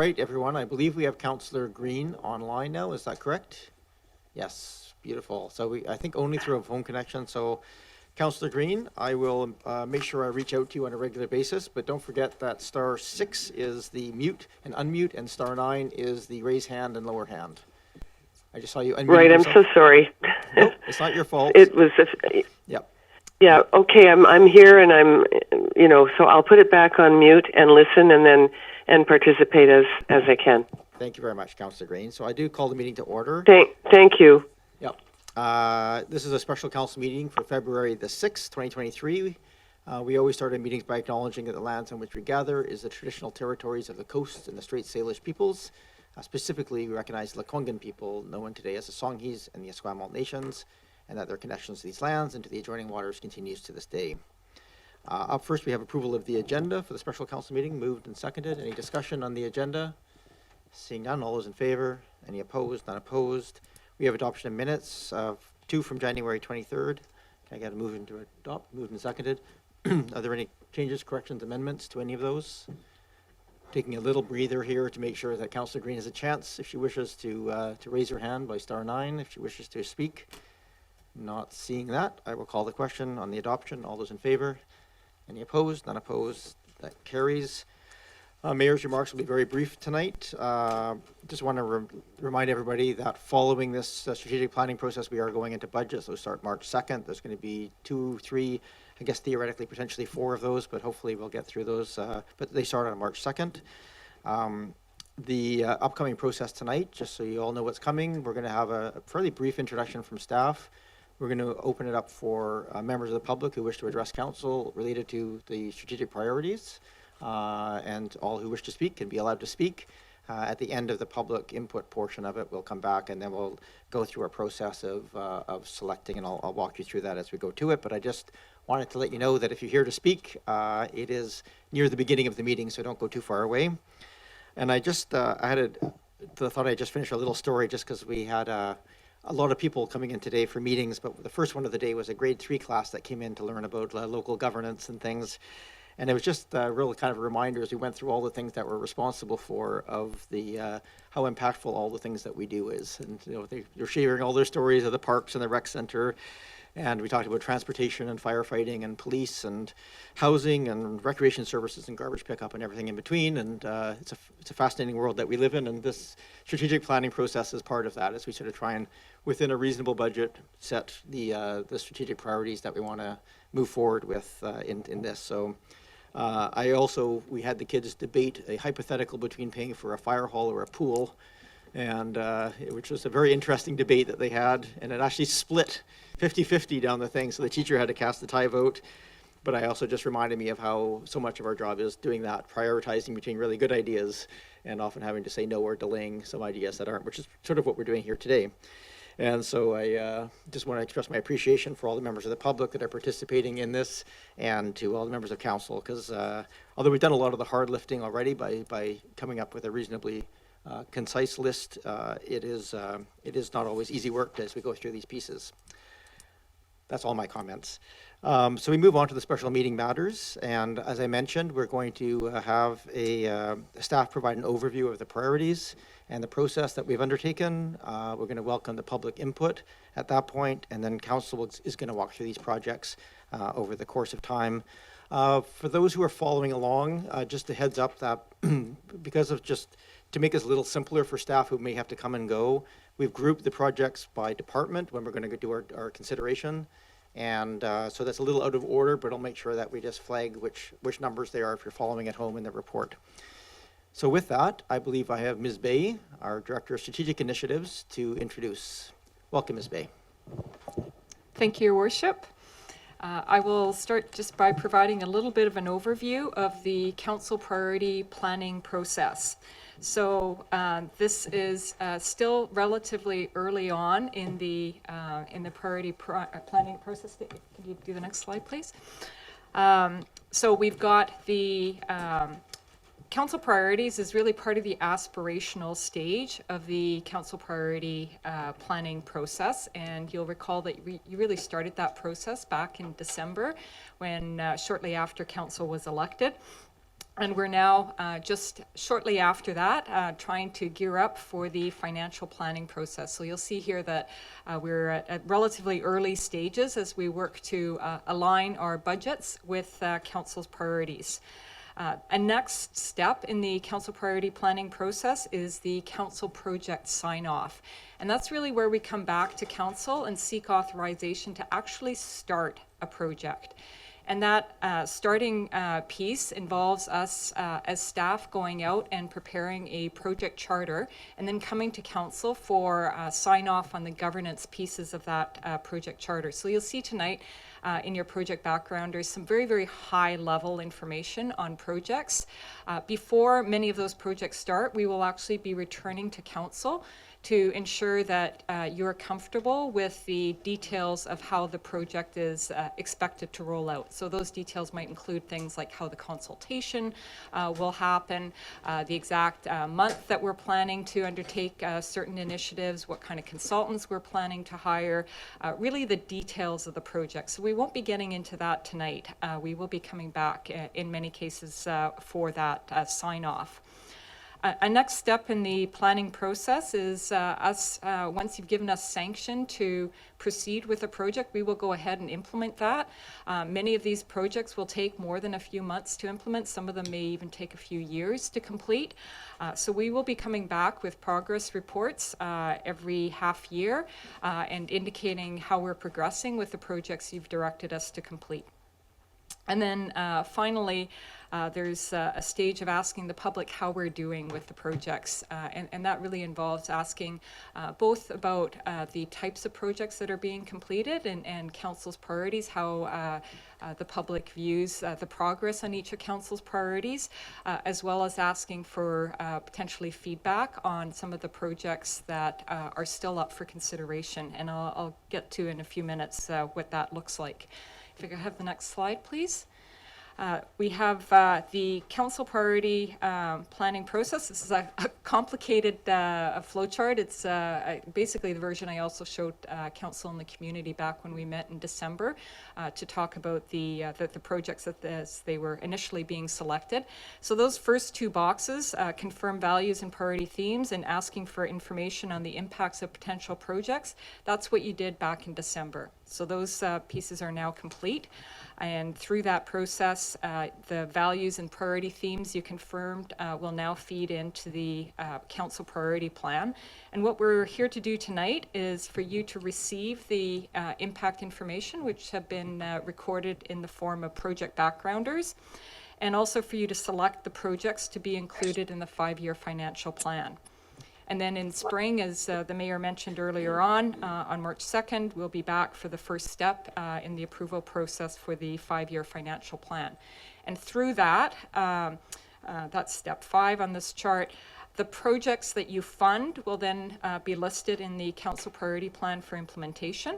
Right, everyone. I believe we have Councillor Green online now. Is that correct? Yes, beautiful. So I think only through a phone connection. So Councillor Green, I will make sure I reach out to you on a regular basis, but don't forget that *6 is the mute and unmute, and *9 is the raise hand and lower hand. I just saw you unmute. Right, I'm so sorry. Nope, it's not your fault. It was. Yep. Yeah. Okay. I'm here, and I'm. So I'll put it back on mute and listen, and then participate as I can. Thank you very much, Councillor Green. So I do call the meeting to order. Thank you. Yep. This is a special council meeting for February the 6th, 2023. We always start our meetings by acknowledging that the lands on which we gather is the traditional territories of the Coast and the Straits Salish peoples. Specifically, we recognize the Lekwungen people, known today as the Songhees and the Esquimalt nations, and that their connections to these lands and to the adjoining waters continues to this day. Up first, we have approval of the agenda for the special council meeting, moved and seconded. Any discussion on the agenda? Seeing none, all those in favor? Any opposed? None opposed. We have adoption of minutes, 2 from January 23rd. Can I get a move to adopt? Moved and seconded. Are there any changes, corrections, amendments to any of those? Taking a little breather here to make sure that Councillor Green has a chance if she wishes to raise her hand by *9, if she wishes to speak. Not seeing that, I will call the question on the adoption. All those in favor? Any opposed? None opposed. That carries. Mayor's remarks will be very brief tonight. Just want to remind everybody that following this strategic planning process, we are going into budgets. Those start March 2nd. There's going to be 2, 3, I guess theoretically, potentially 4 of those, but hopefully we'll get through those. But they start on March 2nd. The upcoming process tonight, just so you all know what's coming, we're going to have a fairly brief introduction from staff. We're going to open it up for members of the public who wish to address council related to the strategic priorities, and all who wish to speak can be allowed to speak. At the end of the public input portion of it, we'll come back and then we'll go through a process of selecting, and I'll walk you through that as we go to it. But I just wanted to let you know that if you're here to speak, it is near the beginning of the meeting, so don't go too far away. And I just, I thought I'd just finish a little story just because we had a lot of people coming in today for meetings, but the first one of the day was a grade 3 class that came in to learn about local governance and things. And it was just a real kind of a reminder as we went through all the things that we're responsible for of the how impactful all the things that we do is. And they're sharing all their stories of the parks and the rec center. And we talked about transportation and firefighting and police and housing and recreation services and garbage pickup and everything in between. And it's a fascinating world that we live in. And this strategic planning process is part of that, as we sort of try and, within a reasonable budget, set the strategic priorities that we want to move forward with in this. So we had the kids debate a hypothetical between paying for a fire hall or a pool, and which was a very interesting debate that they had, and it actually split 50-50 down the thing, so the teacher had to cast the tie vote. But I also just reminded me of how so much of our job is doing that, prioritizing between really good ideas and often having to say no or delaying some ideas that aren't, which is sort of what we're doing here today. And so I just want to express my appreciation for all the members of the public that are participating in this, and to all the members of council, because although we've done a lot of the hard lifting already by coming up with a reasonably concise list, it is not always easy work as we go through these pieces. That's all my comments. So we move on to the special meeting matters, and as I mentioned, we're going to have a staff provide an overview of the priorities and the process that we've undertaken. We're going to welcome the public input at that point, and then council is going to walk through these projects over the course of time. For those who are following along, just a heads up that because of just to make this a little simpler for staff who may have to come and go, we've grouped the projects by department when we're going to do our consideration. And so that's a little out of order, but I'll make sure that we just flag which numbers they are if you're following at home in the report. So with that, I believe I have Ms. Bay, our Director of Strategic Initiatives, to introduce. Welcome, Ms. Bay. Thank you, Your Worship. I will start just by providing a little bit of an overview of the council priority planning process. So this is still relatively early on in the priority planning process. Can you do the next slide, please? So we've got the council priorities is really part of the aspirational stage of the council priority planning process, and you'll recall that you really started that process back in December when shortly after council was elected. And we're now just shortly after that trying to gear up for the financial planning process. So you'll see here that we're at relatively early stages as we work to align our budgets with Council's priorities. A next step in the Council priority planning process is the Council project sign-off. And that's really where we come back to Council and seek authorization to actually start a project. And that starting piece involves us as staff going out and preparing a project charter and then coming to Council for sign off on the governance pieces of that project charter. So you'll see tonight in your project background, there's some very, very high level information on projects. Before many of those projects start, we will actually be returning to Council to ensure that you're comfortable with the details of how the project is expected to roll out. So those details might include things like how the consultation will happen, the exact month that we're planning to undertake certain initiatives, what kind of consultants we're planning to hire, really the details of the project. So we won't be getting into that tonight. We will be coming back in many cases for that sign off. A next step in the planning process is once you've given us sanction to proceed with a project, we will go ahead and implement that. Many of these projects will take more than a few months to implement. Some of them may even take a few years to complete. So we will be coming back with progress reports every half year and indicating how we're progressing with the projects you've directed us to complete. And then finally, there's a stage of asking the public how we're doing with the projects. And that really involves asking both about the types of projects that are being completed and Council's priorities, how the public views the progress on each of Council's priorities, as well as asking for potentially feedback on some of the projects that are still up for consideration. And I'll get to in a few minutes what that looks like. If I could have the next slide, please. We have the Council priority planning process. This is a complicated flowchart. It's basically the version I also showed Council and the community back when we met in December to talk about the projects as they were initially being selected. So those first two boxes, confirm values and priority themes and asking for information on the impacts of potential projects, that's what you did back in December. So those pieces are now complete. And through that process, the values and priority themes you confirmed will now feed into the Council priority plan. And what we're here to do tonight is for you to receive the impact information, which have been recorded in the form of project backgrounders, and also for you to select the projects to be included in the 5-year financial plan. And then in spring, as the Mayor mentioned earlier on March 2nd, we'll be back for the first step in the approval process for the 5-year financial plan. And through that, that's step 5 on this chart, the projects that you fund will then be listed in the Council priority plan for implementation.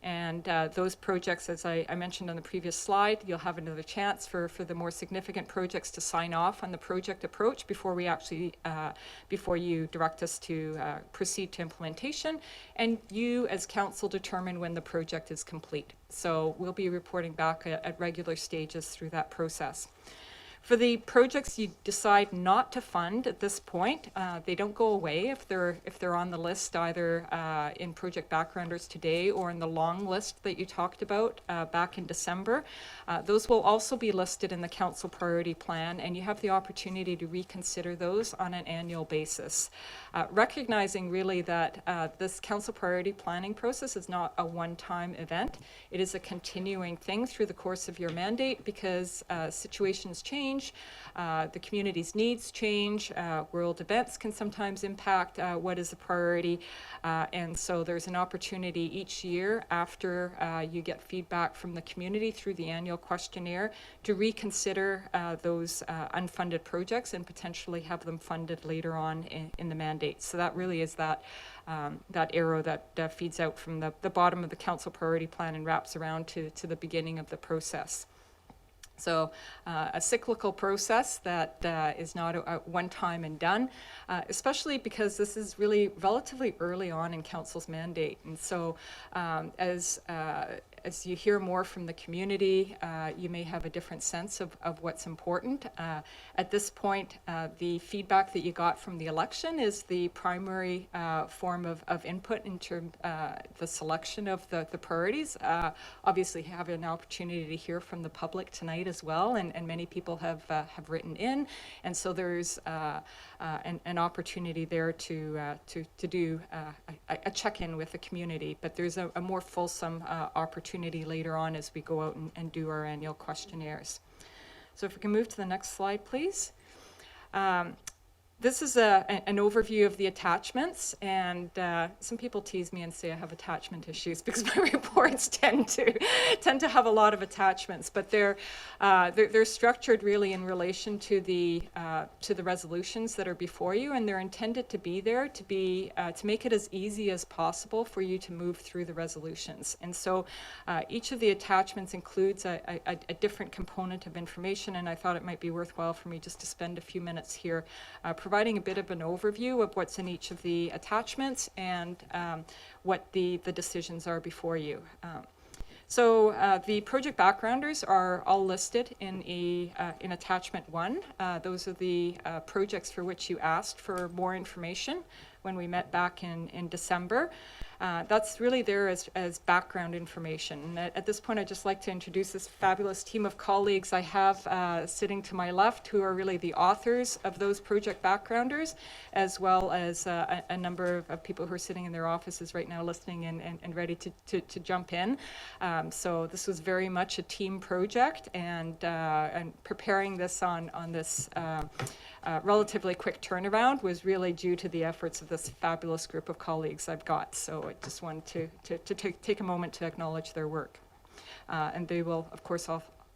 And those projects, as I mentioned on the previous slide, you'll have another chance for the more significant projects to sign off on the project approach before we actually, before you direct us to proceed to implementation. And you as Council determine when the project is complete. So we'll be reporting back at regular stages through that process. For the projects you decide not to fund at this point, they don't go away if they're on the list either in project backgrounders today or in the long list that you talked about back in December. Those will also be listed in the Council priority plan, and you have the opportunity to reconsider those on an annual basis. Recognizing really that this Council priority planning process is not a one-time event. It is a continuing thing through the course of your mandate because situations change. The community's needs change, world events can sometimes impact what is a priority, and so there's an opportunity each year after you get feedback from the community through the annual questionnaire to reconsider those unfunded projects and potentially have them funded later on in the mandate. So that really is that arrow that feeds out from the bottom of the Council priority plan and wraps around to the beginning of the process. So a cyclical process that is not a one time and done, especially because this is really relatively early on in Council's mandate. And so as you hear more from the community, you may have a different sense of what's important. At this point, the feedback that you got from the election is the primary form of input in terms the selection of the priorities. Obviously, have an opportunity to hear from the public tonight as well, and many people have written in, and so there's an opportunity there to do a check-in with the community. But there's a more fulsome opportunity later on as we go out and do our annual questionnaires. So if we can move to the next slide, please. This is an overview of the attachments, and some people tease me and say I have attachment issues because my reports tend to have a lot of attachments, but they're structured really in relation to the resolutions that are before you, and they're intended to be there to make it as easy as possible for you to move through the resolutions. And so each of the attachments includes a different component of information, and I thought it might be worthwhile for me just to spend a few minutes here providing a bit of an overview of what's in each of the attachments and what the decisions are before you. So the project backgrounders are all listed in attachment 1. Those are the projects for which you asked for more information when we met back in December. That's really there as background information. And at this point, I'd just like to introduce this fabulous team of colleagues I have sitting to my left, who are really the authors of those project backgrounders, as well as a number of people who are sitting in their offices right now listening and ready to jump in. So this was very much a team project, and preparing this on this relatively quick turnaround was really due to the efforts of this fabulous group of colleagues I've got. So I just wanted to take a moment to acknowledge their work. And they will, of course,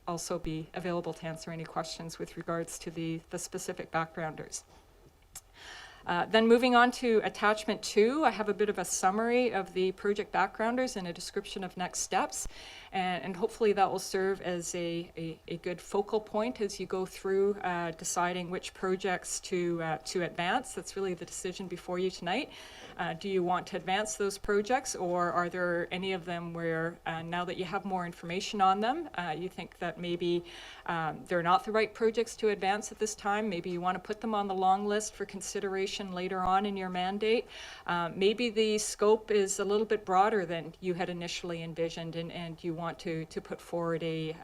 also be available to answer any questions with regards to the specific backgrounders. Then moving on to attachment 2, I have a bit of a summary of the project backgrounders and a description of next steps. And hopefully that will serve as a good focal point as you go through deciding which projects to advance. That's really the decision before you tonight. Do you want to advance those projects, or are there any of them where now that you have more information on them, you think that maybe they're not the right projects to advance at this time? Maybe you want to put them on the long list for consideration later on in your mandate. Maybe the scope is a little bit broader than you had initially envisioned, and you want to put forward a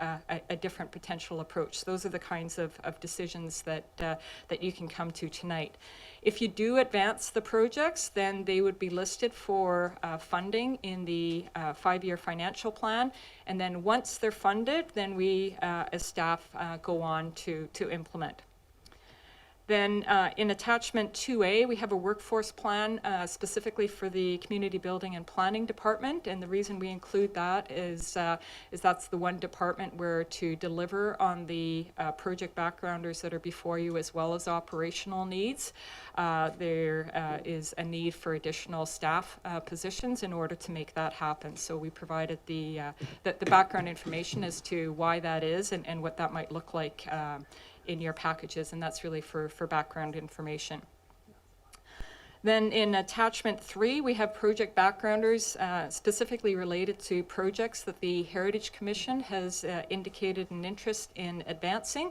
different potential approach. Those are the kinds of decisions that you can come to tonight. If you do advance the projects, then they would be listed for funding in the 5-year financial plan. And then once they're funded, then we as staff go on to implement. Then in attachment 2A, we have a workforce plan specifically for the Community Building and Planning Department. And the reason we include that is that's the one department where to deliver on the project backgrounders that are before you, as well as operational needs. There is a need for additional staff positions in order to make that happen. So we provided the background information as to why that is and what that might look like in your packages, and that's really for background information. Then in attachment 3, we have project backgrounders specifically related to projects that the Heritage Commission has indicated an interest in advancing.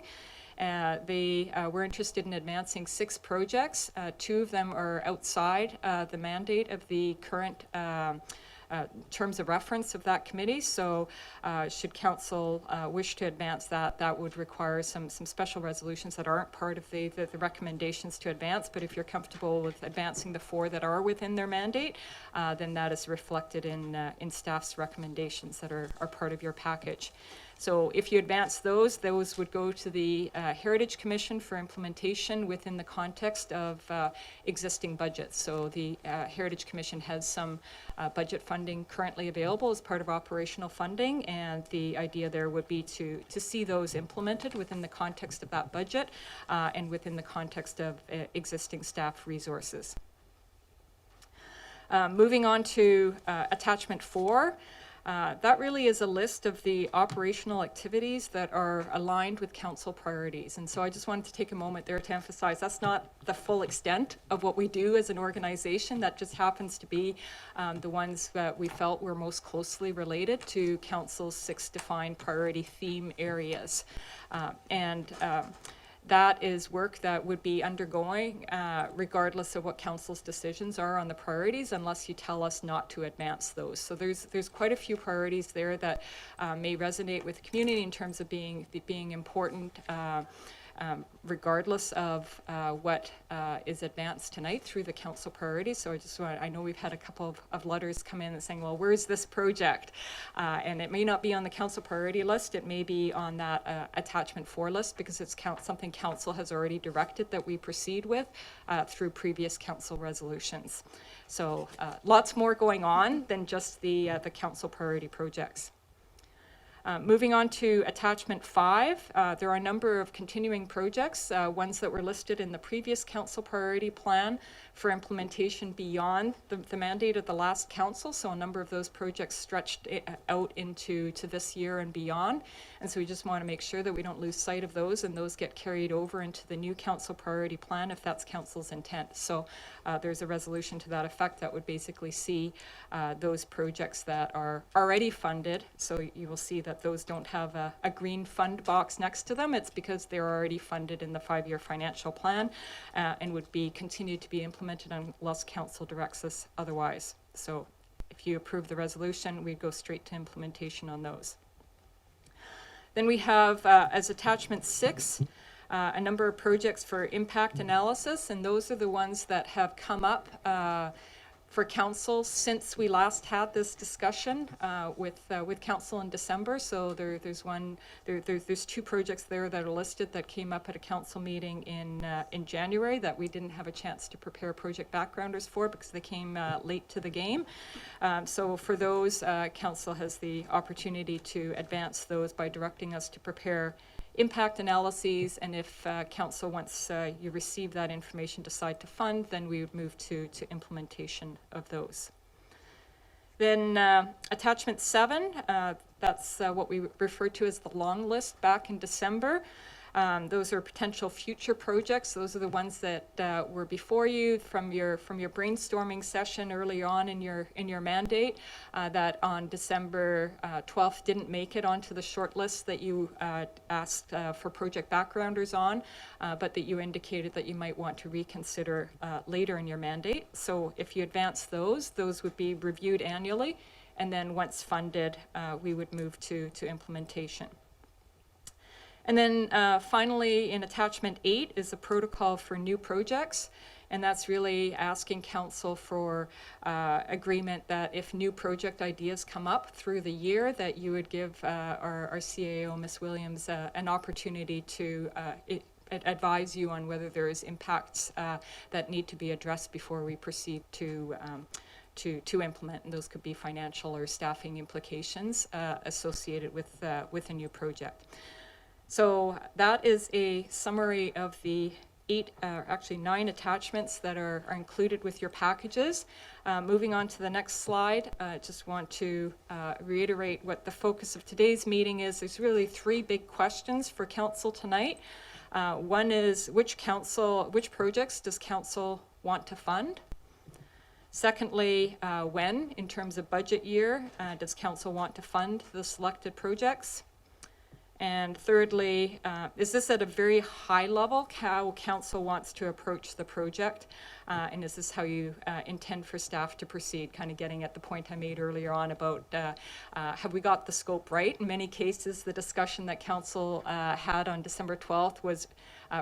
They were interested in advancing 6 projects. 2 of them are outside the mandate of the current terms of reference of that committee. So should council wish to advance that, that would require some special resolutions that aren't part of the recommendations to advance. But if you're comfortable with advancing the 4 that are within their mandate, then that is reflected in staff's recommendations that are part of your package. So if you advance those would go to the Heritage Commission for implementation within the context of existing budgets. So the Heritage Commission has some budget funding currently available as part of operational funding, and the idea there would be to see those implemented within the context of that budget and within the context of existing staff resources. Moving on to attachment 4. That really is a list of the operational activities that are aligned with council priorities. And so I just wanted to take a moment there to emphasize that's not the full extent of what we do as an organization. That just happens to be the ones that we felt were most closely related to council's 6 defined priority theme areas. That is work that would be undergoing regardless of what council's decisions are on the priorities, unless you tell us not to advance those. So there's quite a few priorities there that may resonate with the community in terms of being important, regardless of what is advanced tonight through the council priorities. So I know we've had a couple of letters come in and saying, well, where's this project? And it may not be on the council priority list. It may be on that attachment 4 list, because it's something council has already directed that we proceed with through previous council resolutions. So lots more going on than just the council priority projects. Moving on to attachment 5, there are a number of continuing projects, ones that were listed in the previous council priority plan for implementation beyond the mandate of the last council. So a number of those projects stretched out into this year and beyond. And so we just want to make sure that we don't lose sight of those, and those get carried over into the new council priority plan if that's council's intent. So there's a resolution to that effect that would basically see those projects that are already funded. So you will see that those don't have a green fund box next to them. It's because they're already funded in the 5-year financial plan and would be continued to be implemented unless council directs us otherwise. So if you approve the resolution, we go straight to implementation on those. Then we have, as attachment 6, a number of projects for impact analysis, and those are the ones that have come up for council since we last had this discussion with council in December. So there's 2 projects there that are listed that came up at a council meeting in January that we didn't have a chance to prepare project backgrounders for because they came late to the game. So for those, council has the opportunity to advance those by directing us to prepare impact analyses, and if council, once you receive that information, decide to fund, then we would move to implementation of those. Then attachment 7, that's what we referred to as the long list back in December. Those are potential future projects. Those are the ones that were before you from your brainstorming session early on in your mandate that on December 12th didn't make it onto the short list that you asked for project backgrounders on, but that you indicated that you might want to reconsider later in your mandate. So if you advance those would be reviewed annually, and then once funded, we would move to implementation. And then finally, in attachment 8 is a protocol for new projects. And that's really asking council for agreement that if new project ideas come up through the year, that you would give our CAO, Ms. Williams, an opportunity to advise you on whether there is impacts that need to be addressed before we proceed to implement, and those could be financial or staffing implications associated with a new project. So that is a summary of the 9 attachments that are included with your packages. Moving on to the next slide, I just want to reiterate what the focus of today's meeting is. There's really 3 big questions for council tonight. One is which projects does council want to fund? Secondly, when, in terms of budget year, does council want to fund the selected projects? And thirdly, is this at a very high level, how council wants to approach the project? And is this how you intend for staff to proceed? Kind of getting at the point I made earlier on about have we got the scope right? In many cases, the discussion that council had on December 12th was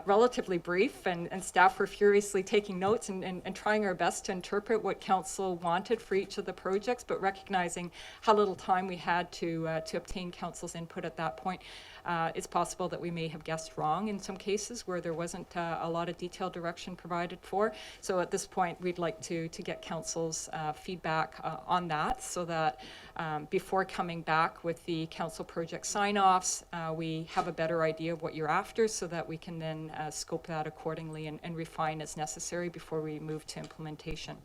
relatively brief, and staff were furiously taking notes and trying our best to interpret what council wanted for each of the projects, but recognizing how little time we had to obtain council's input at that point. It's possible that we may have guessed wrong in some cases where there wasn't a lot of detailed direction provided for. So at this point, we'd like to get council's feedback on that, so that before coming back with the council project sign-offs, we have a better idea of what you're after, so that we can then scope that accordingly and refine as necessary before we move to implementation.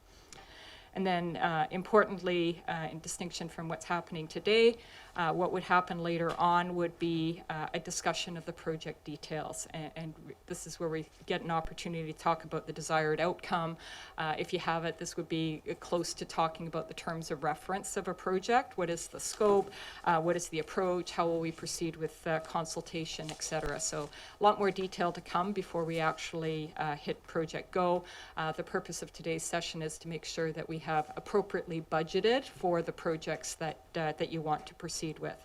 And then importantly, in distinction from what's happening today, what would happen later on would be a discussion of the project details. And this is where we get an opportunity to talk about the desired outcome. If you have it, this would be close to talking about the terms of reference of a project. What is the scope? What is the approach? How will we proceed with consultation, et cetera? So a lot more detail to come before we actually hit project go. The purpose of today's session is to make sure that we have appropriately budgeted for the projects that you want to proceed with.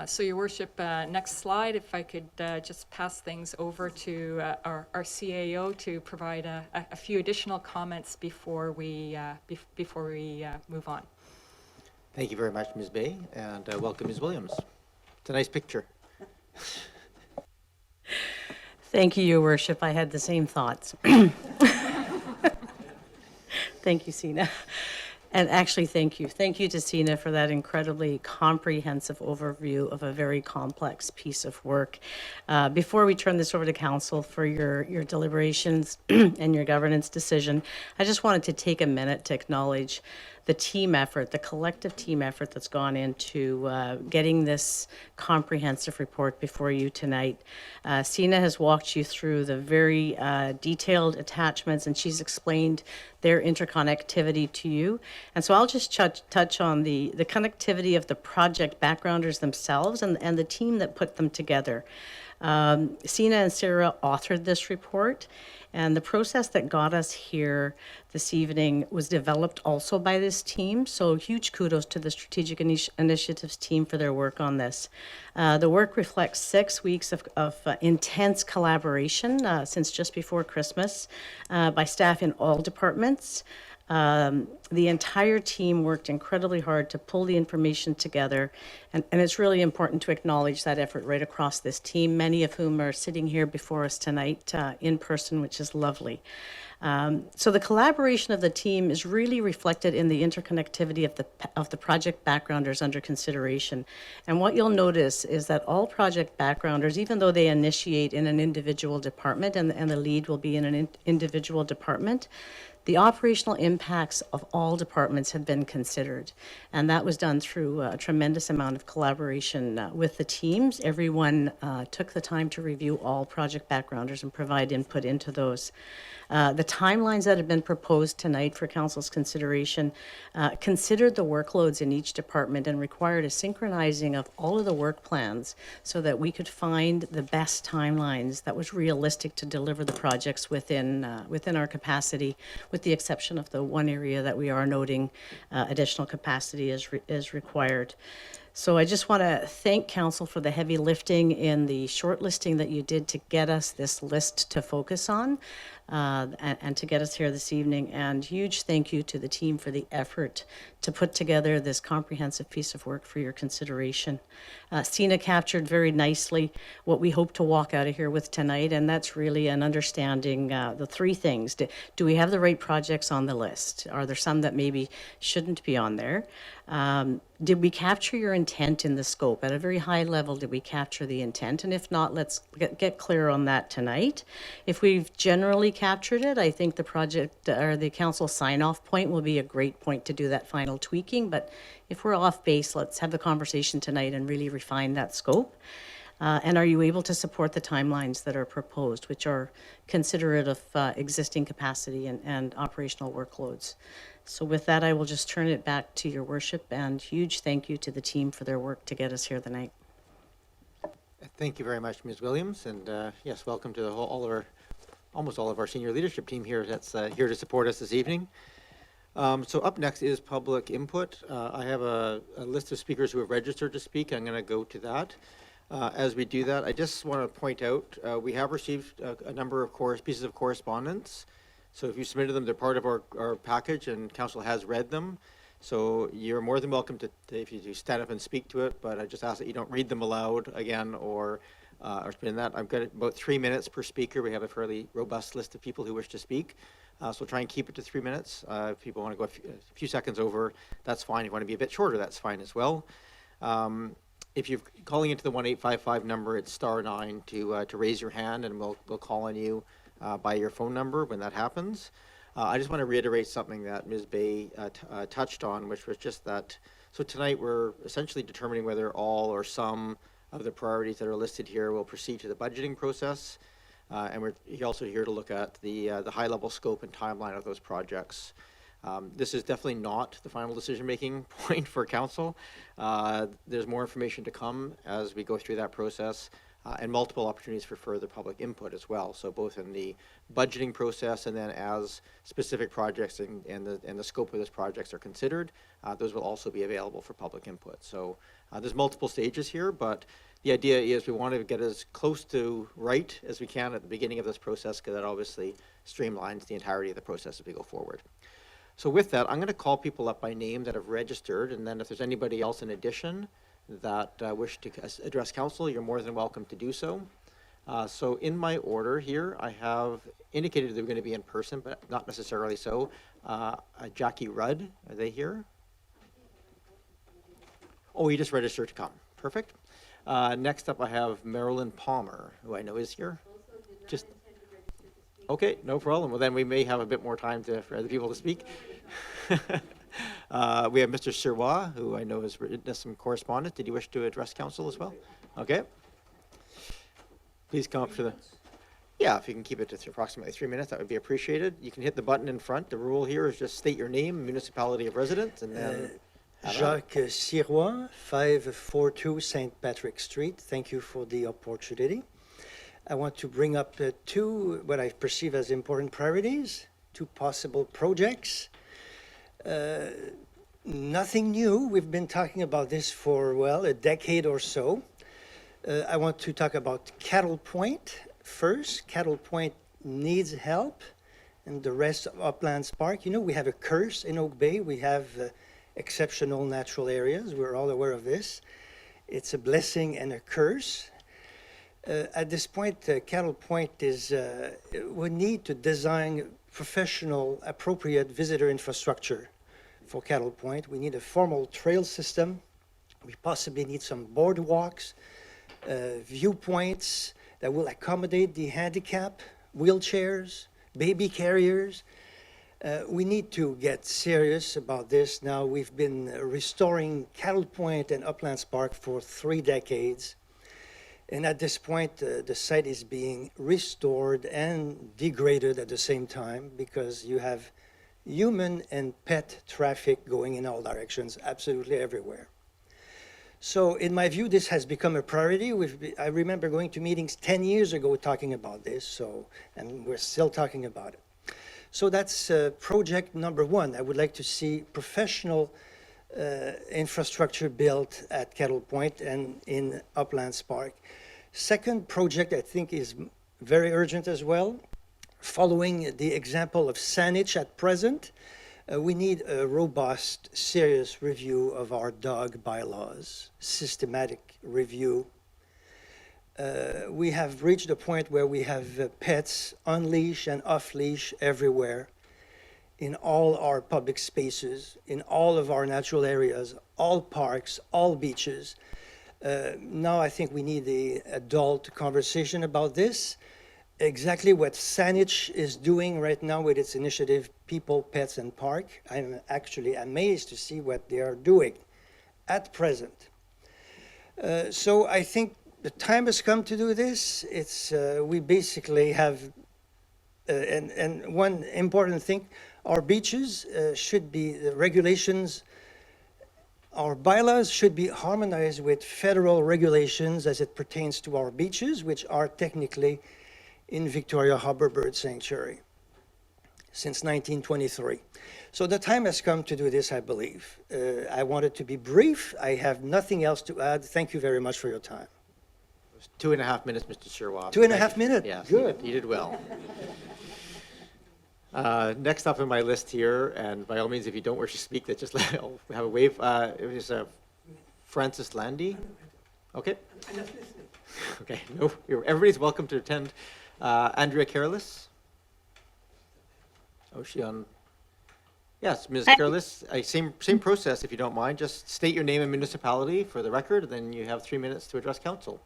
So, Your Worship, next slide, if I could just pass things over to our CAO to provide a few additional comments before we move on. Thank you very much, Ms. Bay, and welcome, Ms. Williams. It's a nice picture. Thank you, Your Worship. I had the same thoughts. Thank you, Sina. And actually, thank you. Thank you to Sina for that incredibly comprehensive overview of a very complex piece of work. Before we turn this over to Council for your deliberations and your governance decision, I just wanted to take a minute to acknowledge the team effort, the collective team effort that's gone into getting this comprehensive report before you tonight. Sina has walked you through the very detailed attachments, and she's explained their interconnectivity to you. And so I'll just touch on the connectivity of the project backgrounders themselves and the team that put them together. Sina and Sarah authored this report, and the process that got us here this evening was developed also by this team. So huge kudos to the Strategic Initiatives team for their work on this. The work reflects 6 weeks of intense collaboration since just before Christmas by staff in all departments. The entire team worked incredibly hard to pull the information together, and it's really important to acknowledge that effort right across this team, many of whom are sitting here before us tonight in person, which is lovely. So the collaboration of the team is really reflected in the interconnectivity of the project backgrounders under consideration. And what you'll notice is that all project backgrounders, even though they initiate in an individual department and the lead will be in an individual department, the operational impacts of all departments have been considered, and that was done through a tremendous amount of collaboration with the teams. Everyone took the time to review all project backgrounders and provide input into those. The timelines that have been proposed tonight for Council's consideration considered the workloads in each department and required a synchronizing of all of the work plans so that we could find the best timelines that was realistic to deliver the projects within our capacity, with the exception of the one area that we are noting additional capacity is required. So I just want to thank Council for the heavy lifting in the shortlisting that you did to get us this list to focus on and to get us here this evening. And huge thank you to the team for the effort to put together this comprehensive piece of work for your consideration. Sina captured very nicely what we hope to walk out of here with tonight, and that's really an understanding the three things. Do we have the right projects on the list? Are there some that maybe shouldn't be on there? Did we capture your intent in the scope? At a very high level, did we capture the intent? And if not, let's get clear on that tonight. If we've generally captured it, I think the project or the council sign-off point will be a great point to do that final tweaking. But if we're off base, let's have the conversation tonight and really refine that scope. And are you able to support the timelines that are proposed, which are considerate of existing capacity and operational workloads? So with that, I will just turn it back to Your Worship, and huge thank you to the team for their work to get us here tonight. Thank you very much, Ms. Williams, and yes, welcome to the almost all of our senior leadership team here that's here to support us this evening. So up next is public input. I have a list of speakers who have registered to speak. I'm going to go to that. As we do that, I just want to point out we have received a number of pieces of correspondence. So if you submitted them, they're part of our package, and Council has read them. So you're more than welcome to if you do stand up and speak to it, but I just ask that you don't read them aloud again or spin that. I've got about 3 minutes per speaker. We have a fairly robust list of people who wish to speak. So try and keep it to 3 minutes. If people want to go a few seconds over, that's fine. If you want to be a bit shorter, that's fine as well. If you're calling into the 1-855 number, it's *9 to raise your hand, and we'll call on you by your phone number when that happens. I just want to reiterate something that Ms. Bay touched on, which was just that, so tonight we're essentially determining whether all or some of the priorities that are listed here will proceed to the budgeting process. And we're also here to look at the high-level scope and timeline of those projects. This is definitely not the final decision-making point for council. There's more information to come as we go through that process, and multiple opportunities for further public input as well. So both in the budgeting process and then as specific projects and the scope of those projects are considered, those will also be available for public input. So there's multiple stages here, but the idea is we want to get as close to right as we can at the beginning of this process, because that obviously streamlines the entirety of the process as we go forward. So with that, I'm going to call people up by name that have registered, and then if there's anybody else in addition that wish to address council, you're more than welcome to do so. So in my order here, I have indicated they're going to be in person, but not necessarily so. Jackie Rudd, are they here? Oh, you just registered to come. Perfect. Next up, I have Marilyn Palmer, who I know is here. Just okay, no problem. Well, then we may have a bit more time for other people to speak. We have Mr. Sirois, who I know has written some correspondence. Did you wish to address council as well? Okay. Please come up to the... Yeah, if you can keep it to approximately 3 minutes, that would be appreciated. You can hit the button in front. The rule here is just state your name, municipality of residence, and then... Jacques Sirois, 542 St. Patrick Street. Thank you for the opportunity. I want to bring up two, what I perceive as important priorities, two possible projects. Nothing new. We've been talking about this for, well, a decade or so. I want to talk about Cattle Point first. Cattle Point needs help, and the rest of Uplands Park. You know, we have a curse in Oak Bay. We have exceptional natural areas. We're all aware of this. It's a blessing and a curse. At this point, Cattle Point is, we need to design professional, appropriate visitor infrastructure for Cattle Point. We need a formal trail system. We possibly need some boardwalks, viewpoints that will accommodate the handicap, wheelchairs, baby carriers. We need to get serious about this now. We've been restoring Cattle Point and Uplands Park for 3 decades. And at this point, the site is being restored and degraded at the same time, because you have human and pet traffic going in all directions, absolutely everywhere. So in my view, this has become a priority. I remember going to meetings 10 years ago talking about this, and we're still talking about it. So that's project number one. I would like to see professional infrastructure built at Cattle Point and in Uplands Park. Second project I think is very urgent as well. Following the example of Salish at present, we need a robust, serious review of our dog bylaws, systematic review. We have reached a point where we have pets on leash and off leash everywhere, in all our public spaces, in all of our natural areas, all parks, all beaches. Now I think we need the adult conversation about this. Exactly what Salish is doing right now with its initiative, People, Pets and Park. I'm actually amazed to see what they are doing at present. So I think the time has come to do this. We basically have, and one important thing, our beaches should be, the regulations, our bylaws should be harmonized with federal regulations as it pertains to our beaches, which are technically in Victoria Harbour Bird Sanctuary since 1923. So the time has come to do this, I believe. I wanted to be brief. I have nothing else to add. Thank you very much for your time. 2.5 minutes, Mr. Sirois. 2.5 minutes? Yes, Good. You did well. Next up on my list here, and by all means, if you don't wish to speak, that just I'll have a wave. It was Francis Landy. Okay. Okay. No, everybody's welcome to attend. Andrea Careless. Oh, she on? Yes, Ms. Careless. Same process, if you don't mind. Just state your name and municipality for the record, then you have 3 minutes to address council.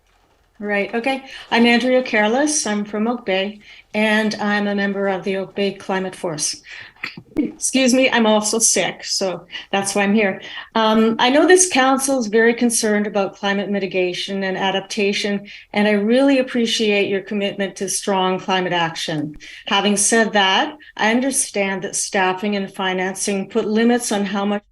Right. Okay. I'm Andrea Careless. I'm from Oak Bay, and I'm a member of the Oak Bay Climate Force. Excuse me, I'm also sick, so that's why I'm here. I know this council is very concerned about climate mitigation and adaptation, and I really appreciate your commitment to strong climate action. Having said that, I understand that staffing and financing put limits on how much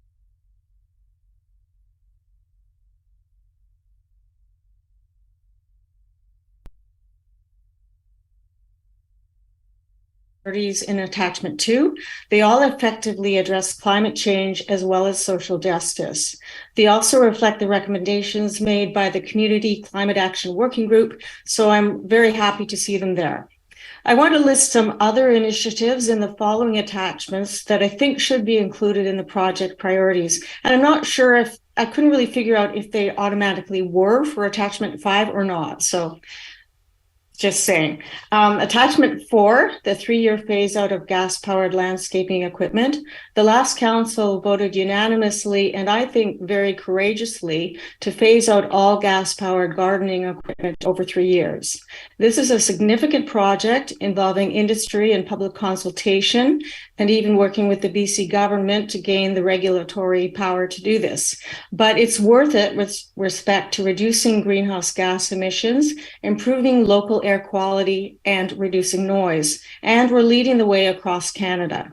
priorities in attachment 2. They all effectively address climate change as well as social justice. They also reflect the recommendations made by the Community Climate Action Working Group, so I'm very happy to see them there. I want to list some other initiatives in the following attachments that I think should be included in the project priorities. And I'm not sure if I couldn't really figure out if they automatically were for attachment 5 or not. So just saying. Attachment 4, the 3-year phase out of gas-powered landscaping equipment. The last council voted unanimously, and I think very courageously, to phase out all gas-powered gardening equipment over 3 years. This is a significant project involving industry and public consultation, and even working with the BC government to gain the regulatory power to do this. But it's worth it with respect to reducing greenhouse gas emissions, improving local air quality, and reducing noise. And we're leading the way across Canada.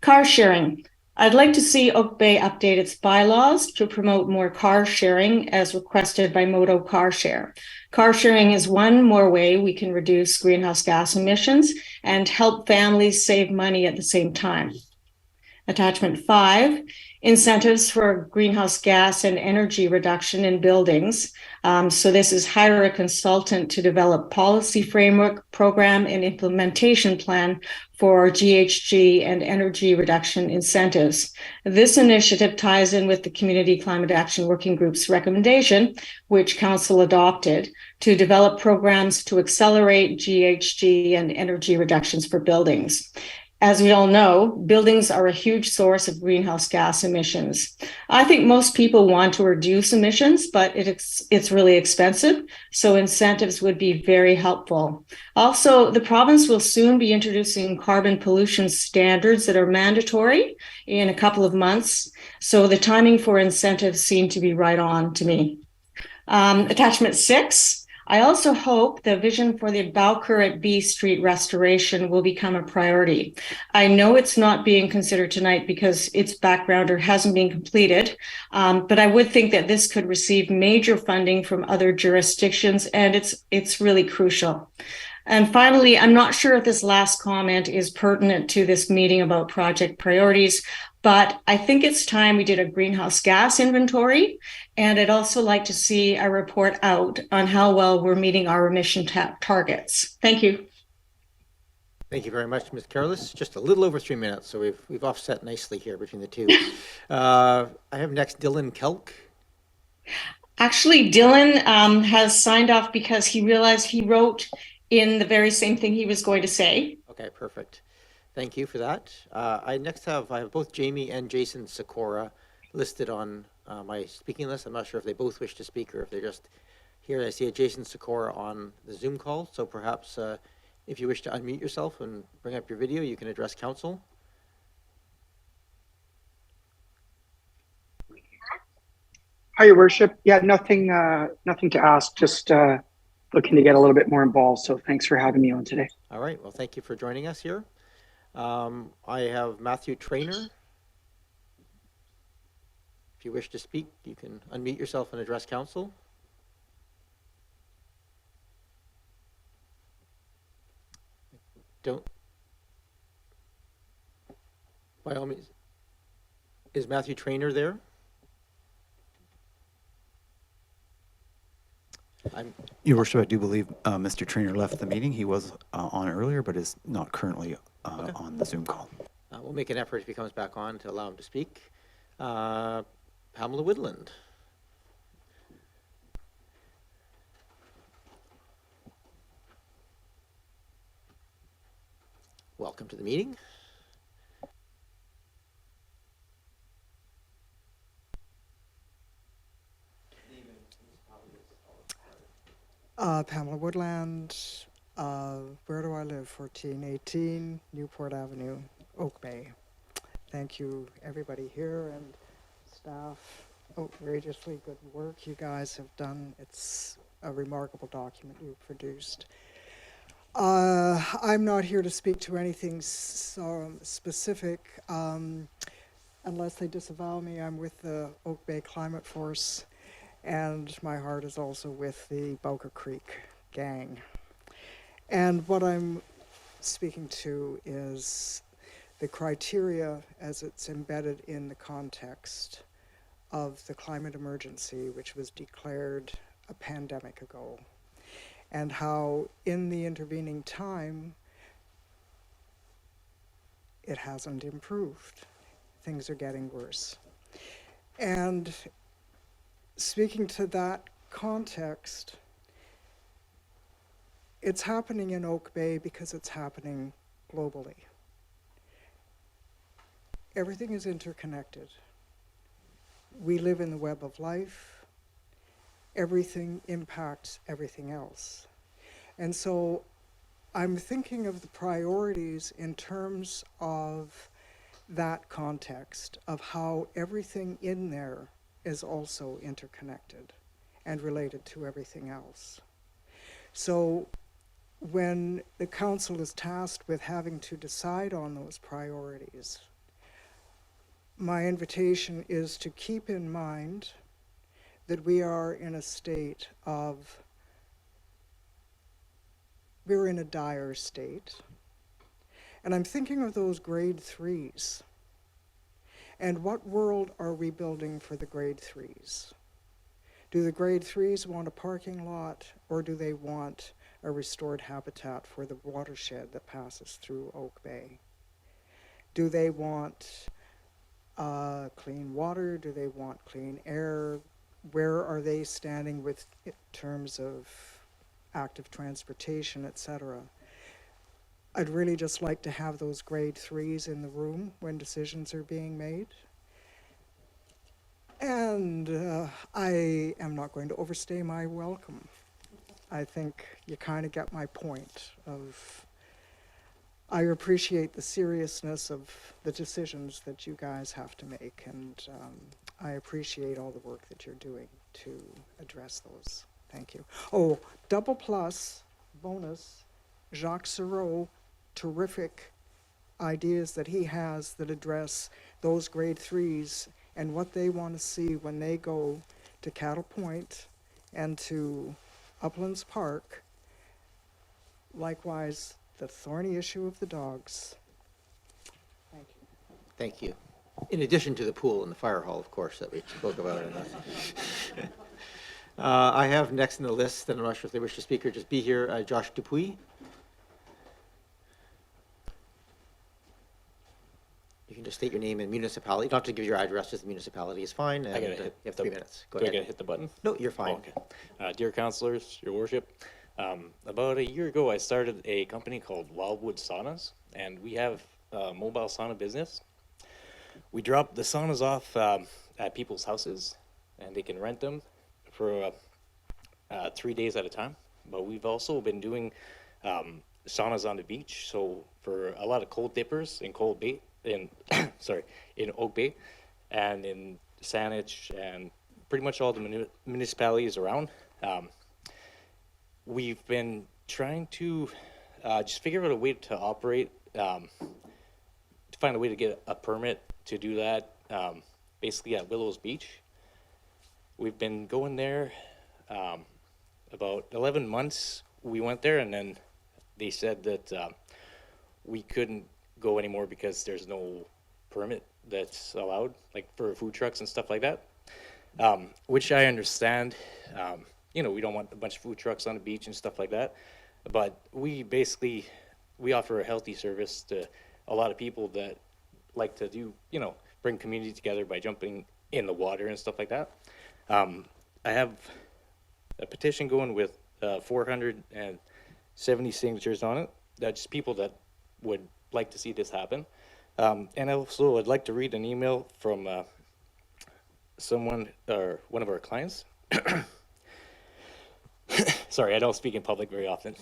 Car sharing. I'd like to see Oak Bay update its bylaws to promote more car sharing as requested by Moto Car Share. Car sharing is one more way we can reduce greenhouse gas emissions and help families save money at the same time. Attachment 5, incentives for greenhouse gas and energy reduction in buildings. So this is hire a consultant to develop policy framework, program, and implementation plan for GHG and energy reduction incentives. This initiative ties in with the Community Climate Action Working Group's recommendation, which Council adopted, to develop programs to accelerate GHG and energy reductions for buildings. As we all know, buildings are a huge source of greenhouse gas emissions. I think most people want to reduce emissions, but it's really expensive, so incentives would be very helpful. Also, the province will soon be introducing carbon pollution standards that are mandatory in a couple of months, so the timing for incentives seem to be right on to me. Attachment 6. I also hope the vision for the Balcurret B Street restoration will become a priority. I know it's not being considered tonight because its backgrounder hasn't been completed, but I would think that this could receive major funding from other jurisdictions, and it's really crucial. And finally, I'm not sure if this last comment is pertinent to this meeting about project priorities, but I think it's time we did a greenhouse gas inventory. And I'd also like to see a report out on how well we're meeting our emission targets. Thank you. Thank you very much, Ms. Careless. Just a little over 3 minutes, so we've offset nicely here between the two. I have next Dylan Kelk. Actually, Dylan has signed off because he realized he wrote in the very same thing he was going to say. Okay, perfect. Thank you for that. I have both Jamie and Jason Sikora listed on my speaking list. I'm not sure if they both wish to speak or if they're just here. I see a Jason Sikora on the Zoom call, so perhaps if you wish to unmute yourself and bring up your video, you can address council. Hi, Your Worship. Yeah, nothing to ask, just looking to get a little bit more involved. So thanks for having me on today. All right. Well, thank you for joining us here. I have Matthew Trainer. If you wish to speak, you can unmute yourself and address council. Don't. By all means. Is Matthew Trainer there? Your Worship, I do believe Mr. Trainer left the meeting. He was on earlier, but is not currently Okay. on the Zoom call. We'll make an effort if he comes back on to allow him to speak. Pamela Woodland. Welcome to the meeting. Pamela Woodland. Where do I live? 1418 Newport Avenue, Oak Bay. Thank you, everybody here and staff. Outrageously good work you guys have done. It's a remarkable document you produced. I'm not here to speak to anything specific. Unless they disavow me, I'm with the Oak Bay Climate Force, and my heart is also with the Boca Creek gang. And what I'm speaking to is the criteria as it's embedded in the context of the climate emergency, which was declared a pandemic ago, and how in the intervening time, it hasn't improved. Things are getting worse. And speaking to that context, it's happening in Oak Bay because it's happening globally. Everything is interconnected. We live in the web of life. Everything impacts everything else. And so I'm thinking of the priorities in terms of that context of how everything in there is also interconnected and related to everything else. So when the council is tasked with having to decide on those priorities, my invitation is to keep in mind that we are in a state of, we're in a dire state. And I'm thinking of those grade 3s. And what world are we building for the grade 3s? Do the grade 3s want a parking lot, or do they want a restored habitat for the watershed that passes through Oak Bay? Do they want clean water? Do they want clean air? Where are they standing with in terms of active transportation, etc.? I'd really just like to have those grade 3s in the room when decisions are being made. And I am not going to overstay my welcome. I think you kind of get my point of, I appreciate the seriousness of the decisions that you guys have to make, and I appreciate all the work that you're doing to address those. Thank you. Oh, double plus, bonus, Jacques Sereau, terrific ideas that he has that address those grade 3s and what they want to see when they go to Cattle Point and to Uplands Park. Likewise, the thorny issue of the dogs. Thank you. Thank you. In addition to the pool and the fire hall, of course, that we spoke about. I have next in the list, and I'm not sure if they wish to speak or just be here, Josh Dupuis. You can just state your name and municipality. You don't have to give your address, just the municipality is fine. And I gotta hit you have the- 3 minutes. Go Do I ahead. gotta hit the button? No, you're fine. Oh, okay. Dear councilors, your worship, about a year ago, I started a company called Wildwood Saunas, and we have a mobile sauna business. We drop the saunas off at people's houses, and they can rent them for 3 days at a time. But we've also been doing saunas on the beach. So for a lot of cold dippers in Cold Bay, in in Oak Bay, and in Salish, and pretty much all the municipalities around. We've been trying to just figure out a way to operate, to find a way to get a permit to do that, basically at Willows Beach. We've been going there about 11 months. We went there, and then they said that we couldn't go anymore because there's no permit that's allowed, like for food trucks and stuff like that, which I understand. You know, we don't want a bunch of food trucks on the beach and stuff like that, but we offer a healthy service to a lot of people that like to do, you know, bring community together by jumping in the water and stuff like that. I have a petition going with 470 signatures on it. That's people that would like to see this happen. And also, I'd like to read an email from someone, or one of our clients. Sorry, I don't speak in public very often.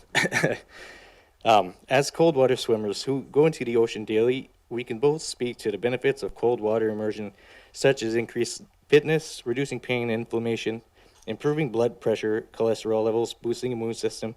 As cold water swimmers who go into the ocean daily, we can both speak to the benefits of cold water immersion, such as increased fitness, reducing pain and inflammation, improving blood pressure, cholesterol levels, boosting immune system.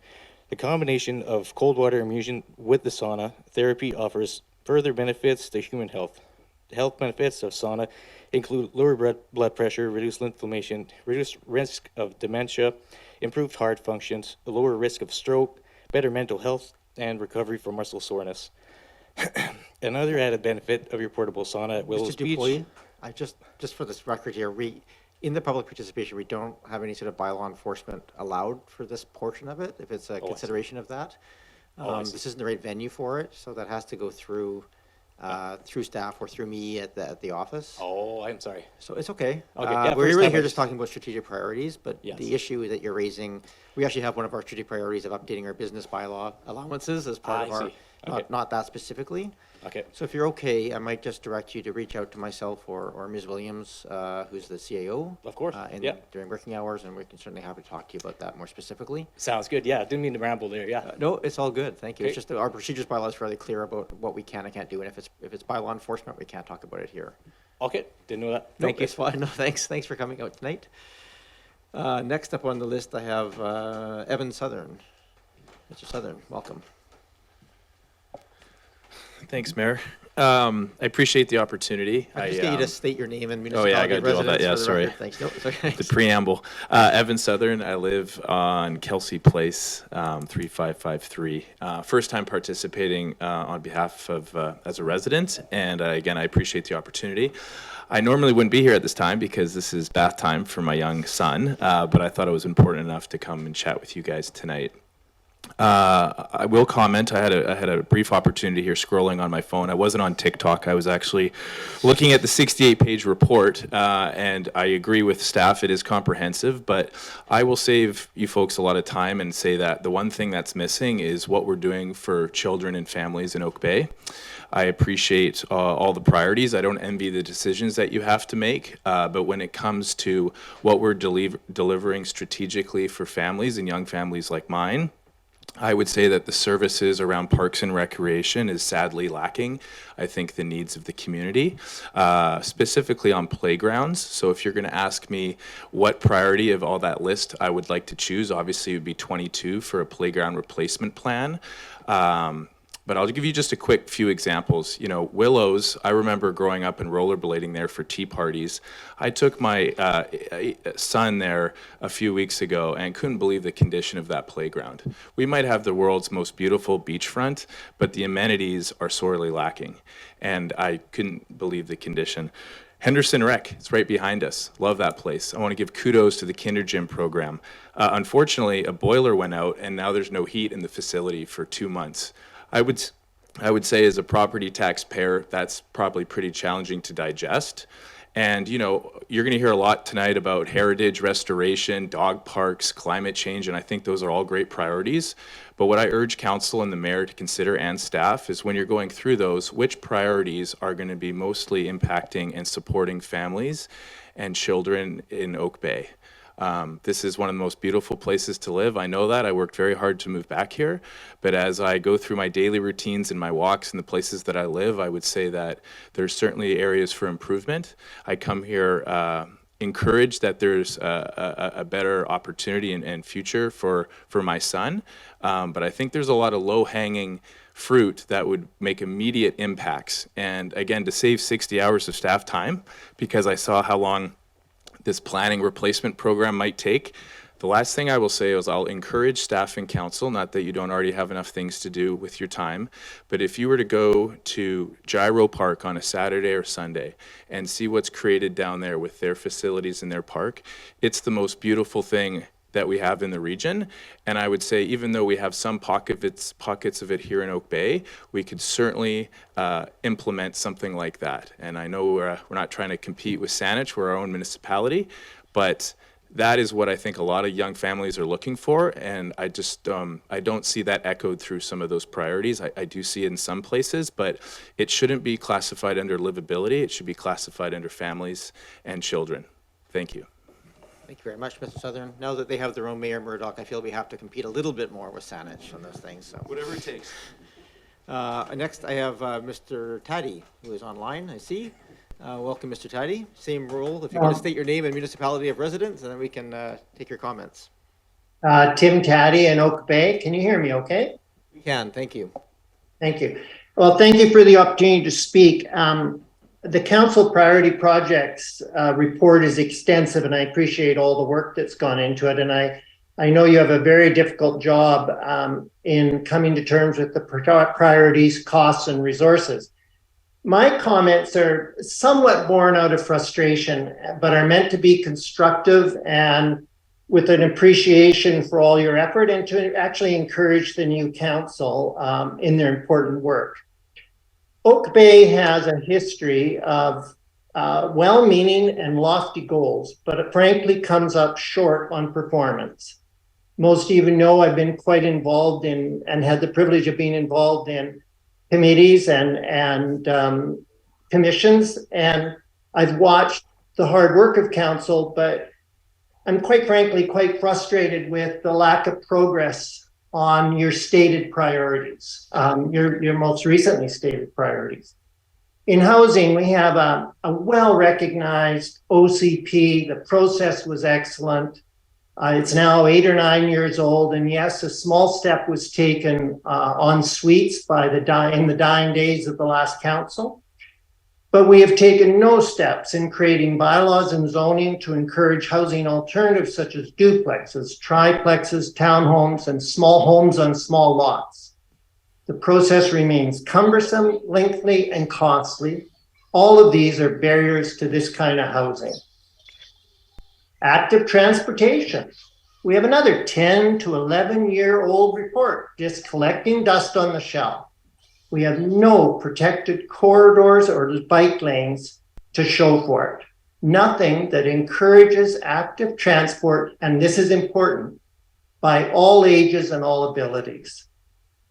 The combination of cold water immersion with the sauna therapy offers further benefits to human health. The health benefits of sauna include lower blood pressure, reduced inflammation, reduced risk of dementia, improved heart functions, a lower risk of stroke, better mental health, and recovery from muscle soreness. Another added benefit of your portable sauna at Willows Mr. Beach. Dupuy, I just for this record here, in the public participation, we don't have any sort of bylaw enforcement allowed for this portion of it, if it's a consideration of that. This isn't the right venue for it, so that has to go through staff or through me at the office. Oh, I'm sorry. So it's okay. Okay, yeah, We're first really time here I just talking about strategic priorities, but Yes. the issue that you're raising, we actually have one of our strategic priorities of updating our business bylaw allowances as part of I our, see. Okay. not that specifically. Okay. So if you're okay, I might just direct you to reach out to myself or Ms. Williams, who's the CAO. Of course, yeah. During working hours, and we can certainly have to talk to you about that more specifically. Sounds good. Yeah, didn't mean to ramble there. Yeah. No, it's all good. Thank you. It's Great. just that our procedures bylaw is fairly clear about what we can and can't do, and if it's bylaw enforcement, we can't talk about it here. Okay. Didn't know that. Nope, Thank you. it's fine. No, thanks. Thanks for coming out tonight. Next up on the list, I have Evan Southern. Mr. Southern, welcome. Thanks, Mayor. I appreciate the opportunity. I just get you to state your name and I municipality gotta do all that. residence Yeah, for the sorry. record. Thanks. No, it's okay. The preamble. Evan Southern. I live on Kelsey Place, 3553. First time participating on behalf of as a resident, and again, I appreciate the opportunity. I normally wouldn't be here at this time because this is bath time for my young son, but I thought it was important enough to come and chat with you guys tonight. I will comment. I had a brief opportunity here scrolling on my phone. I wasn't on TikTok. I was actually looking at the 68-page report, and I agree with staff. It is comprehensive, but I will save you folks a lot of time and say that the one thing that's missing is what we're doing for children and families in Oak Bay. I appreciate all the priorities. I don't envy the decisions that you have to make, but when it comes to what we're delivering strategically for families and young families like mine, I would say that the services around parks and recreation is sadly lacking. I think the needs of the community, specifically on playgrounds. So if you're going to ask me what priority of all that list I would like to choose, obviously it would be 22 for a playground replacement plan. But I'll give you just a quick few examples. You know, Willows, I remember growing up and rollerblading there for tea parties. I took my son there a few weeks ago and couldn't believe the condition of that playground. We might have the world's most beautiful beachfront, but the amenities are sorely lacking. And I couldn't believe the condition. Henderson Rec, it's right behind us. Love that place. I want to give kudos to the Kinder Gym program. Unfortunately, a boiler went out and now there's no heat in the facility for 2 months. I would say as a property taxpayer, that's probably pretty challenging to digest. And, you know, you're going to hear a lot tonight about heritage restoration, dog parks, climate change, and I think those are all great priorities. But what I urge council and the mayor to consider and staff is when you're going through those, which priorities are going to be mostly impacting and supporting families and children in Oak Bay. This is one of the most beautiful places to live. I know that. I worked very hard to move back here. But as I go through my daily routines and my walks and the places that I live, I would say that there's certainly areas for improvement. I come here encouraged that there's a better opportunity and future for my son. But I think there's a lot of low-hanging fruit that would make immediate impacts. And again, to save 60 hours of staff time, because I saw how long this planning replacement program might take. The last thing I will say is I'll encourage staff and council, not that you don't already have enough things to do with your time, but if you were to go to Gyro Park on a Saturday or Sunday and see what's created down there with their facilities in their park, it's the most beautiful thing that we have in the region. And I would say even though we have some pockets of it here in Oak Bay, we could certainly implement something like that. And I know we're not trying to compete with Saanich, we're our own municipality, but that is what I think a lot of young families are looking for. And I just, I don't see that echoed through some of those priorities. I do see it in some places, but it shouldn't be classified under livability. It should be classified under families and children. Thank you. Thank you very much, Mr. Southern. Now that they have their own mayor, Murdoch, I feel we have to compete a little bit more with Saanich on those things, so. Whatever it takes. Next, I have Mr. Taddy, who is online, I see. Welcome, Mr. Taddy. Same rule, if you want to state your name and municipality of residence, and then we can take your comments. Tim Taddy in Oak Bay. Can you hear me okay? We can, thank you. Thank you. Well, thank you for the opportunity to speak. The council priority projects report is extensive, and I appreciate all the work that's gone into it. And I know you have a very difficult job in coming to terms with the priorities, costs, and resources. My comments are somewhat born out of frustration, but are meant to be constructive and with an appreciation for all your effort, and to actually encourage the new council in their important work. Oak Bay has a history of well-meaning and lofty goals, but it frankly comes up short on performance. Most even know I've been quite involved in and had the privilege of being involved in committees and commissions, and I've watched the hard work of council, but I'm quite frankly quite frustrated with the lack of progress on your stated priorities, your most recently stated priorities. In housing, we have a well-recognized OCP. The process was excellent. It's now 8 or 9 years old, and yes, a small step was taken on suites in the dying days of the last council. But we have taken no steps in creating bylaws and zoning to encourage housing alternatives such as duplexes, triplexes, townhomes, and small homes on small lots. The process remains cumbersome, lengthy, and costly. All of these are barriers to this kind of housing. Active transportation. We have another 10 to 11-year-old report just collecting dust on the shelf. We have no protected corridors or bike lanes to show for it. Nothing that encourages active transport, and this is important, by all ages and all abilities.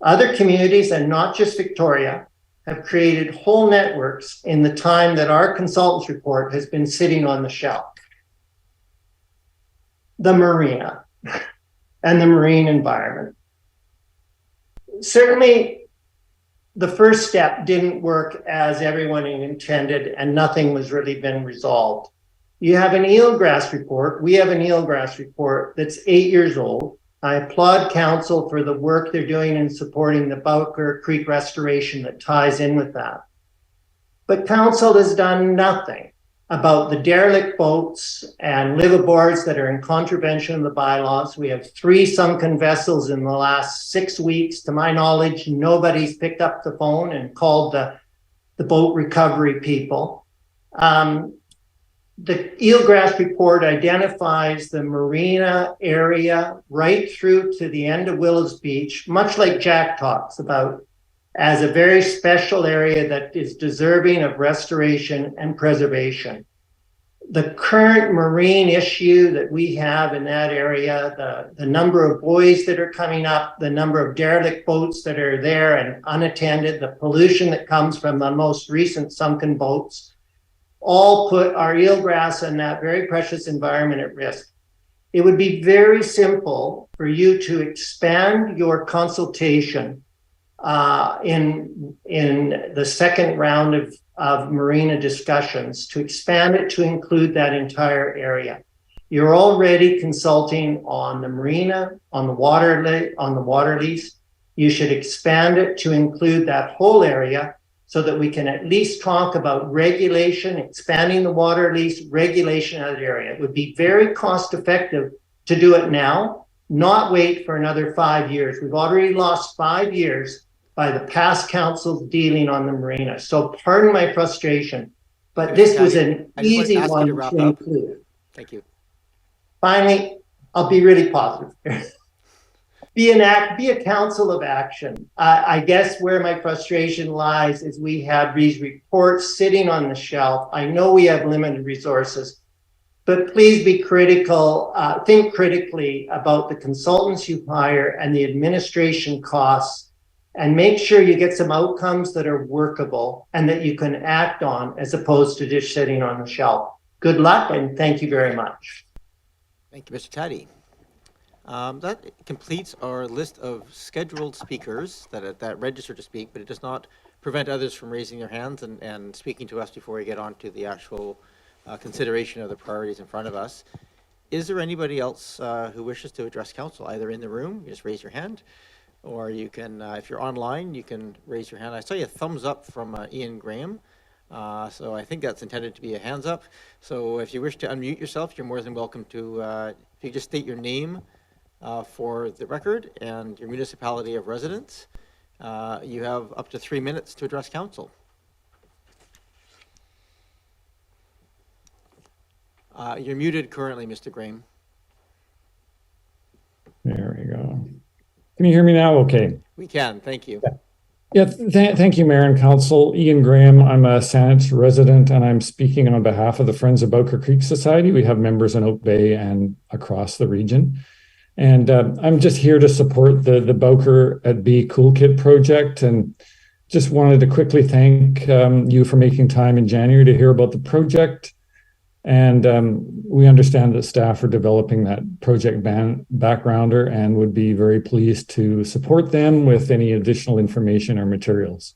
Other communities, and not just Victoria, have created whole networks in the time that our consultants report has been sitting on the shelf. The marina and the marine environment. Certainly, the first step didn't work as everyone intended, and nothing was really been resolved. You have an eelgrass report. We have an eelgrass report that's 8 years old. I applaud council for the work they're doing in supporting the Bowker Creek restoration that ties in with that. But council has done nothing about the derelict boats and liveaboards that are in contravention of the bylaws. We have 3 sunken vessels in the last 6 weeks. To my knowledge, nobody's picked up the phone and called the boat recovery people. The eelgrass report identifies the marina area right through to the end of Willows Beach, much like Jack talks about, as a very special area that is deserving of restoration and preservation. The current marine issue that we have in that area, the number of buoys that are coming up, the number of derelict boats that are there and unattended, the pollution that comes from the most recent sunken boats, all put our eelgrass and that very precious environment at risk. It would be very simple for you to expand your consultation in the second round of marina discussions, to expand it to include that entire area. You're already consulting on the marina, on the water lease. You should expand it to include that whole area, so that we can at least talk about regulation, expanding the water lease, regulation of that area. It would be very cost effective to do it now, not wait for another 5 years. We've already lost 5 years by the past council's dealing on the marina. So pardon my frustration, but this was an easy one to include. Thank you. Finally, I'll be really positive. Be a council of action. I guess where my frustration lies is we have these reports sitting on the shelf. I know we have limited resources, but please be critical, think critically about the consultants you hire and the administration costs, and make sure you get some outcomes that are workable and that you can act on, as opposed to just sitting on the shelf. Good luck, and thank you very much. Thank you, Mr. Taddy. That completes our list of scheduled speakers that register to speak, but it does not prevent others from raising their hands and speaking to us before we get on to the actual consideration of the priorities in front of us. Is there anybody else who wishes to address council, either in the room, you just raise your hand, or you can, if you're online, you can raise your hand. I saw you a thumbs up from Ian Graham. So I think that's intended to be a hands up. So if you wish to unmute yourself, you're more than welcome to, if you just state your name for the record and your municipality of residence. You have up to 3 minutes to address council. You're muted currently, Mr. Graham. There we go. Can you hear me now? Okay. We can, thank you. Yeah, thank you, Mayor and Council. Ian Graham, I'm a Saanich resident, and I'm speaking on behalf of the Friends of Bowker Creek Society. We have members in Oak Bay and across the region. And I'm just here to support the Bowker at B Cool Kit project, and just wanted to quickly thank you for making time in January to hear about the project. And we understand that staff are developing that project backgrounder and would be very pleased to support them with any additional information or materials.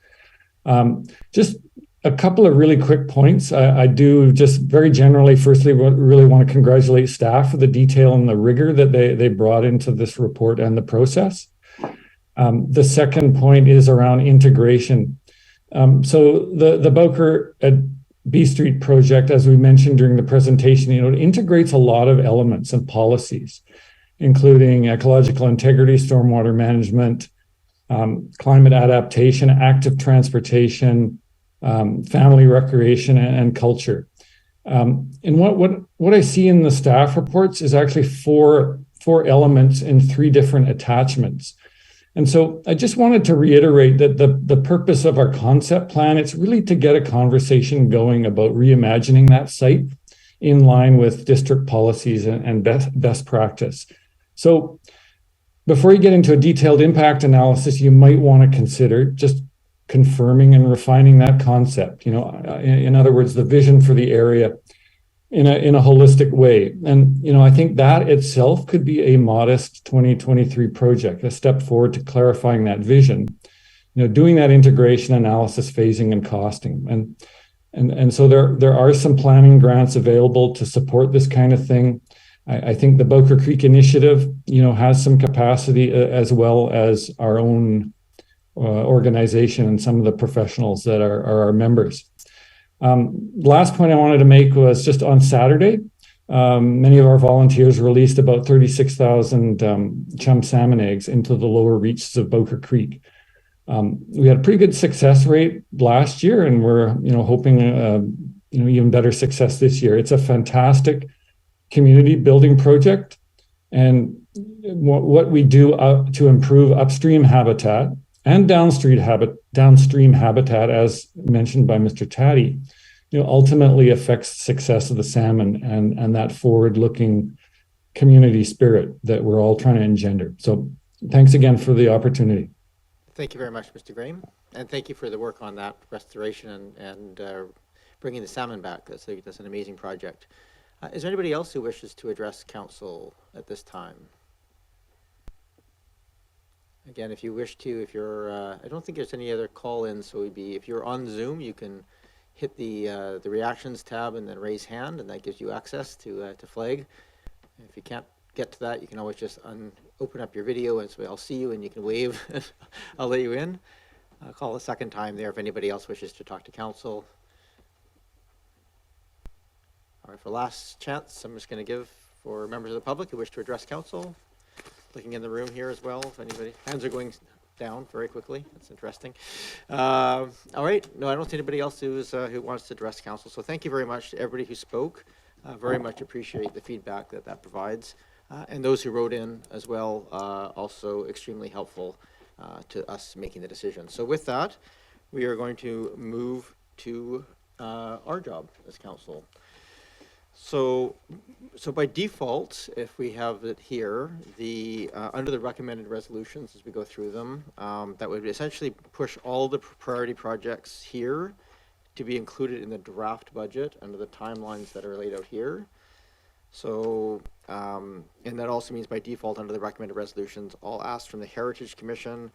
Just a couple of really quick points. I do just very generally, firstly, really want to congratulate staff for the detail and the rigor that they brought into this report and the process. The second point is around integration. So the Bowker at B Street project, as we mentioned during the presentation, it integrates a lot of elements and policies, including ecological integrity, stormwater management, climate adaptation, active transportation, family recreation, and culture. And what I see in the staff reports is actually four elements in 3 different attachments. And so I just wanted to reiterate that the purpose of our concept plan, it's really to get a conversation going about reimagining that site in line with district policies and best practice. So before you get into a detailed impact analysis, you might want to consider just confirming and refining that concept. In other words, the vision for the area in a holistic way. And, I think that itself could be a modest 2023 project, a step forward to clarifying that vision, doing that integration analysis, phasing, and costing. And so there are some planning grants available to support this kind of thing. I think the Bowker Creek Initiative, has some capacity as well as our own organization and some of the professionals that are our members. Last point I wanted to make was just on Saturday, many of our volunteers released about 36,000 chum salmon eggs into the lower reaches of Bowker Creek. We had a pretty good success rate last year, and we're hoping even better success this year. It's a fantastic community building project, and what we do to improve upstream habitat and downstream habitat, as mentioned by Mr. Taddy, ultimately affects success of the salmon and that forward-looking community spirit that we're all trying to engender. So thanks again for the opportunity. Thank you very much, Mr. Graham, and thank you for the work on that restoration and bringing the salmon back. That's an amazing project. Is there anybody else who wishes to address council at this time? Again, if you wish to, if you're, I don't think there's any other call-ins, so if you're on Zoom, you can hit the reactions tab and then raise hand, and that gives you access to flag. If you can't get to that, you can always just open up your video, and so I'll see you, and you can wave, and I'll let you in. I'll call a second time there if anybody else wishes to talk to council. All right, for last chance, I'm just going to give for members of the public who wish to address council. Looking in the room here as well, if anybody, hands are going down very quickly. That's interesting. All right, no, I don't see anybody else who wants to address council. So thank you very much to everybody who spoke. Very much appreciate the feedback that provides. And those who wrote in as well, also extremely helpful to us making the decision. So with that, we are going to move to our job as council. So by default, if we have it here, under the recommended resolutions as we go through them, that would essentially push all the priority projects here to be included in the draft budget under the timelines that are laid out here. So And that also means by default, under the recommended resolutions, all asks from the Heritage Commission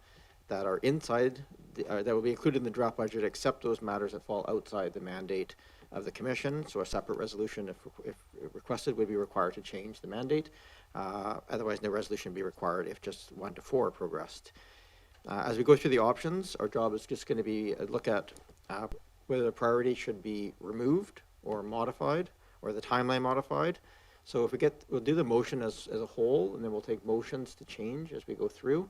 that are inside, that will be included in the draft budget, except those matters that fall outside the mandate of the commission. So a separate resolution, if requested, would be required to change the mandate. Otherwise, no resolution would be required if just 1 to 4 progressed. As we go through the options, our job is just going to be look at whether the priority should be removed or modified, or the timeline modified. So if we'll do the motion as a whole, and then we'll take motions to change as we go through.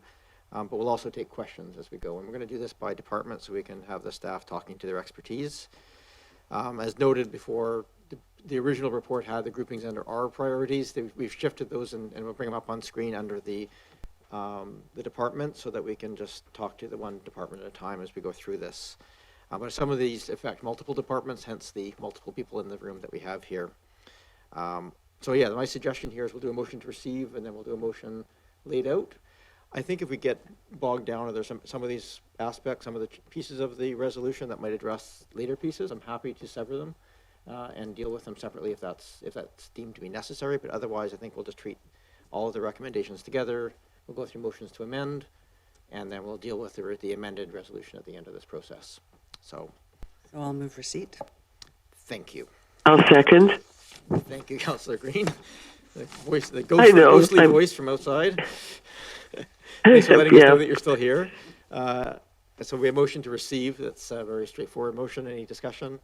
But we'll also take questions as we go. And we're going to do this by department so we can have the staff talking to their expertise. As noted before, the original report had the groupings under our priorities. We've shifted those and we'll bring them up on screen under the department so that we can just talk to the one department at a time as we go through this. But some of these affect multiple departments, hence the multiple people in the room that we have here. So yeah, my suggestion here is we'll do a motion to receive and then we'll do a motion laid out. I think if we get bogged down or there's some of these aspects, some of the pieces of the resolution that might address later pieces, I'm happy to sever them and deal with them separately if that's deemed to be necessary. But otherwise, I think we'll just treat all of the recommendations together. We'll go through motions to amend, and then we'll deal with the amended resolution at the end of this process. So I'll move receipt. Thank you. I'll second. Thank you, Councillor Green. The ghostly voice from outside. Thanks for letting us know that you're still here. So we have a motion to receive. That's a very straightforward motion. Any discussion?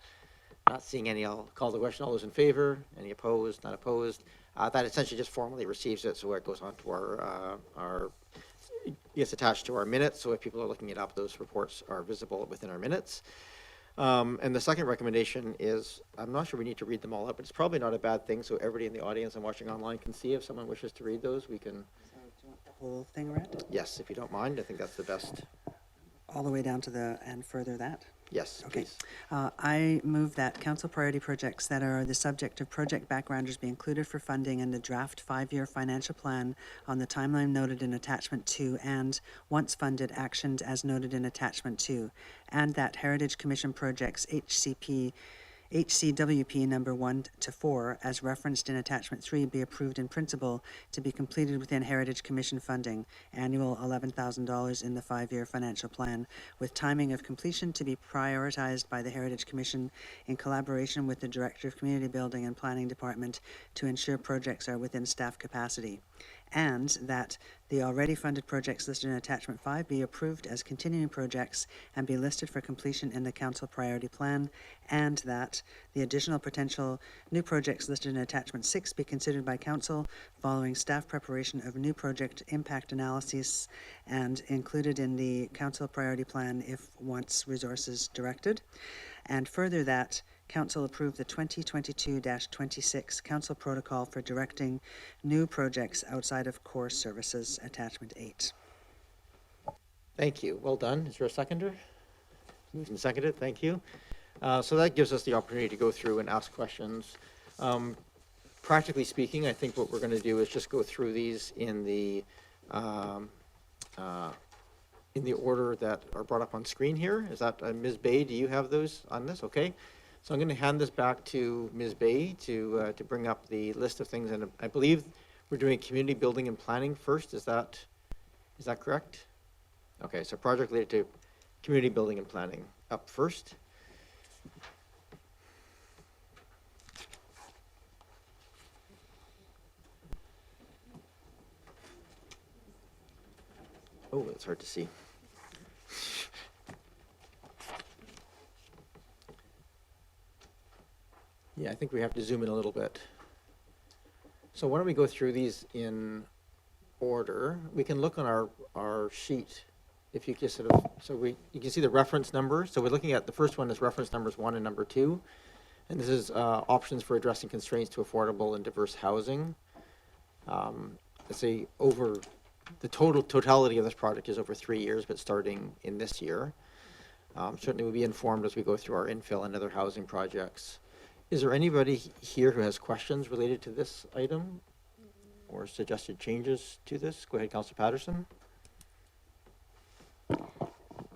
Not seeing any, I'll call the question. All those in favor? Any opposed? Not opposed? That essentially just formally receives it, so it goes on to our gets attached to our minutes. So if people are looking it up, those reports are visible within our minutes. And the second recommendation is, I'm not sure we need to read them all up, but it's probably not a bad thing. So everybody in the audience and watching online can see. If someone wishes to read those, we can. So do you want the whole thing read? Yes, if you don't mind. I think that's the best. All the way down to and further that? Yes, okay. Please. I move that council priority projects that are the subject of project backgrounders be included for funding in the draft 5-year financial plan on the timeline noted in attachment 2 and, once funded, actioned as noted in attachment 2, and that Heritage Commission projects HCWP number 1 to 4, as referenced in attachment 3, be approved in principle to be completed within Heritage Commission funding, annual $11,000 in the 5-year financial plan, with timing of completion to be prioritized by the Heritage Commission in collaboration with the Director of Community Building and Planning Department to ensure projects are within staff capacity. And that the already funded projects listed in attachment 5 be approved as continuing projects and be listed for completion in the council priority plan, and that the additional potential new projects listed in attachment 6 be considered by council following staff preparation of new project impact analysis and included in the council priority plan if once resources directed. And further, that council approved the 2022-26 council protocol for directing new projects outside of core services, attachment 8. Thank you. Well done. Is there a seconder? Moved and seconded. Thank you. So that gives us the opportunity to go through and ask questions. Practically speaking, I think what we're going to do is just go through these in the order that are brought up on screen here. Is that Ms. Bay? Do you have those on this? Okay. So I'm going to hand this back to Ms. Bay to bring up the list of things, and I believe we're doing community building and planning first. Is that correct? Okay, so project related to community building and planning up first. Oh, it's hard to see. Yeah, I think we have to zoom in a little bit. So why don't we go through these in order? We can look on our sheet. If you just sort of, you can see the reference number. So we're looking at the first one is reference numbers 1 and number 2. And this is options for addressing constraints to affordable and diverse housing. Let's say over the totality of this project is over 3 years, but starting in this year. Certainly we'll be informed as we go through our infill and other housing projects. Is there anybody here who has questions related to this item or suggested changes to this? Go ahead, Councillor Patterson.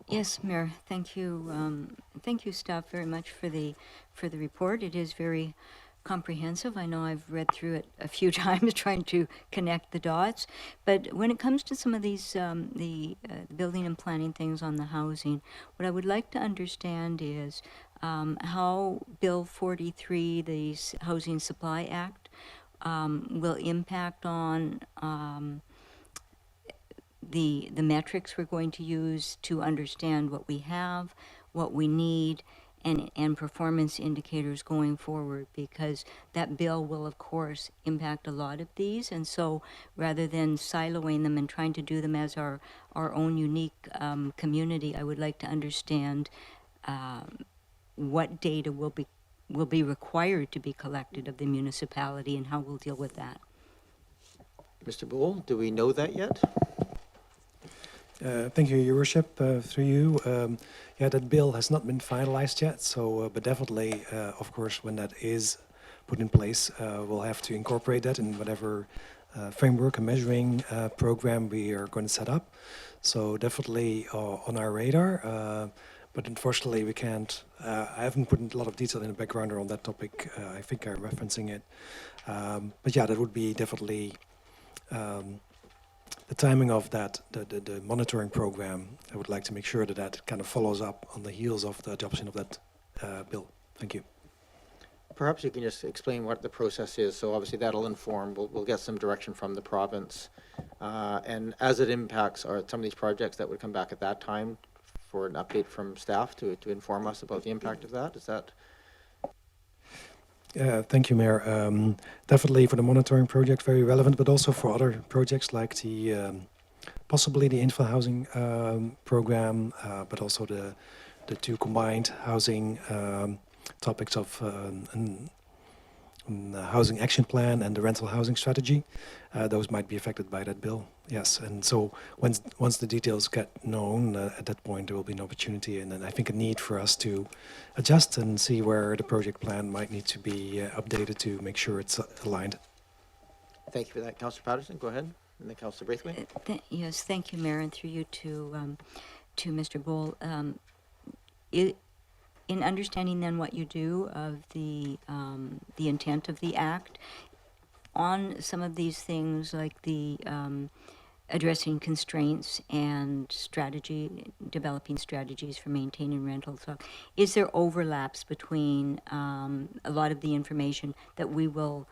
Yes, Mayor. Thank you. Thank you, staff, very much for the report. It is very comprehensive. I know I've read through it a few times trying to connect the dots. But when it comes to some of these, the building and planning things on the housing, what I would like to understand is how Bill 43, the Housing Supply Act, will impact on the metrics we're going to use to understand what we have, what we need, and performance indicators going forward, because that bill will of course impact a lot of these. And so rather than siloing them and trying to do them as our own unique community, I would like to understand what data will be required to be collected of the municipality and how we'll deal with that. Mr. Boole, do we know that yet? Thank you, Your Worship. Through you, yeah, that bill has not been finalized yet. So, but definitely, of course, when that is put in place, we'll have to incorporate that in whatever framework and measuring program we are going to set up. So, definitely on our radar. But unfortunately, we can't. I haven't put a lot of detail in the background on that topic. I think I'm referencing it. But yeah, that would be definitely. The timing of that, the monitoring program, I would like to make sure that that kind of follows up on the heels of the adoption of that bill. Thank you. Perhaps you can just explain what the process is. So obviously that'll inform, we'll get some direction from the province. And as it impacts some of these projects that would come back at that time for an update from staff to inform us about the impact of that. Is that? Thank you, Mayor. Definitely for the monitoring project, very relevant, but also for other projects like the possibly the infill housing program, but also the two combined housing topics of the housing action plan and the rental housing strategy. Those might be affected by that bill. Yes, and so once the details get known, at that point there will be an opportunity and then I think a need for us to adjust and see where the project plan might need to be updated to make sure it's aligned. Thank you for that. Councillor Patterson, go ahead. And then Councillor Braithwaite. Yes, thank you, Mayor, and through you to Mr. Boole. In understanding then what you do of the intent of the act, on some of these things like the addressing constraints and developing strategies for maintaining rental stock, is there overlaps between a lot of the information that we will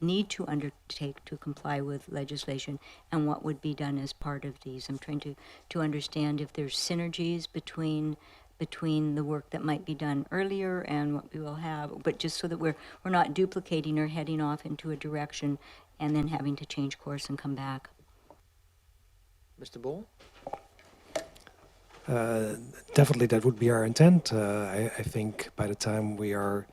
need to undertake to comply with legislation and what would be done as part of these? I'm trying to understand if there's synergies between the work that might be done earlier and what we will have, but just so that we're not duplicating or heading off into a direction and then having to change course and come back. Mr. Boole? Definitely that would be our intent. I think by the time we are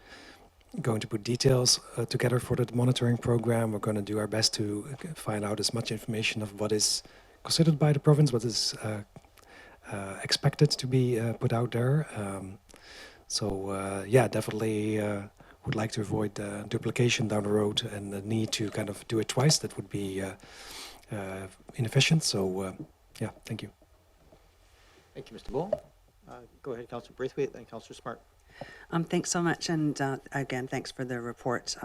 going to put details together for the monitoring program, we're going to do our best to find out as much information of what is considered by the province, what is expected to be put out there. Yeah, definitely would like to avoid duplication down the road and the need to kind of do it twice. That would be inefficient. So yeah, thank you. Thank you, Mr. Boole. Go ahead, Councillor Braithwaite, then Councillor Smart. Thanks so much, and again, thanks for the report.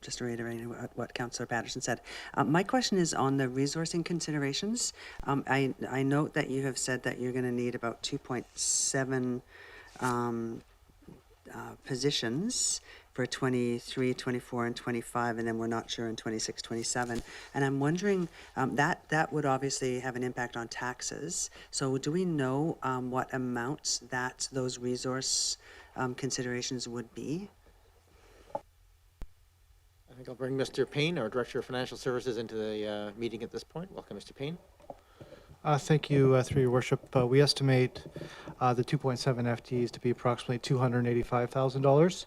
Just reiterating what Councillor Patterson said. My question is on the resourcing considerations. I note that you have said that you're going to need about 2.7 positions for 23, 24, and 25, and then we're not sure in 26, 27. And I'm wondering, that would obviously have an impact on taxes. So do we know what amounts that those resource considerations would be? I think I'll bring Mr. Payne, our Director of Financial Services, into the meeting at this point. Welcome, Mr. Payne. Thank you, through your worship. We estimate the 2.7 FTEs to be approximately $285,000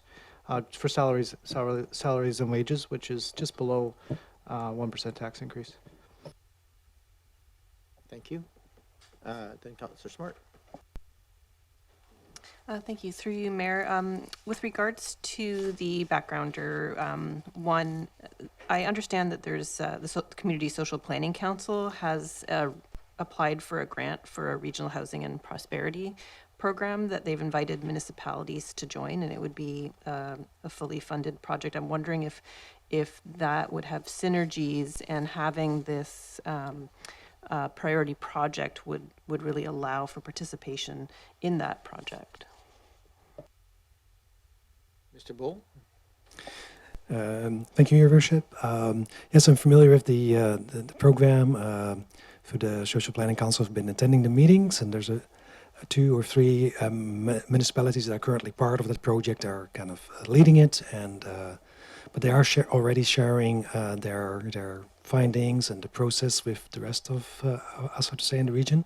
for salaries and wages, which is just below 1% tax increase. Thank you. Then Councillor Smart. Thank you. Through you, Mayor. With regards to the backgrounder, one, I understand that there's the Community Social Planning Council has applied for a grant for a regional housing and prosperity program that they've invited municipalities to join, and it would be a fully funded project. I'm wondering if that would have synergies, and having this priority project would really allow for participation in that project. Mr. Bull? Thank you, Your Worship. Yes, I'm familiar with the program. For the Social Planning Council, I've been attending the meetings, and there's 2 or 3 municipalities that are currently part of that project are kind of leading it, and but they are already sharing their findings and the process with the rest of us, so to say, in the region.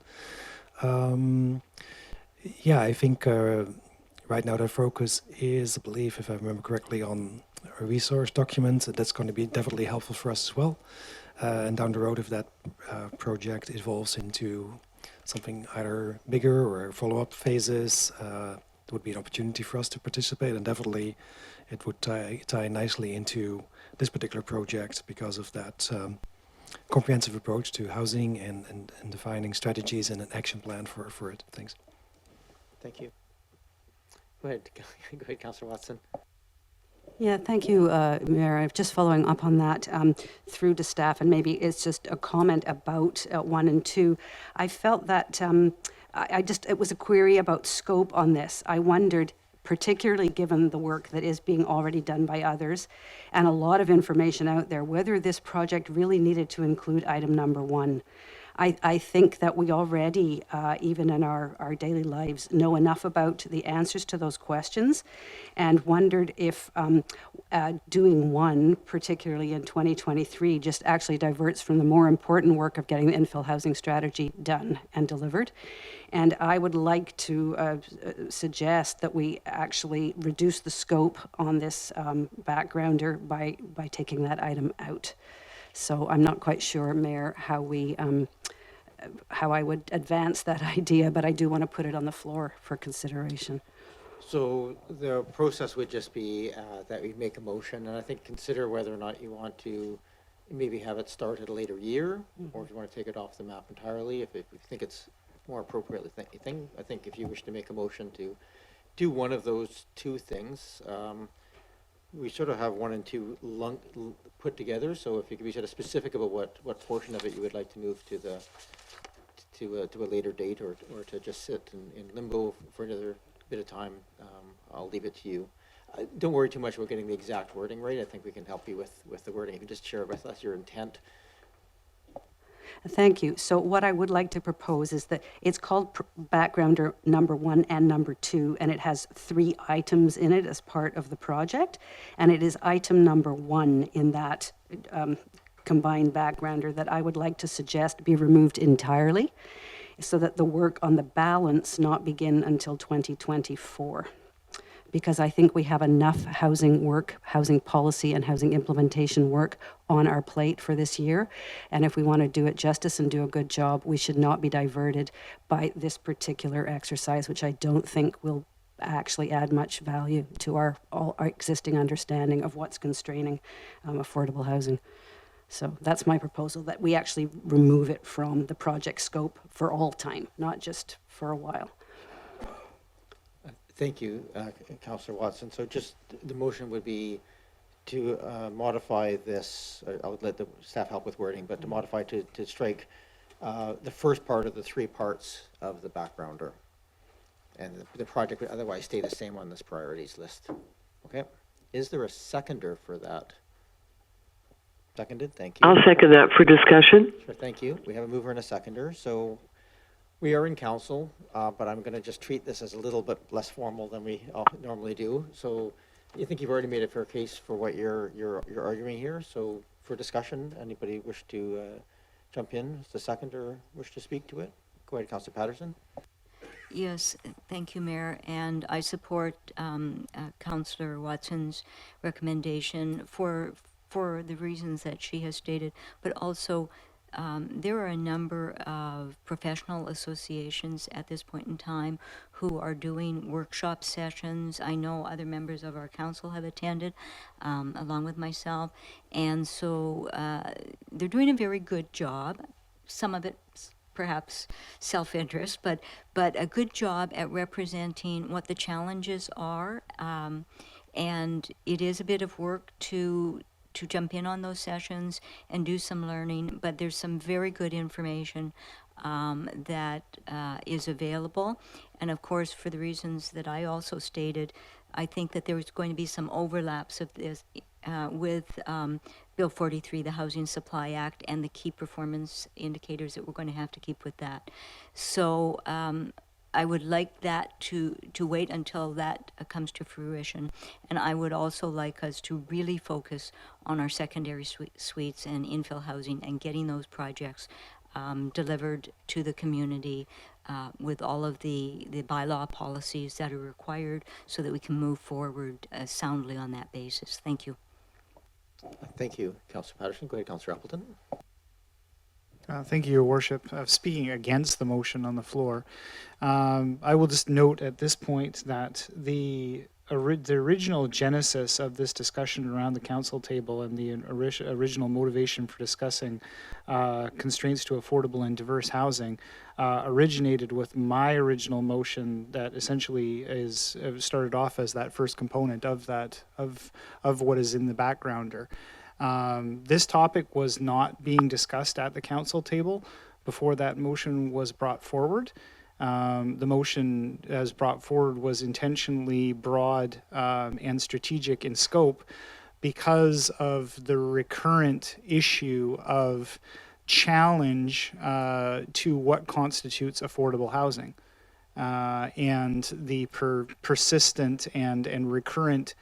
Yeah, I think right now their focus is, I believe, if I remember correctly, on a resource document. That's going to be definitely helpful for us as well. And down the road, if that project evolves into something either bigger or follow-up phases, there would be an opportunity for us to participate, and definitely it would tie nicely into this particular project because of that comprehensive approach to housing and defining strategies and an action plan for it. Thanks. Thank you. Go ahead, Councillor Watson. Yeah, thank you, Mayor. Just following up on that through to staff, and maybe it's just a comment about 1 and 2. I felt that it was a query about scope on this. I wondered, particularly given the work that is being already done by others and a lot of information out there, whether this project really needed to include item number 1. I think that we already, even in our daily lives, know enough about the answers to those questions, and wondered if doing 1, particularly in 2023, just actually diverts from the more important work of getting the infill housing strategy done and delivered. And I would like to suggest that we actually reduce the scope on this backgrounder by taking that item out. So I'm not quite sure, Mayor, how I would advance that idea, but I do want to put it on the floor for consideration. So the process would just be that we make a motion, and I think consider whether or not you want to maybe have it start at a later year, or if you want to take it off the map entirely, if you think it's more appropriately thing. I think if you wish to make a motion to do one of those 2 things, we sort of have 1 and 2 put together. So if you could be sort of specific about what portion of it you would like to move to a later date, or to just sit in limbo for another bit of time, I'll leave it to you. Don't worry too much about getting the exact wording right. I think we can help you with the wording. You can just share with us your intent. Thank you. So what I would like to propose is that it's called backgrounder number 1 and number 2, and it has 3 items in it as part of the project. And it is item number 1 in that combined backgrounder that I would like to suggest be removed entirely, so that the work on the balance not begin until 2024. Because I think we have enough housing work, housing policy and housing implementation work on our plate for this year. And if we want to do it justice and do a good job, we should not be diverted by this particular exercise, which I don't think will actually add much value to our existing understanding of what's constraining affordable housing. So that's my proposal, that we actually remove it from the project scope for all time, not just for a while. Thank you, Councillor Watson. So just the motion would be to modify this. I'll let the staff help with wording, but to modify to strike the first part of the 3 parts of the backgrounder, and the project would otherwise stay the same on this priorities list. Okay. Is there a seconder for that? Seconded. Thank you. I'll second that for discussion. Sure. Thank you. We have a mover and a seconder. So we are in council, but I'm going to just treat this as a little bit less formal than we normally do. So you think you've already made a fair case for what you're arguing here. So for discussion, anybody wish to jump in as the seconder wish to speak to it? Go ahead, Councillor Patterson. Yes, thank you, Mayor, and I support Councillor Watson's recommendation for the reasons that she has stated, but also there are a number of professional associations at this point in time who are doing workshop sessions. I know other members of our council have attended, along with myself, and so they're doing a very good job. Some of it perhaps self-interest, but a good job at representing what the challenges are. And it is a bit of work to jump in on those sessions and do some learning, but there's some very good information that is available. And of course, for the reasons that I also stated, I think that there's going to be some overlaps of this with Bill 43, the Housing Supply Act, and the key performance indicators that we're going to have to keep with that. So I would like that to wait until that comes to fruition. And I would also like us to really focus on our secondary suites and infill housing and getting those projects delivered to the community with all of the bylaw policies that are required so that we can move forward soundly on that basis. Thank you. Thank you, Councillor Patterson. Go ahead, Councillor Appleton. Thank you, Your Worship. Speaking against the motion on the floor, I will just note at this point that the original genesis of this discussion around the council table and the original motivation for discussing constraints to affordable and diverse housing originated with my original motion that essentially is started off as that first component of that of what is in the backgrounder. This topic was not being discussed at the council table before that motion was brought forward. The motion as brought forward was intentionally broad and strategic in scope because of the recurrent issue of challenge to what constitutes affordable housing and the persistent and recurrent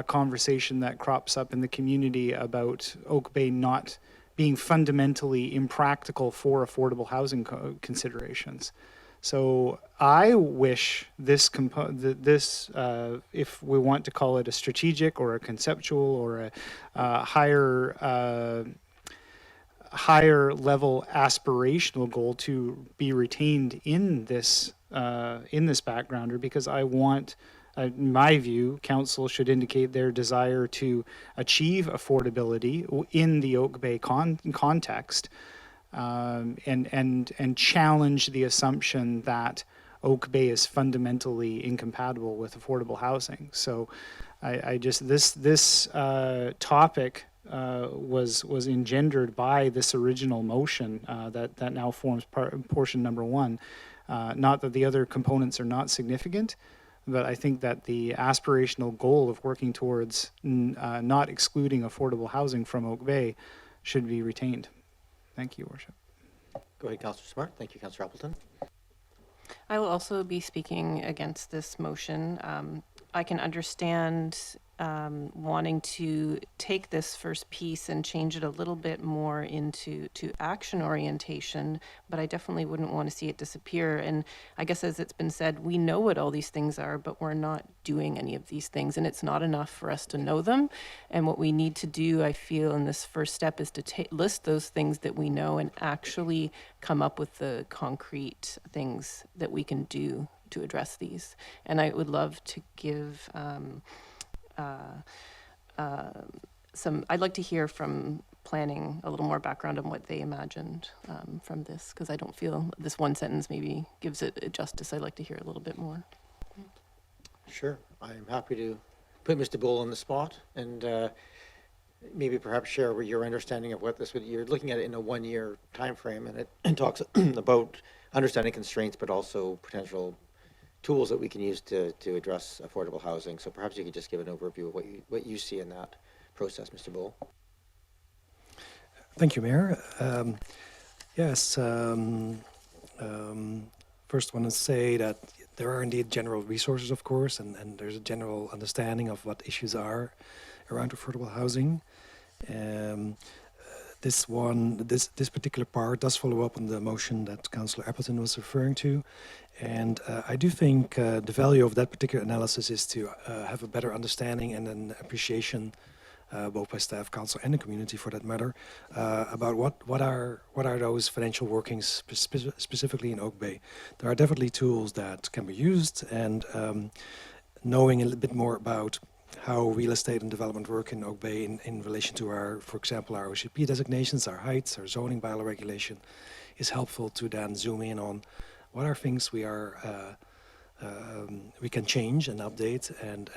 conversation that crops up in the community about Oak Bay not being fundamentally impractical for affordable housing considerations. So I wish this, if we want to call it a strategic or a conceptual or a higher level aspirational goal, to be retained in this backgrounder, because I want, in my view, council should indicate their desire to achieve affordability in the Oak Bay context. And challenge the assumption that Oak Bay is fundamentally incompatible with affordable housing. So I just, this topic was engendered by this original motion that now forms portion number one. Not that the other components are not significant, but I think that the aspirational goal of working towards not excluding affordable housing from Oak Bay should be retained. Thank you, Worship. Go ahead, Councillor Smart. Thank you, Councillor Appleton. I will also be speaking against this motion. I can understand wanting to take this first piece and change it a little bit more into action orientation, but I definitely wouldn't want to see it disappear. And I guess, as it's been said, we know what all these things are, but we're not doing any of these things, and it's not enough for us to know them. And what we need to do, I feel, in this first step is to list those things that we know and actually come up with the concrete things that we can do to address these. And I would love to give I'd like to hear from planning a little more background on what they imagined from this, because I don't feel this one sentence maybe gives it justice. I'd like to hear a little bit more. Sure. I'm happy to put Mr. Bull on the spot and maybe perhaps share your understanding of what this would, you're looking at it in a 1-year time frame, and it talks about understanding constraints, but also potential tools that we can use to address affordable housing. So perhaps you could just give an overview of what you see in that process, Mr. Bull. Thank you, Mayor. Yes, first want to say that there are indeed general resources, of course, and there's a general understanding of what issues are around affordable housing. This particular part does follow up on the motion that Councillor Appleton was referring to. And I do think the value of that particular analysis is to have a better understanding and an appreciation, both by staff, council, and the community for that matter, about what are those financial workings specifically in Oak Bay. There are definitely tools that can be used, and knowing a little bit more about how real estate and development work in Oak Bay in relation to our, for example, our OCP designations, our heights, our zoning bylaw regulation, is helpful to then zoom in on what are things we can change and update, and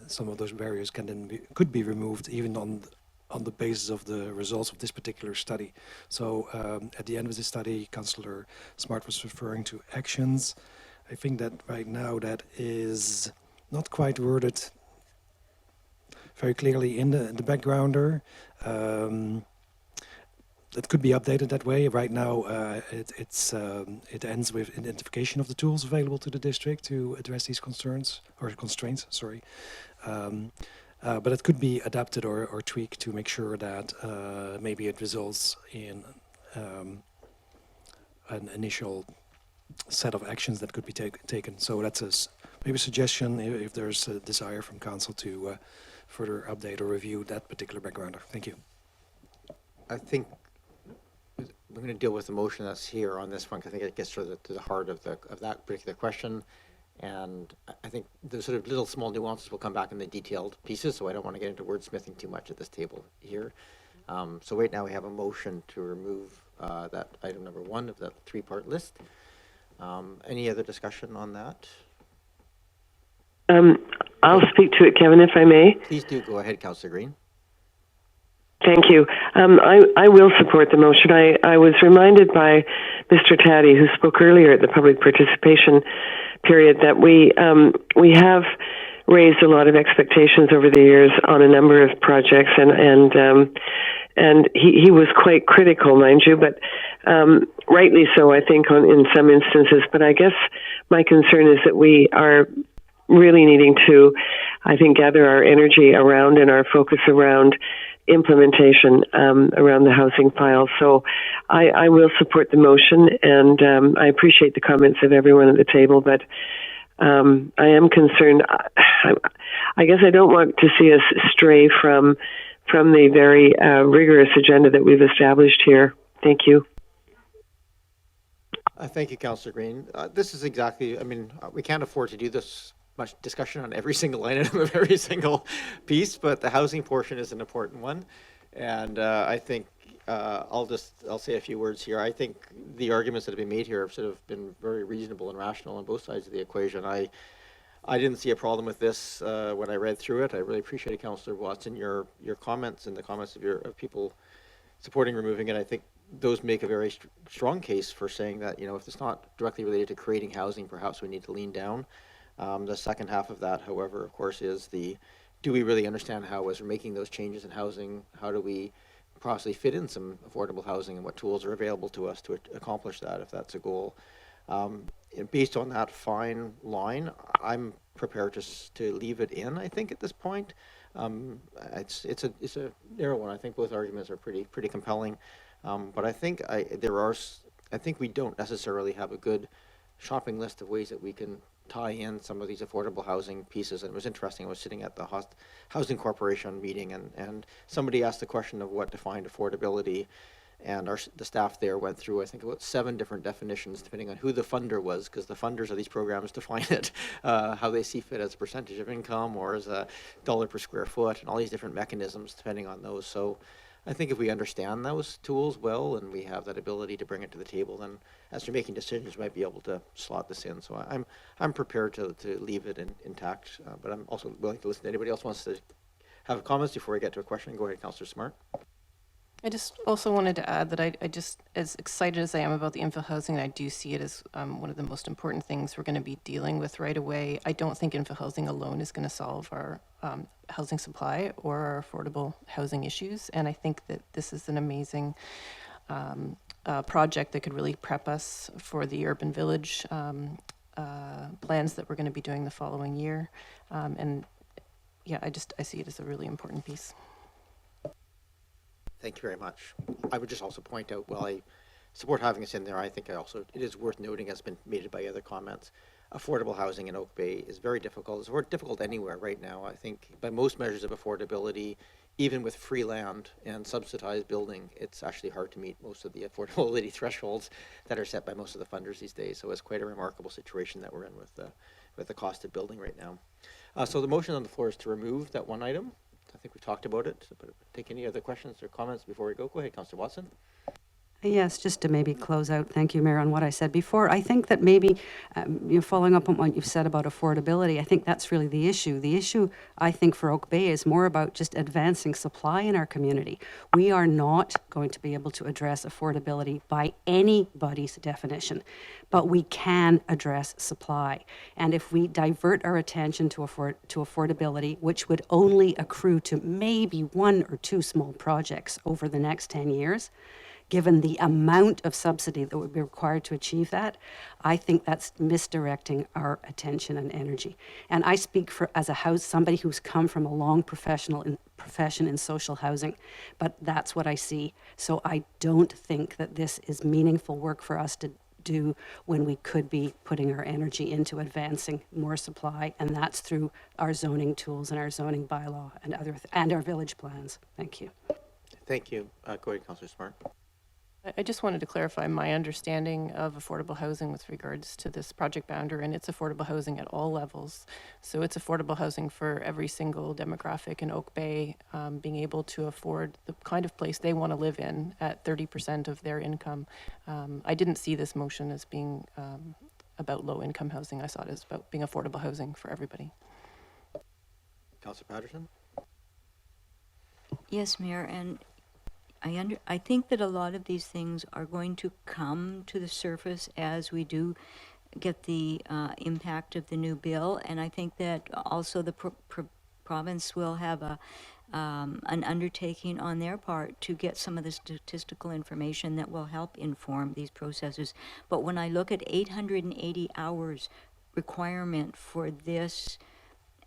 some of those barriers could be removed even on the basis of the results of this particular study. So at the end of the study, Councillor Smart was referring to actions. I think that right now that is not quite worded very clearly in the backgrounder. That could be updated that way. Right now, it ends with identification of the tools available to the district to address these constraints. Sorry. But it could be adapted or tweaked to make sure that maybe it results in an initial set of actions that could be taken. So that's maybe a suggestion if there's a desire from council to further update or review that particular backgrounder. Thank you. I think we're going to deal with the motion that's here on this one, 'cause I think it gets to the heart of that particular question. And I think the sort of little small nuances will come back in the detailed pieces, so I don't want to get into wordsmithing too much at this table here. So right now we have a motion to remove that item number 1 of that 3-part list. Any other discussion on that? I'll speak to it, Kevin, if I may. Please do go ahead, Councillor Green. Thank you. I will support the motion. I was reminded by Mr. Taddy, who spoke earlier at the public participation period, that we have raised a lot of expectations over the years on a number of projects, and he was quite critical, mind you, but rightly so, I think, in some instances. But I guess my concern is that we are really needing to, I think, gather our energy around and our focus around implementation around the housing file. So I will support the motion, and I appreciate the comments of everyone at the table, but I am concerned. I guess I don't want to see us stray from the very rigorous agenda that we've established here. Thank you. Thank you, Councillor Green. This is exactly, I mean, we can't afford to do this much discussion on every single line item of every single piece, but the housing portion is an important one. And I think I'll say a few words here. I think the arguments that have been made here have sort of been very reasonable and rational on both sides of the equation. I didn't see a problem with this when I read through it. I really appreciated, Councillor Watson, your comments and the comments of people supporting removing it. I think those make a very strong case for saying that, you know, if it's not directly related to creating housing, perhaps we need to lean down. The second half of that, however, of course, is do we really understand how, as we're making those changes in housing, how do we possibly fit in some affordable housing, and what tools are available to us to accomplish that, if that's a goal. Based on that fine line, I'm prepared to leave it in, I think, at this point. It's a narrow one. I think both arguments are pretty compelling. But I think I think we don't necessarily have a good shopping list of ways that we can tie in some of these affordable housing pieces. And it was interesting, I was sitting at the Housing Corporation meeting, and somebody asked the question of what defined affordability, and the staff there went through, I think, about 7 different definitions depending on who the funder was, because the funders of these programs define it how they see fit, as a percentage of income or as a dollar per square foot, and all these different mechanisms depending on those. So I think if we understand those tools well and we have that ability to bring it to the table, then as you're making decisions, we might be able to slot this in. So I'm prepared to leave it intact, but I'm also willing to listen to anybody else who wants to have comments before we get to a question. Go ahead, Councillor Smart. I just also wanted to add that I just, as excited as I am about the infill housing, I do see it as one of the most important things we're going to be dealing with right away. I don't think infill housing alone is going to solve our housing supply or our affordable housing issues. And I think that this is an amazing project that could really prep us for the urban village plans that we're going to be doing the following year. And yeah, I see it as a really important piece. Thank you very much. I would just also point out, while I support having us in there, I think it is worth noting, as been made by other comments, affordable housing in Oak Bay is very difficult. It's difficult anywhere right now. I think by most measures of affordability, even with free land and subsidized building, it's actually hard to meet most of the affordability thresholds that are set by most of the funders these days. So it's quite a remarkable situation that we're in with the cost of building right now. So the motion on the floor is to remove that one item. I think we talked about it, but take any other questions or comments before we go. Go ahead, Councillor Watson. Yes, just to maybe close out, thank you, Mayor, on what I said before. I think that maybe, following up on what you've said about affordability, I think that's really the issue. The issue, I think, for Oak Bay is more about just advancing supply in our community. We are not going to be able to address affordability by anybody's definition, but we can address supply. And if we divert our attention to affordability, which would only accrue to maybe one or two small projects over the next 10 years, given the amount of subsidy that would be required to achieve that, I think that's misdirecting our attention and energy. And I speak as somebody who's come from a long profession in social housing, but that's what I see. So I don't think that this is meaningful work for us to do when we could be putting our energy into advancing more supply, and that's through our zoning tools and our zoning bylaw and our village plans. Thank you. Thank you. Go ahead, Councillor Smart. I just wanted to clarify my understanding of affordable housing with regards to this project boundary, and it's affordable housing at all levels. So it's affordable housing for every single demographic in Oak Bay, being able to afford the kind of place they want to live in at 30% of their income. I didn't see this motion as being about low-income housing. I saw it as about being affordable housing for everybody. Councillor Patterson? Yes, Mayor, and I think that a lot of these things are going to come to the surface as we do get the impact of the new bill, and I think that also the province will have an undertaking on their part to get some of the statistical information that will help inform these processes. But when I look at 880 hours requirement for this,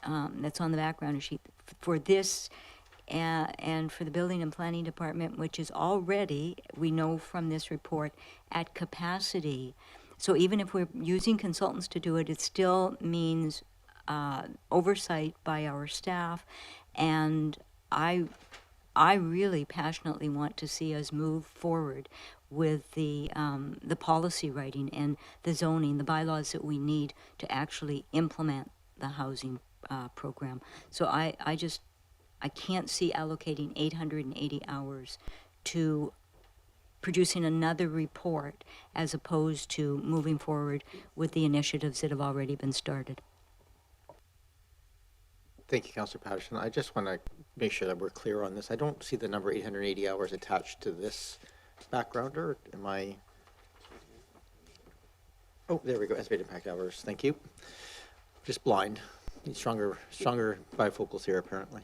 that's on the background sheet, for this and for the Building and Planning Department, which is already, we know from this report, at capacity. So even if we're using consultants to do it, it still means oversight by our staff. And I really passionately want to see us move forward with the policy writing and the zoning, the bylaws that we need to actually implement the housing program. So I can't see allocating 880 hours to producing another report as opposed to moving forward with the initiatives that have already been started. Thank you, Councillor Patterson. I just want to make sure that we're clear on this. I don't see the number 880 hours attached to this backgrounder. Am I? Oh, there we go. Estimated impact hours. Thank you. Just blind. Need stronger bifocals here, apparently.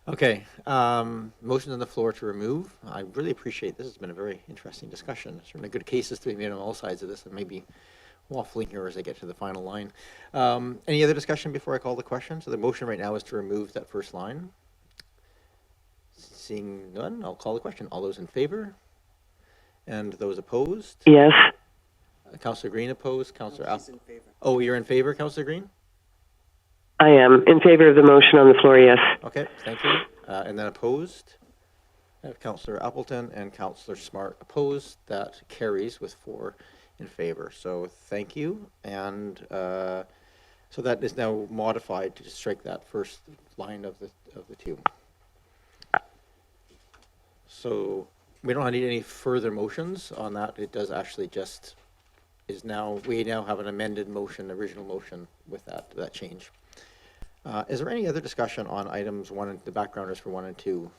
Okay. Motion on the floor to remove. I really appreciate this. Has been a very interesting discussion. Certainly good cases to be made on all sides of this, and maybe waffling here as I get to the final line. Any other discussion before I call the question? So the motion right now is to remove that first line. Seeing none, I'll call the question. All those in favor? And those opposed? Yes. Councillor Green opposed. Councillor Oh, you're in favor, Councillor Green? I am in favor of the motion on the floor, yes. Okay, thank you. And then opposed? I have Councillor Appleton and Councillor Smart opposed. That carries with 4 in favor. So thank you. And so that is now modified to strike that first line of the two. So we don't need any further motions on that. It does actually just is now, we now have an amended motion, original motion with that change. Is there any other discussion on items 1 and the backgrounders for 1 and 2?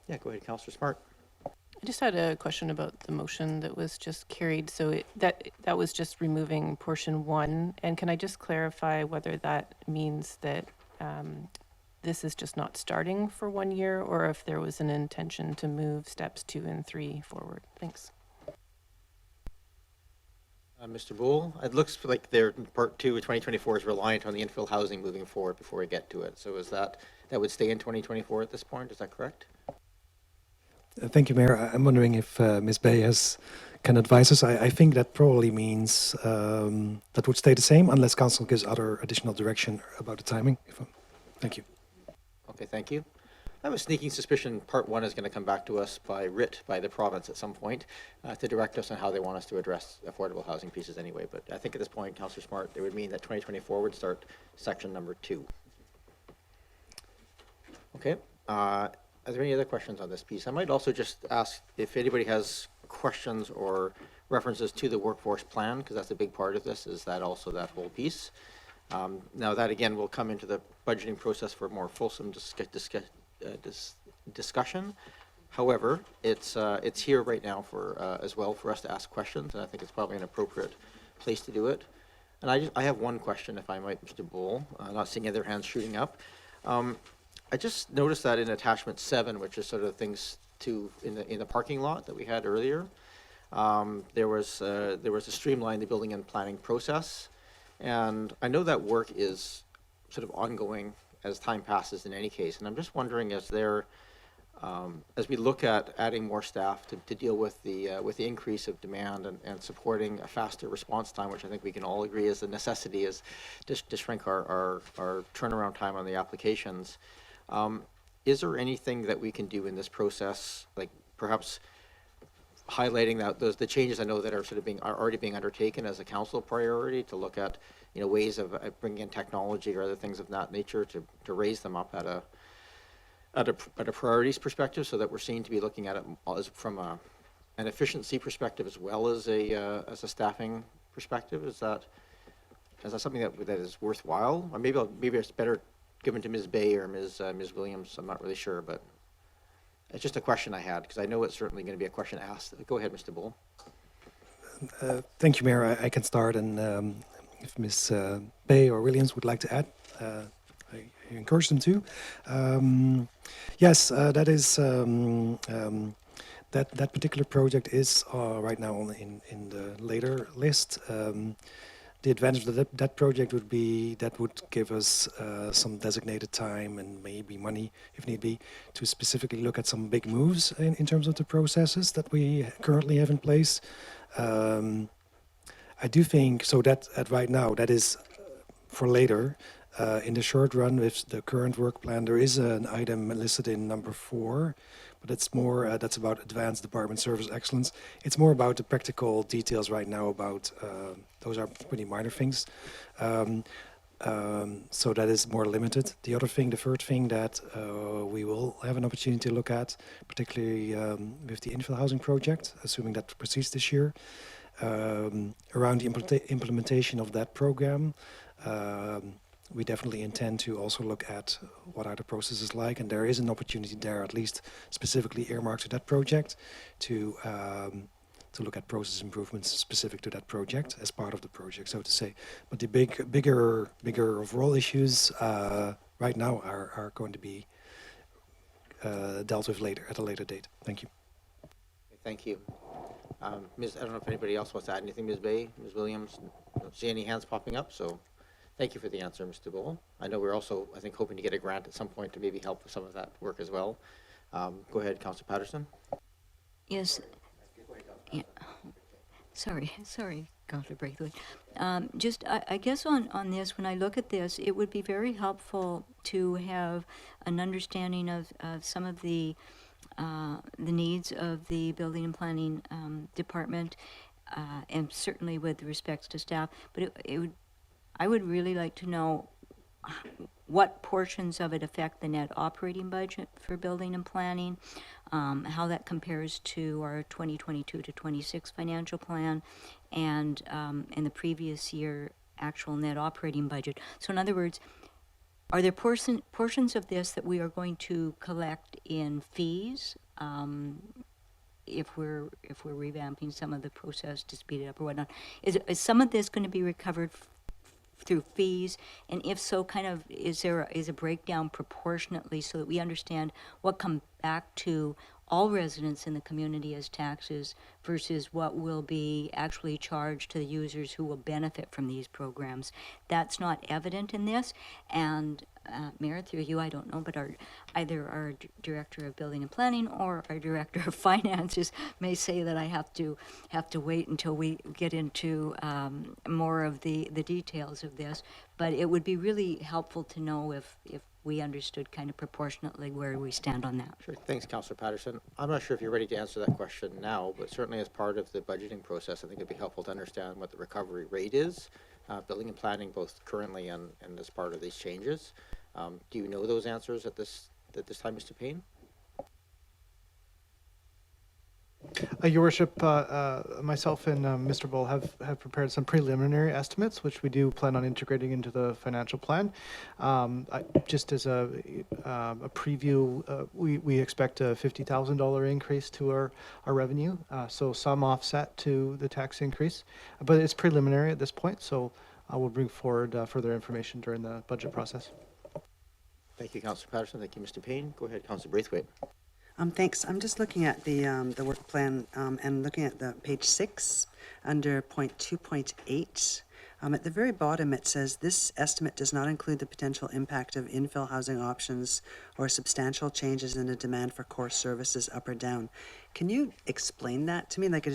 Yeah, go ahead, Councillor Smart. I just had a question about the motion that was just carried. So that was just removing portion 1. And can I just clarify whether that means that this is just not starting for 1 year, or if there was an intention to move steps 2 and 3 forward? Thanks. Mr. Bull, it looks like their part 2 of 2024 is reliant on the infill housing moving forward before we get to it. So is that would stay in 2024 at this point? Is that correct? Thank you, Mayor. I'm wondering if Ms. Bay can advise us. I think that probably means that would stay the same unless Council gives other additional direction about the timing. Thank you. Okay, thank you. I have a sneaking suspicion part 1 is going to come back to us by writ by the province at some point to direct us on how they want us to address affordable housing pieces anyway. But I think at this point, Councillor Smart, it would mean that 2024 would start section number 2. Okay. Are there any other questions on this piece? I might also just ask if anybody has questions or references to the workforce plan, because that's a big part of this, is that also that whole piece. Now that again will come into the budgeting process for more fulsome discussion. However, it's here right now for as well for us to ask questions, and I think it's probably an appropriate place to do it. And I have one question, if I might, Mr. Bull. Not seeing other hands shooting up. I just noticed that in attachment 7, which is sort of things to in the parking lot that we had earlier, there was a streamline the building and planning process, and I know that work is sort of ongoing as time passes in any case. And I'm just wondering, as we look at adding more staff to deal with the increase of demand and supporting a faster response time, which I think we can all agree is a necessity, is to shrink our turnaround time on the applications. Is there anything that we can do in this process, like perhaps highlighting the changes I know that are sort of already being undertaken as a council priority, to look at ways of bringing in technology or other things of that nature to raise them up at a priorities perspective, so that we're seen to be looking at it as from an efficiency perspective as well as a staffing perspective? Is that something that is worthwhile? Or maybe it's better given to Ms. Bay or Ms. Williams. I'm not really sure, but it's just a question I had, because I know it's certainly going to be a question asked. Go ahead, Mr. Bull. Thank you, Mayor. I can start, and if Ms. Bay or Williams would like to add, I encourage them to. Yes, that is that particular project is right now in the later list. The advantage of that project would be that would give us some designated time and maybe money, if need be, to specifically look at some big moves in terms of the processes that we currently have in place. I do think so that right now that is for later. In the short run, with the current work plan, there is an item listed in number 4, but it's more that's about advanced department service excellence. It's more about the practical details right now. About those are pretty minor things, so that is more limited. The other thing, the third thing that we will have an opportunity to look at, particularly with the infill housing project, assuming that proceeds this year, around the implementation of that program. We definitely intend to also look at what are the processes like, and there is an opportunity there, at least specifically earmarked to that project, to look at process improvements specific to that project as part of the project, so to say. But the bigger overall issues right now are going to be dealt with later, at a later date. Thank you. Thank you. Ms. I don't know if anybody else wants to add anything. Ms. Bay, Ms. Williams, I don't see any hands popping up, so thank you for the answer, Mr. Bull. I know we're also, I think, hoping to get a grant at some point to maybe help with some of that work as well. Go ahead, Councillor Patterson. Yes. Yeah. Sorry, Councillor Braithwaite. Just, I guess on this, when I look at this, it would be very helpful to have an understanding of some of the needs of the building and planning department, and certainly with respects to staff. But I would really like to know what portions of it affect the net operating budget for building and planning, how that compares to our 2022 to 26 financial plan, and in the previous year actual net operating budget. So in other words, are there portions of this that we are going to collect in fees, if we're revamping some of the process to speed it up or whatnot? Is some of this going to be recovered through fees, and if so, kind of is a breakdown proportionately so that we understand what comes back to all residents in the community as taxes versus what will be actually charged to the users who will benefit from these programs? That's not evident in this, and Mayor, through you, I don't know, but either our Director of Building and Planning or our Director of Finances may say that I have to wait until we get into more of the details of this. But it would be really helpful to know if we understood kind of proportionately where we stand on that. Sure. Thanks, Councillor Patterson. I'm not sure if you're ready to answer that question now, but certainly as part of the budgeting process, I think it'd be helpful to understand what the recovery rate is, building and planning, both currently and as part of these changes. Do you know those answers at this time, Mr. Payne? Your Worship, myself and Mr. Bull have prepared some preliminary estimates, which we do plan on integrating into the financial plan. Just as a preview, we expect a $50,000 increase to our revenue, so some offset to the tax increase, but it's preliminary at this point, so I will bring forward further information during the budget process. Thank you, Councillor Patterson. Thank you, Mr. Payne. Go ahead, Councillor Braithwaite. Thanks. I'm just looking at the work plan and looking at the page 6 under point 2.8. At the very bottom, it says this estimate does not include the potential impact of infill housing options or substantial changes in the demand for core services up or down. Can you explain that to me? Like,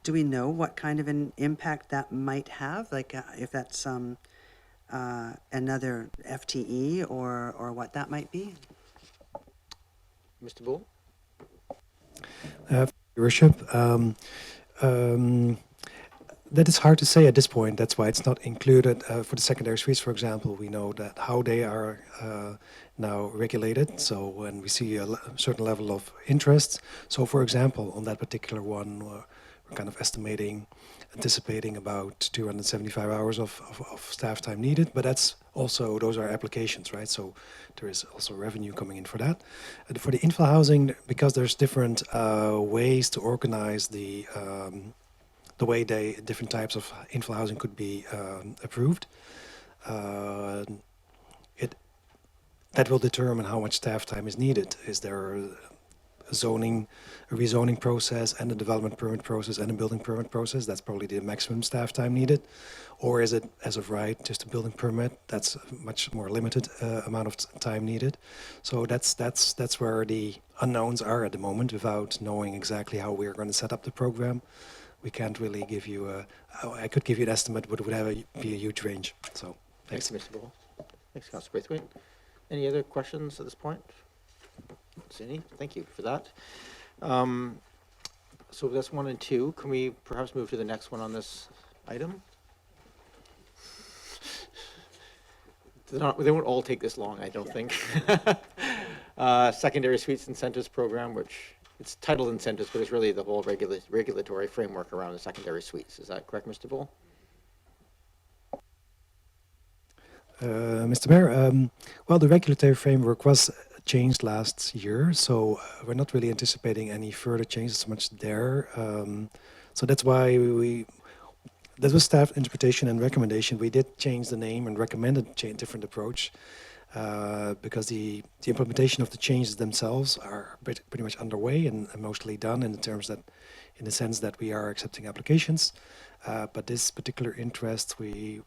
do we know what kind of an impact that might have? Like, if that's another FTE or what that might be? Mr. Bull? Your Worship, that is hard to say at this point. That's why it's not included. For the secondary suites, for example, we know that how they are now regulated. So when we see a certain level of interest, so for example, on that particular one, we're kind of anticipating about 275 hours of staff time needed, but that's also, those are applications, right? So there is also revenue coming in for that. And for the infill housing, because there's different ways to organize the way different types of infill housing could be approved, that will determine how much staff time is needed. Is there a rezoning process and a development permit process and a building permit process? That's probably the maximum staff time needed. Or is it, as of right, just a building permit? That's a much more limited amount of time needed. So that's where the unknowns are at the moment, without knowing exactly how we're going to set up the program. We can't really give you I could give you an estimate, but it would be a huge range. So thanks. Thanks, Mr. Bull. Thanks, Councillor Braithwaite. Any other questions at this point? Cindy, thank you for that. So that's 1 and 2. Can we perhaps move to the next one on this item? They won't all take this long, I don't think. Secondary Suites Incentives Program, which it's titled incentives, but it's really the whole regulatory framework around the secondary suites. Is that correct, Mr. Bull? Mr. Mayor, well, the regulatory framework was changed last year, so we're not really anticipating any further changes much there. So that's why that was staff interpretation and recommendation. We did change the name and recommended a different approach because the implementation of the changes themselves are pretty much underway and mostly done in the sense that we are accepting applications. But this particular interest we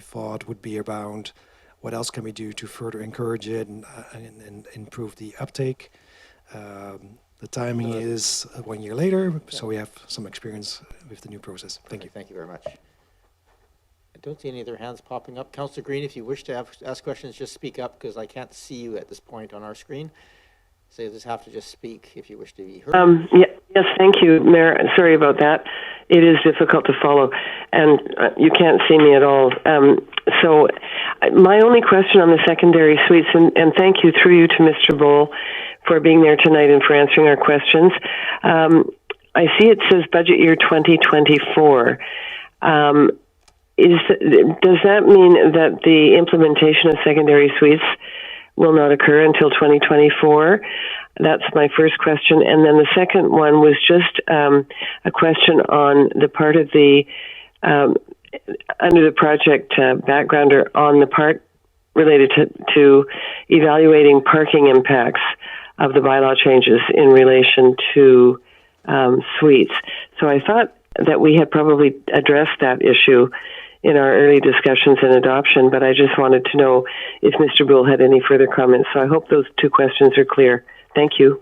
thought would be around what else can we do to further encourage it and improve the uptake. The timing is 1 year later, so we have some experience with the new process. Thank you. Thank you very much. I don't see any other hands popping up. Councillor Green, if you wish to ask questions, just speak up, because I can't see you at this point on our screen. So you just have to just speak if you wish to be heard. Yes, thank you, Mayor. Sorry about that. It is difficult to follow, and you can't see me at all. So my only question on the secondary suites, and thank you through you to Mr. Bull for being there tonight and for answering our questions. I see it says budget year 2024. Does that mean that the implementation of secondary suites will not occur until 2024? That's my first question. And then the second one was just a question on the part of the, under the project backgrounder, on the part related to evaluating parking impacts of the bylaw changes in relation to suites. So I thought that we had probably addressed that issue in our early discussions and adoption, but I just wanted to know if Mr. Bull had any further comments. So I hope those two questions are clear. Thank you.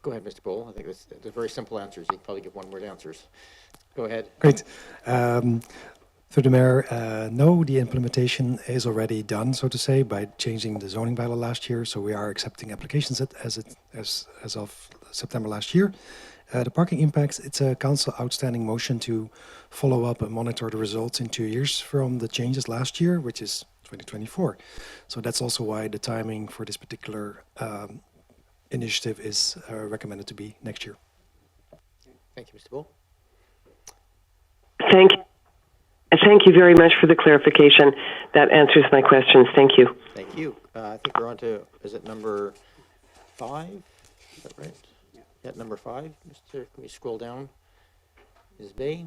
Go ahead, Mr. Bull. I think they're very simple answers. You can probably give one-word answers. Go ahead. Great. Through the Mayor, no, the implementation is already done, so to say, by changing the zoning bylaw last year. So we are accepting applications as of September last year. The parking impacts, it's a council outstanding motion to follow up and monitor the results in 2 years from the changes last year, which is 2024. So that's also why the timing for this particular initiative is recommended to be next year. Thank you, Mr. Bull. Thank you very much for the clarification. That answers my questions. Thank you. Thank you. I think we're on to, is it number 5? Is that right? Yeah, number 5. Mr. Can we scroll down? Ms. Bay.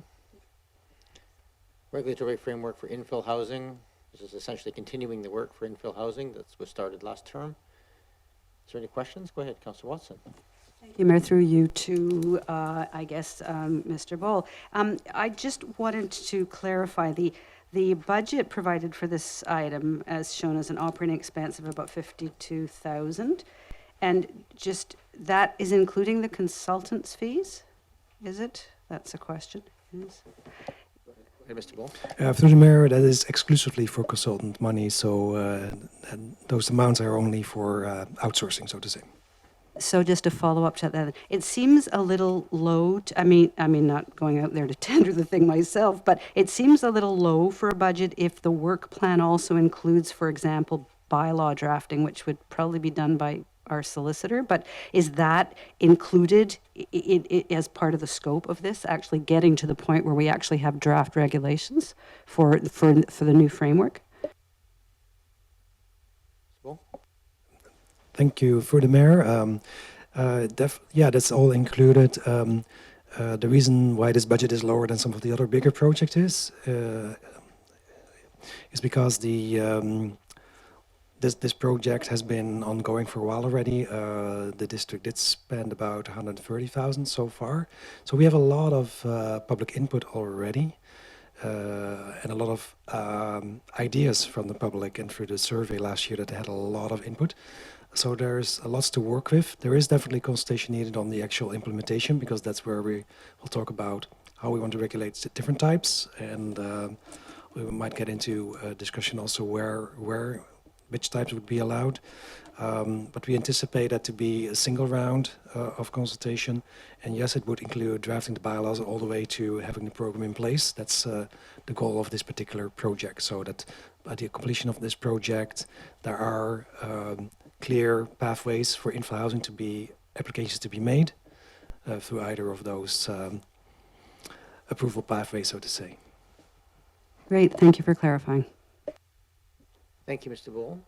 Regulatory framework for infill housing. This is essentially continuing the work for infill housing that was started last term. Is there any questions? Go ahead, Councillor Watson. Thank you, Mayor. Through you to, Mr. Bull. I just wanted to clarify the budget provided for this item as shown as an operating expense of about 52,000, and just that is including the consultant's fees, is it? That's a question. Yes. Hey, Mr. Bull. Through the Mayor, that is exclusively for consultant money, so and those amounts are only for outsourcing, so to say. So just to follow up to that, it seems a little low. I mean, not going out there to tender the thing myself, but it seems a little low for a budget if the work plan also includes, for example, bylaw drafting, which would probably be done by our solicitor. But is that included as part of the scope of this, actually getting to the point where we actually have draft regulations for the new framework? Thank you for the Mayor. Yeah, that's all included. The reason why this budget is lower than some of the other bigger projects is because this project has been ongoing for a while already. The district did spend about 130,000 so far, so we have a lot of public input already. And a lot of ideas from the public, and through the survey last year that had a lot of input. So there's a lot to work with. There is definitely consultation needed on the actual implementation, because that's where we will talk about how we want to regulate the different types, and we might get into a discussion also which types would be allowed. But we anticipate that to be a single round of consultation, and yes, it would include drafting the bylaws all the way to having the program in place. That's the goal of this particular project, so that by the completion of this project, there are clear pathways for infill housing applications to be made through either of those approval pathways, so to say. Great, thank you for clarifying. Thank you, Mr. Bull.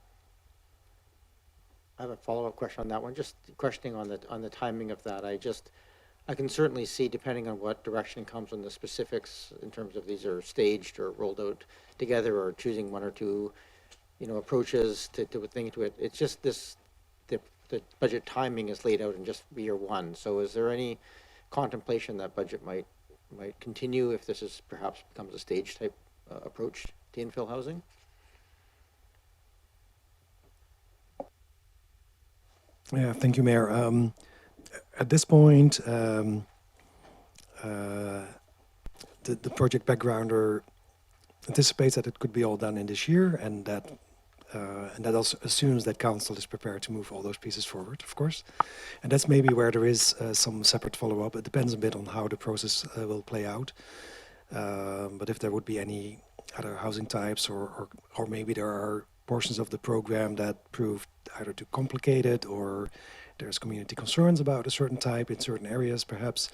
I have a follow-up question on that one. Just questioning on the timing of that. I can certainly see, depending on what direction comes on the specifics in terms of these are staged or rolled out together, or choosing one or two, approaches to think to it. It's just the budget timing is laid out in just year one. So is there any contemplation that budget might continue if this is perhaps becomes a stage type approach to infill housing? Yeah, thank you, Mayor. At this point, the project backgrounder anticipates that it could be all done in this year, and that also assumes that council is prepared to move all those pieces forward, of course. And that's maybe where there is some separate follow-up. It depends a bit on how the process will play out. But if there would be any other housing types, or maybe there are portions of the program that proved either too complicated, or there's community concerns about a certain type in certain areas, perhaps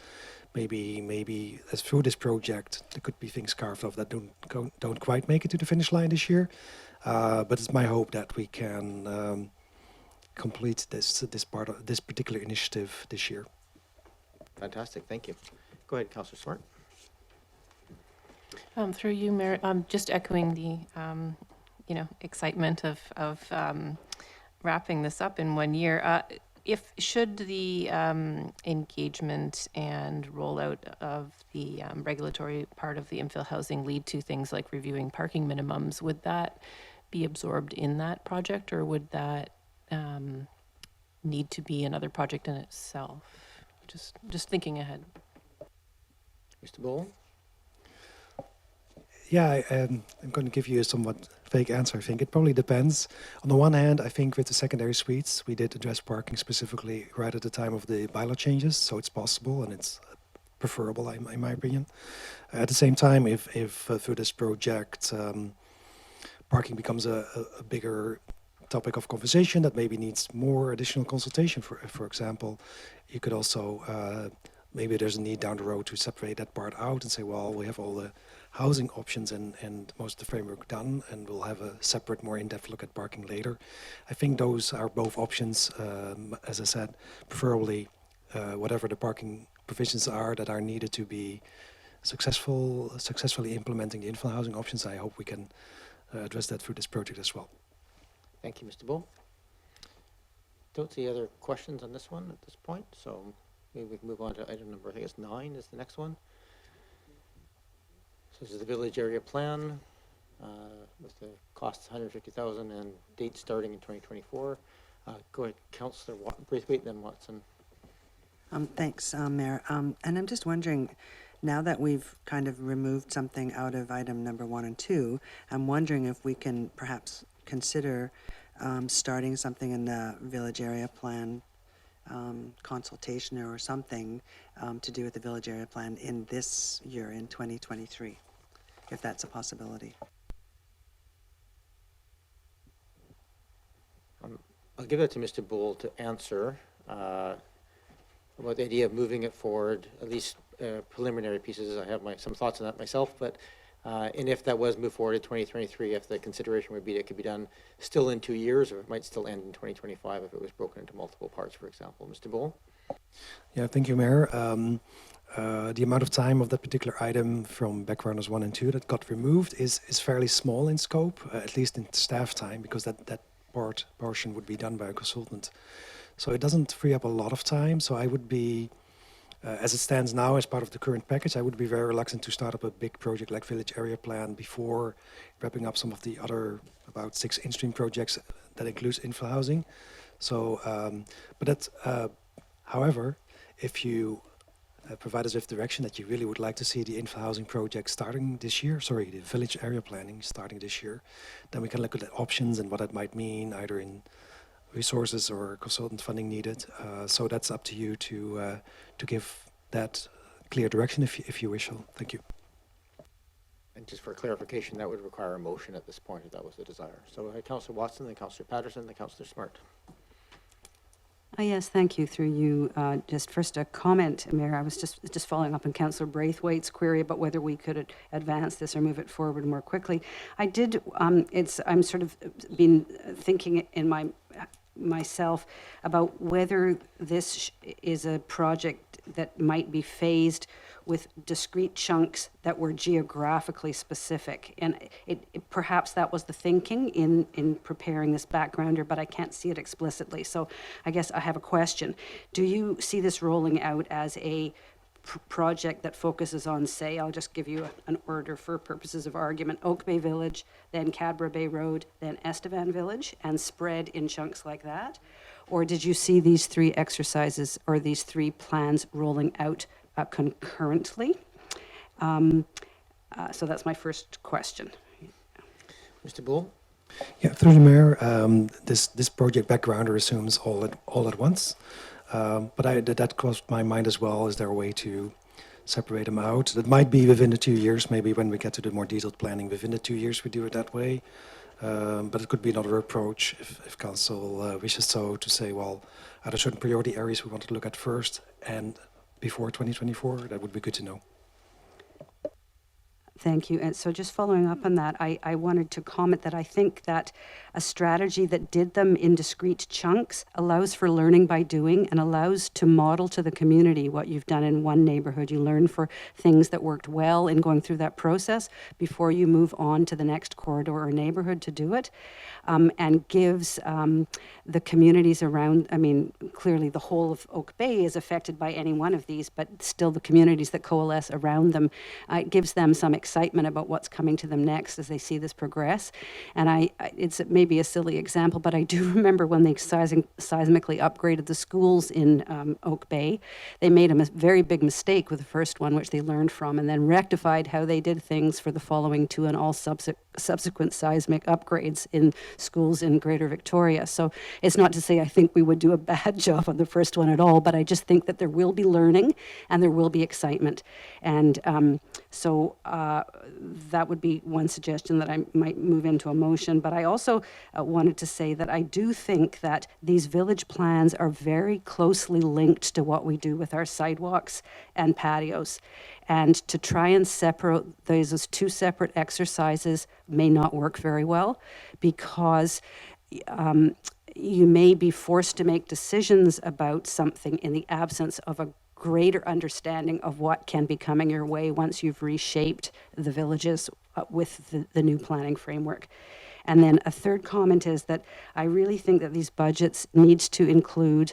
maybe as through this project there could be things carved off that don't quite make it to the finish line this year. But it's my hope that we can complete this part of this particular initiative this year. Fantastic, thank you. Go ahead, Councillor Smart. Through you, Mayor, just echoing the excitement of wrapping this up in 1 year. Should the engagement and rollout of the regulatory part of the infill housing lead to things like reviewing parking minimums, would that be absorbed in that project, or would that need to be another project in itself? Just thinking ahead. Mr. Bull? Yeah, I'm going to give you a somewhat vague answer. I think it probably depends. On the one hand, I think with the secondary suites, we did address parking specifically right at the time of the bylaw changes, so it's possible and it's preferable, in my opinion. At the same time, if through this project, parking becomes a bigger topic of conversation that maybe needs more additional consultation. For example, you could also maybe there's a need down the road to separate that part out and say, well, we have all the housing options and most of the framework done, and we'll have a separate, more in-depth look at parking later. I think those are both options. As I said, preferably whatever the parking provisions are that are needed to be successfully implementing the infill housing options. I hope we can address that through this project as well. Thank you, Mr. Bull. Don't see other questions on this one at this point, so maybe we can move on to item number, I think it's 9 is the next one. So this is the village area plan with the costs 150,000 and date starting in 2024. Go ahead, Councillor Braithwaite, then Watson. Thanks, Mayor. And I'm just wondering, now that we've kind of removed something out of item number 1 and 2, I'm wondering if we can perhaps consider starting something in the village area plan consultation or something to do with the village area plan in this year, in 2023, if that's a possibility. I'll give that to Mr. Bull to answer about the idea of moving it forward, at least preliminary pieces. I have some thoughts on that myself, but and if that was moved forward in 2023, if the consideration would be that it could be done still in 2 years, or it might still end in 2025 if it was broken into multiple parts, for example. Mr. Bull? Yeah, thank you, Mayor. The amount of time of that particular item from backgrounders 1 and 2 that got removed is fairly small in scope, at least in staff time, because that portion would be done by a consultant. So it doesn't free up a lot of time. So I would be, as it stands now, as part of the current package, I would be very reluctant to start up a big project like Village Area Plan before wrapping up some of the other about 6 in-stream projects that includes infill housing. So, but that's, however, if you provide us with direction that you really would like to see the infill housing project starting this year, the Village Area Planning starting this year, then we can look at the options and what that might mean, either in resources or consultant funding needed. So that's up to you to give that clear direction if you wish. Thank you. And just for clarification, that would require a motion at this point if that was the desire. So Councillor Watson, then Councillor Patterson, then Councillor Smart. Yes, thank you. Through you, just first a comment, Mayor. I was just following up on Councillor Braithwaite's query about whether we could advance this or move it forward more quickly. I did. I'm sort of been thinking in myself about whether this is a project that might be phased with discrete chunks that were geographically specific. And perhaps that was the thinking in preparing this backgrounder, but I can't see it explicitly. So I guess I have a question. Do you see this rolling out as a project that focuses on, say, I'll just give you an order for purposes of argument, Oak Bay Village, then Cadbra Bay Road, then Estevan Village, and spread in chunks like that? Or did you see these 3 exercises or these 3 plans rolling out concurrently? So that's my first question. Mr. Bull? Yeah, through the Mayor, this project backgrounder assumes all at once. But that crossed my mind as well. Is there a way to separate them out? That might be within the 2 years, maybe when we get to the more detailed planning. Within the 2 years, we do it that way. But it could be another approach if Council wishes so, to say, well, are there certain priority areas we want to look at first and before 2024? That would be good to know. Thank you. And so just following up on that, I wanted to comment that I think that a strategy that did them in discrete chunks allows for learning by doing and allows to model to the community what you've done in one neighborhood. You learn for things that worked well in going through that process before you move on to the next corridor or neighborhood to do it, and gives the communities around, I mean, clearly the whole of Oak Bay is affected by any one of these, but still the communities that coalesce around them, it gives them some excitement about what's coming to them next as they see this progress. And it's maybe a silly example, but I do remember when they seismically upgraded the schools in Oak Bay, they made a very big mistake with the first one, which they learned from, and then rectified how they did things for the following 2 and all subsequent seismic upgrades in schools in Greater Victoria. So it's not to say I think we would do a bad job on the first one at all, but I just think that there will be learning and there will be excitement. And so that would be one suggestion that I might move into a motion. But I also wanted to say that I do think that these village plans are very closely linked to what we do with our sidewalks and patios. And to try and separate those as two separate exercises may not work very well, because you may be forced to make decisions about something in the absence of a greater understanding of what can be coming your way once you've reshaped the villages with the new planning framework. And then a third comment is that I really think that these budgets needs to include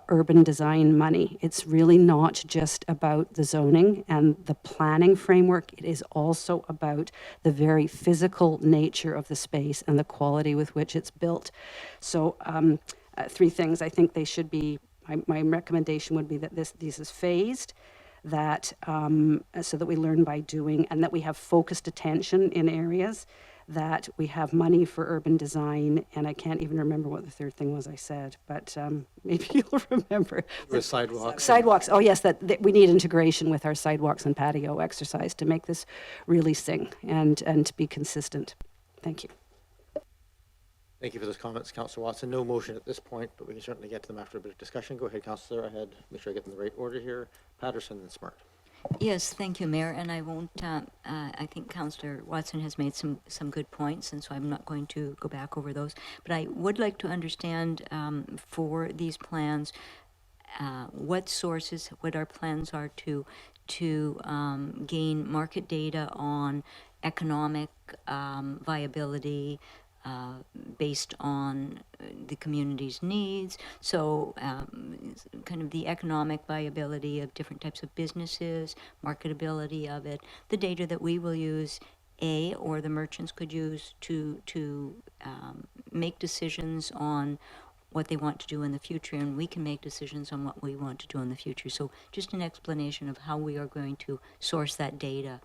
urban design money. It's really not just about the zoning and the planning framework. It is also about the very physical nature of the space and the quality with which it's built. So three things. I think they should be, my recommendation would be that this is phased, that so that we learn by doing, and that we have focused attention in areas, that we have money for urban design, and I can't even remember what the third thing was I said, but maybe you'll remember. With sidewalks. Sidewalks, oh yes, that we need integration with our sidewalks and patio exercise to make this really sing and to be consistent. Thank you. Thank you for those comments, Councillor Watson. No motion at this point, but we can certainly get to them after a bit of discussion. Go ahead, Councillor. Make sure I get them in the right order here. Patterson and Smart. Yes, thank you, Mayor. And I won't, I think Councillor Watson has made some good points, and so I'm not going to go back over those. But I would like to understand for these plans, what sources, what our plans are to gain market data on economic viability, based on the community's needs. So kind of the economic viability of different types of businesses, marketability of it, the data that we will use, or the merchants could use to make decisions on what they want to do in the future, and we can make decisions on what we want to do in the future. So just an explanation of how we are going to source that data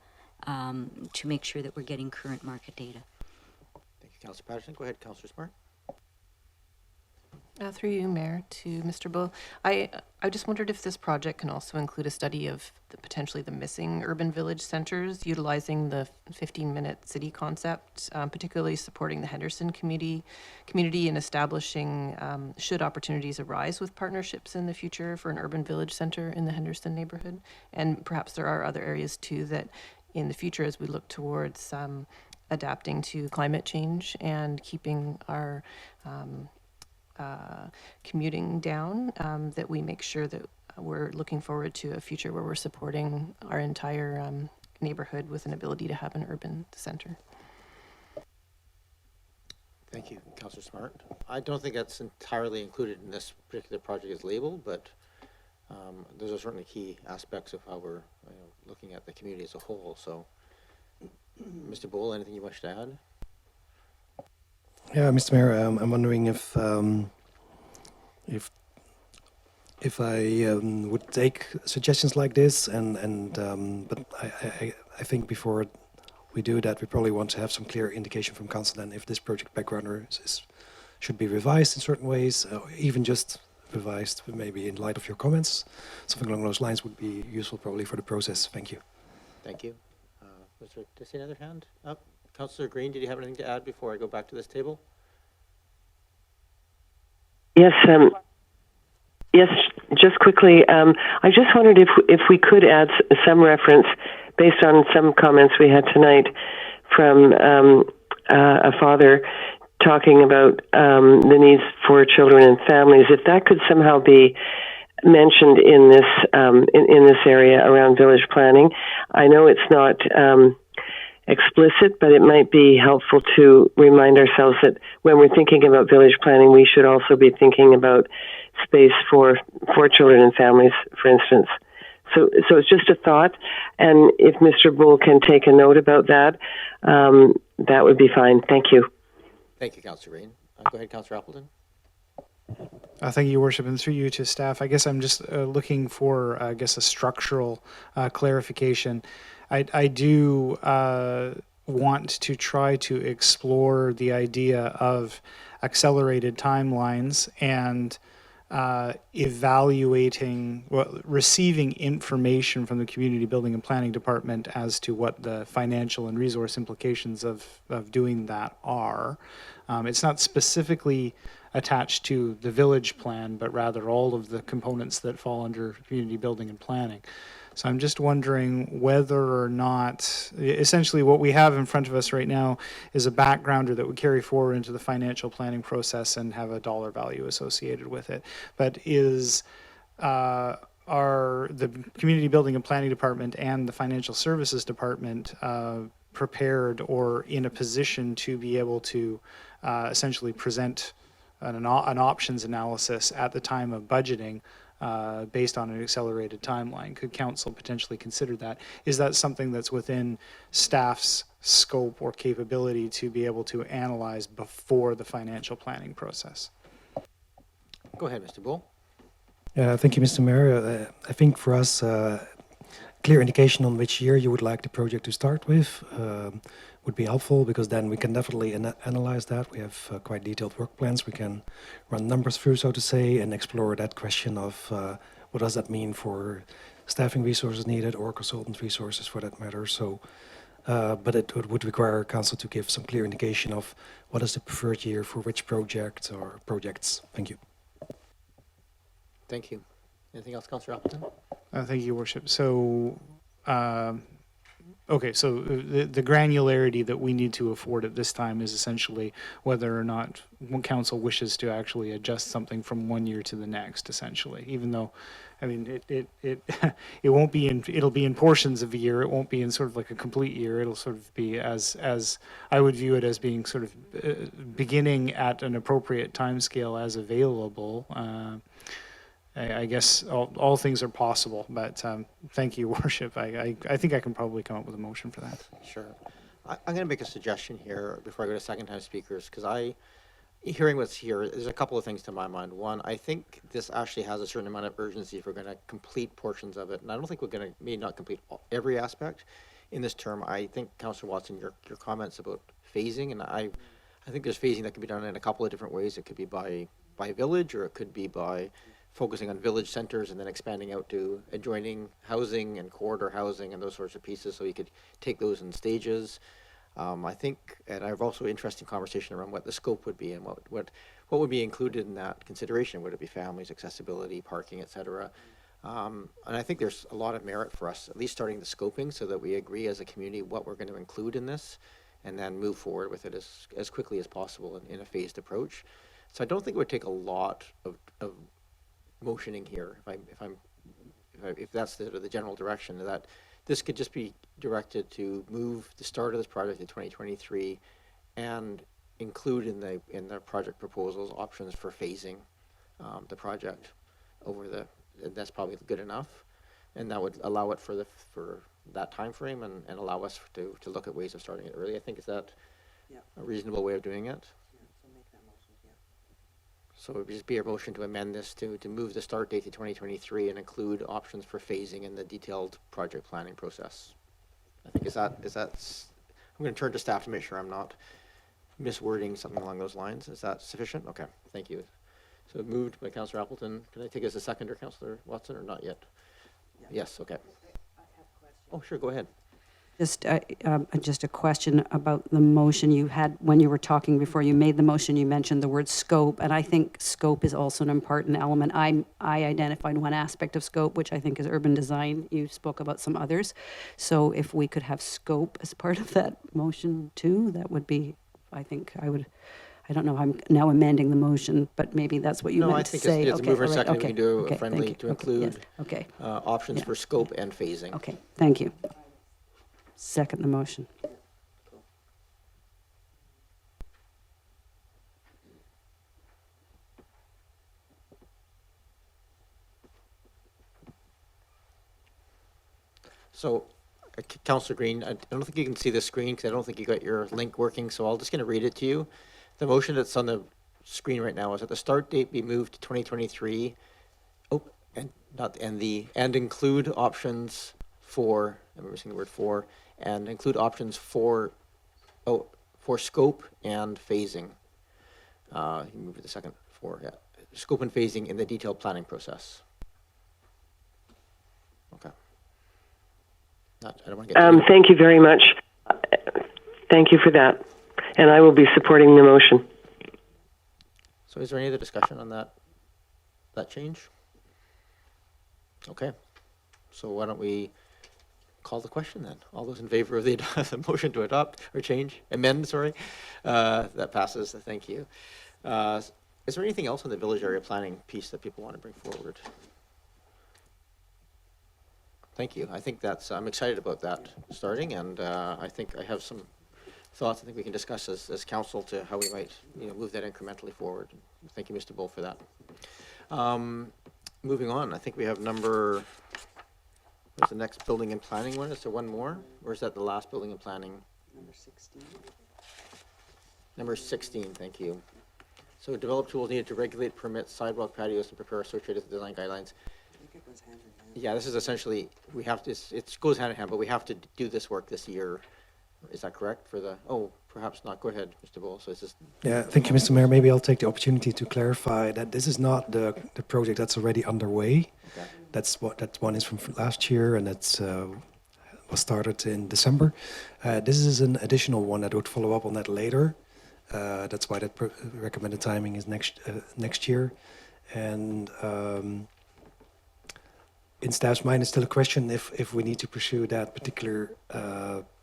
to make sure that we're getting current market data. Councillor Patterson. Go ahead, Councillor Smart. Through you, Mayor, to Mr. Bull. I just wondered if this project can also include a study of potentially the missing urban village centers, utilizing the 15-minute city concept, particularly supporting the Henderson community in establishing, should opportunities arise with partnerships in the future for an urban village center in the Henderson neighborhood. And perhaps there are other areas too that in the future, as we look towards adapting to climate change and keeping our commuting down, that we make sure that we're looking forward to a future where we're supporting our entire neighborhood with an ability to have an urban center. Thank you, Councillor Smart. I don't think that's entirely included in this particular project as labeled, but those are certainly key aspects of how we're looking at the community as a whole. So, Mr. Bull, anything you wish to add? Yeah, Mr. Mayor, I'm wondering if I would take suggestions like this, but I think before we do that, we probably want to have some clear indication from council then if this project backgrounder should be revised in certain ways, or even just revised maybe in light of your comments. Something along those lines would be useful probably for the process. Thank you. Thank you. Did I see another hand up? Councillor Green, did you have anything to add before I go back to this table? Yes, yes. Just quickly, I just wondered if we could add some reference based on some comments we had tonight from a father talking about the needs for children and families. If that could somehow be mentioned in this area around village planning. I know it's not explicit, but it might be helpful to remind ourselves that when we're thinking about village planning, we should also be thinking about space for children and families, for instance. So it's just a thought, and if Mr. Bull can take a note about that, that would be fine. Thank you. Thank you, Councillor Green. Go ahead, Councillor Appleton. Thank you, Your Worship, and through you to staff. I guess I'm just looking for, a structural clarification. I do want to try to explore the idea of accelerated timelines and evaluating, well, receiving information from the Community Building and Planning Department as to what the financial and resource implications of doing that are. It's not specifically attached to the village plan, but rather all of the components that fall under community building and planning. So I'm just wondering whether or not, essentially what we have in front of us right now is a backgrounder that would carry forward into the financial planning process and have a dollar value associated with it. But are the Community Building and Planning Department and the Financial Services Department prepared or in a position to be able to essentially present an options analysis at the time of budgeting based on an accelerated timeline? Could council potentially consider that? Is that something that's within staff's scope or capability to be able to analyze before the financial planning process? Go ahead, Mr. Bull. Thank you, Mr. Mayor. I think for us, clear indication on which year you would like the project to start with would be helpful, because then we can definitely analyze that. We have quite detailed work plans. We can run numbers through, so to say, and explore that question of what does that mean for staffing resources needed or consultant resources for that matter. So, but it would require council to give some clear indication of what is the preferred year for which project or projects. Thank you. Thank you. Anything else, Councillor Appleton? Thank you, Your Worship. So, okay, so the granularity that we need to afford at this time is essentially whether or not council wishes to actually adjust something from one year to the next, essentially, even though, I mean, it won't be in, it'll be in portions of a year. It won't be in sort of like a complete year. It'll sort of be as I would view it as being sort of beginning at an appropriate timescale as available. I guess all things are possible, but thank you, Worship. I think I can probably come up with a motion for that. Sure. I'm going to make a suggestion here before I go to second-time speakers, because hearing what's here, there's a couple of things to my mind. One, I think this actually has a certain amount of urgency if we're going to complete portions of it, and I don't think we're going to maybe not complete every aspect in this term. I think, Councillor Watson, your comments about phasing, and I think there's phasing that can be done in a couple of different ways. It could be by village, or it could be by focusing on village centers and then expanding out to adjoining housing and corridor housing and those sorts of pieces, so you could take those in stages. I think, and I have also interesting conversation around what the scope would be and what would be included in that consideration. Would it be families, accessibility, parking, etc.? And I think there's a lot of merit for us at least starting the scoping so that we agree as a community what we're going to include in this, and then move forward with it as quickly as possible in a phased approach. So I don't think it would take a lot of motioning here, if that's the general direction, that this could just be directed to move the start of this project in 2023 and include in the project proposals options for phasing the project over that's probably good enough, and that would allow it for that time frame and allow us to look at ways of starting it early. I think, is that a reasonable way of doing it? So it would just be a motion to amend this to move the start date to 2023 and include options for phasing in the detailed project planning process. I think is that I'm going to turn to staff to make sure I'm not miswording something along those lines. Is that sufficient? Okay, thank you. So moved by Councillor Appleton. Can I take it as a seconder, Councillor Watson, or not yet? Yeah. Yes, okay. Oh, sure, go ahead. Just a question about the motion you had when you were talking before you made the motion. You mentioned the word scope, and I think scope is also an important element. I identified one aspect of scope, which I think is urban design. You spoke about some others. So if we could have scope as part of that motion too, that would be, I think I would. I don't know, I'm now amending the motion, but maybe that's what you meant to say. No, I think it's a mover right, second. okay, We can do okay, a friendly to include options for scope and phasing. Okay, thank you. Second the motion. So, Councillor Green, I don't think you can see the screen because I don't think you got your link working, so I'm just going to read it to you. The motion that's on the screen right now is that the start date be moved to 2023. Oh, and include options for, I'm missing the word for, and include options for scope and phasing. You move to the second for, yeah. scope and phasing in the detailed planning process. Okay. I don't want to get Thank you very much. Thank you for that. And I will be supporting the motion. So is there any other discussion on that change? Okay. So why don't we call the question then? All those in favor of the motion to adopt or amend, sorry, that passes. Thank you. Is there anything else on the village area planning piece that people want to bring forward? Thank you. I think I'm excited about that starting, and I think I have some thoughts I think we can discuss as council to how we might move that incrementally forward. Thank you, Mr. Bull, for that. Moving on, I think we have what's the next building and planning one? Is there one more? Or is that the last building and planning? Number 16. Number 16, thank you. So develop tools needed to regulate, permit sidewalk patios and prepare associated design guidelines. I think it goes hand in hand. Yeah, this is essentially, it goes hand in hand, but we have to do this work this year. Is that correct perhaps not. Go ahead, Mr. Bull. So it's just. Yeah, thank you, Mr. Mayor. Maybe I'll take the opportunity to clarify that this is not the project that's already underway. Okay. That one is from last year, and that's was started in December. This is an additional one that would follow up on that later. That's why that recommended timing is next year. And in staff's mind, it's still a question if we need to pursue that particular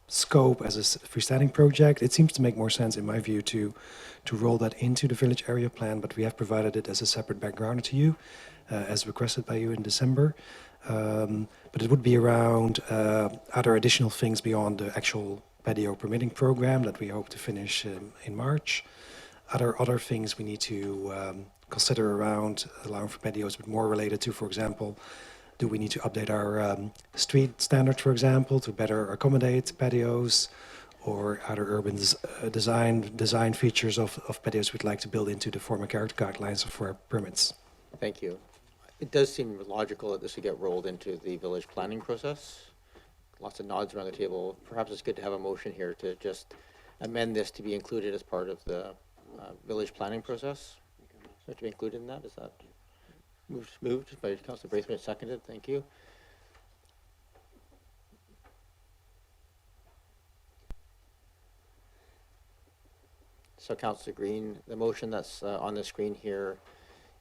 scope as a freestanding project. It seems to make more sense, in my view, to roll that into the village area plan, but we have provided it as a separate background to you, as requested by you in December. But it would be around other additional things beyond the actual patio permitting program that we hope to finish in March. Other things we need to consider around allowing for patios, but more related to, for example, do we need to update our street standards, for example, to better accommodate patios, or other urban design features of patios we'd like to build into the former character guidelines for our permits? Thank you. It does seem logical that this would get rolled into the village planning process. Lots of nods around the table. Perhaps it's good to have a motion here to just amend this to be included as part of the village planning process. To be included in that, is that moved by Councilor Braithwaite, seconded? Thank you. So Councilor Green, the motion that's on the screen here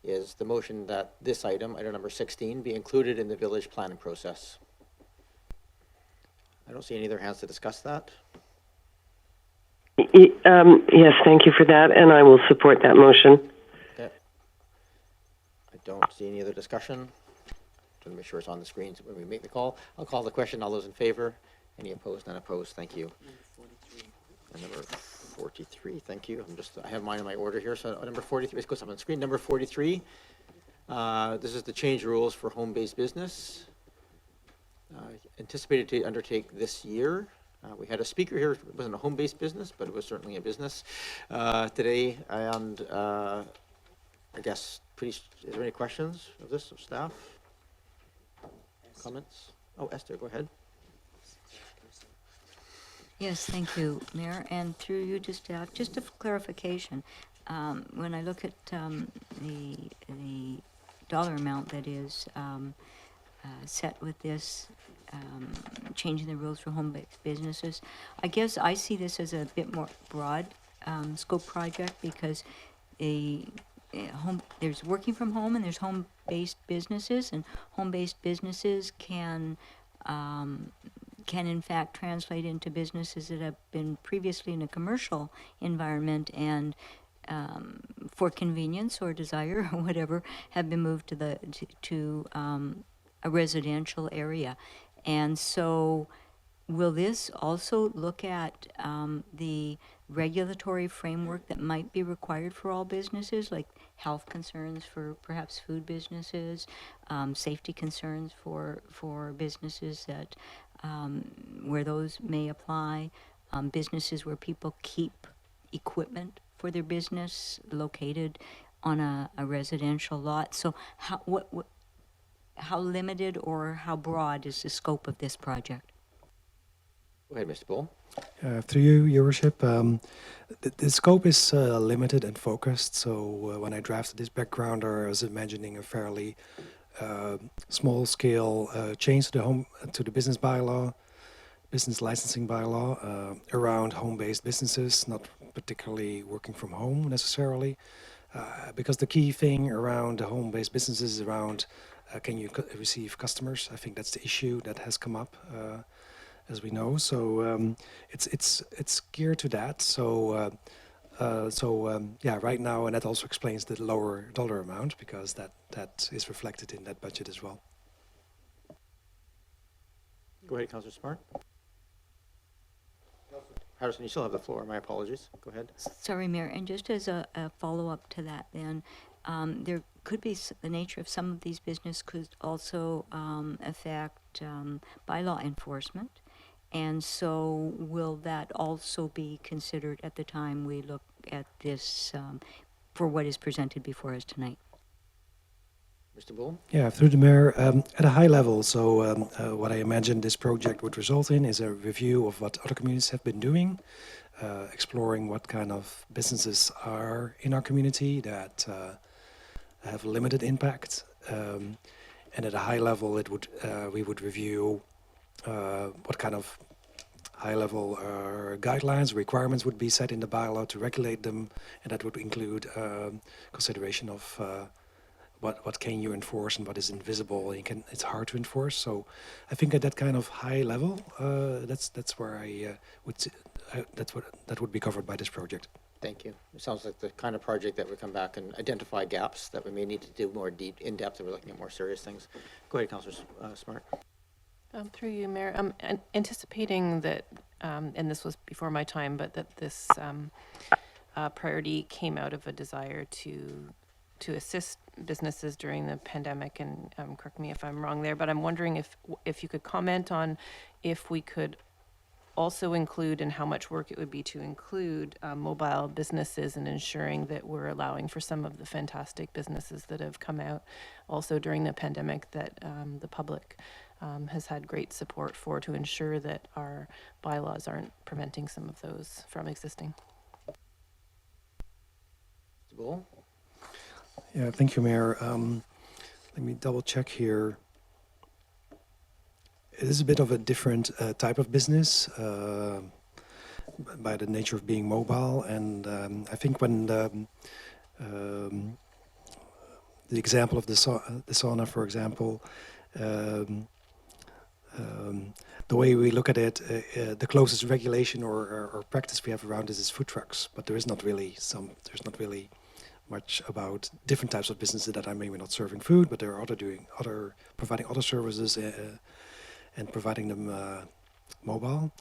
is the motion that this item number 16, be included in the village planning process. I don't see any other hands to discuss that. Yes, thank you for that, and I will support that motion. Okay. I don't see any other discussion. Just want to make sure it's on the screen when we make the call. I'll call the question. All those in favor? Any opposed? None opposed. Thank you. And number 43. Thank you. I have mine in my order here. So number 43. It goes up on the screen. Number 43. This is the change rules for home-based business. Anticipated to undertake this year. We had a speaker here. It wasn't a home-based business, but it was certainly a business today. And I guess, is there any questions of this of staff? Comments? Oh, Esther, go ahead. Yes, thank you, Mayor. And through you to staff, just a clarification. When I look at the dollar amount that is set with this, changing the rules for home-based businesses, I guess I see this as a bit more broad scope project, because there's working from home and there's home-based businesses, and home-based businesses can in fact translate into businesses that have been previously in a commercial environment and for convenience or desire or whatever have been moved to a residential area. And so will this also look at the regulatory framework that might be required for all businesses, like health concerns for perhaps food businesses, safety concerns for businesses that where those may apply, businesses where people keep equipment for their business located on a residential lot? So how limited or how broad is the scope of this project? Go ahead, Mr. Bull. Through you, Your Worship, the scope is limited and focused. So when I drafted this backgrounder, I was imagining a fairly small-scale change to the business bylaw, business licensing bylaw, around home-based businesses, not particularly working from home necessarily, because the key thing around the home-based businesses is around can you receive customers? I think that's the issue that has come up. As we know, so it's geared to that. So yeah, right now, and that also explains the lower dollar amount because that is reflected in that budget as well. Go ahead, Councillor Smart. Patterson, you still have the floor. My apologies. Go ahead. Sorry, Mayor. And just as a follow-up to that, then, there could be the nature of some of these businesses could also affect bylaw enforcement. And so will that also be considered at the time we look at this for what is presented before us tonight? Mr. Bull? Yeah, through the Mayor, at a high level, so what I imagine this project would result in is a review of what other communities have been doing, exploring what kind of businesses are in our community that have limited impact. And at a high level, we would review what kind of high-level guidelines, requirements would be set in the bylaw to regulate them, and that would include consideration of what can you enforce and what is invisible. It's hard to enforce. So I think at that kind of high level, that's where I would that would be covered by this project. Thank you. It sounds like the kind of project that would come back and identify gaps that we may need to do more deep, in depth, if we're looking at more serious things. Go ahead, Councillor Smart. Through you, Mayor, anticipating that, and this was before my time, but that this priority came out of a desire to assist businesses during the pandemic, and correct me if I'm wrong there, but I'm wondering if you could comment on if we could also include and how much work it would be to include mobile businesses and ensuring that we're allowing for some of the fantastic businesses that have come out also during the pandemic that the public has had great support for, to ensure that our bylaws aren't preventing some of those from existing. Mr. Bull? Yeah, thank you, Mayor. Let me double check here. It is a bit of a different type of business by the nature of being mobile, and I think when the example of the sauna, for example, the way we look at it, the closest regulation or practice we have around this is food trucks, but there's not really much about different types of businesses that are maybe not serving food, but they're providing other services and providing them mobile.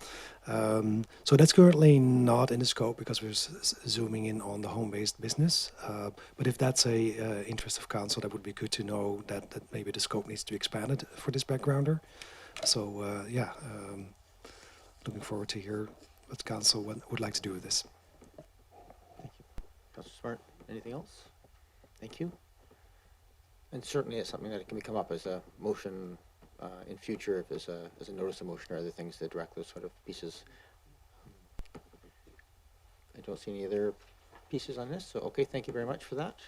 So that's currently not in the scope because we're zooming in on the home-based business. But if that's a interest of council, that would be good to know that maybe the scope needs to be expanded for this backgrounder. So yeah, looking forward to hear what council would like to do with this. Thank you. Councillor Smart, anything else? Thank you. And certainly it's something that can come up as a motion in future, if there's a notice of motion or other things that direct those sort of pieces. I don't see any other pieces on this, so okay, thank you very much for that.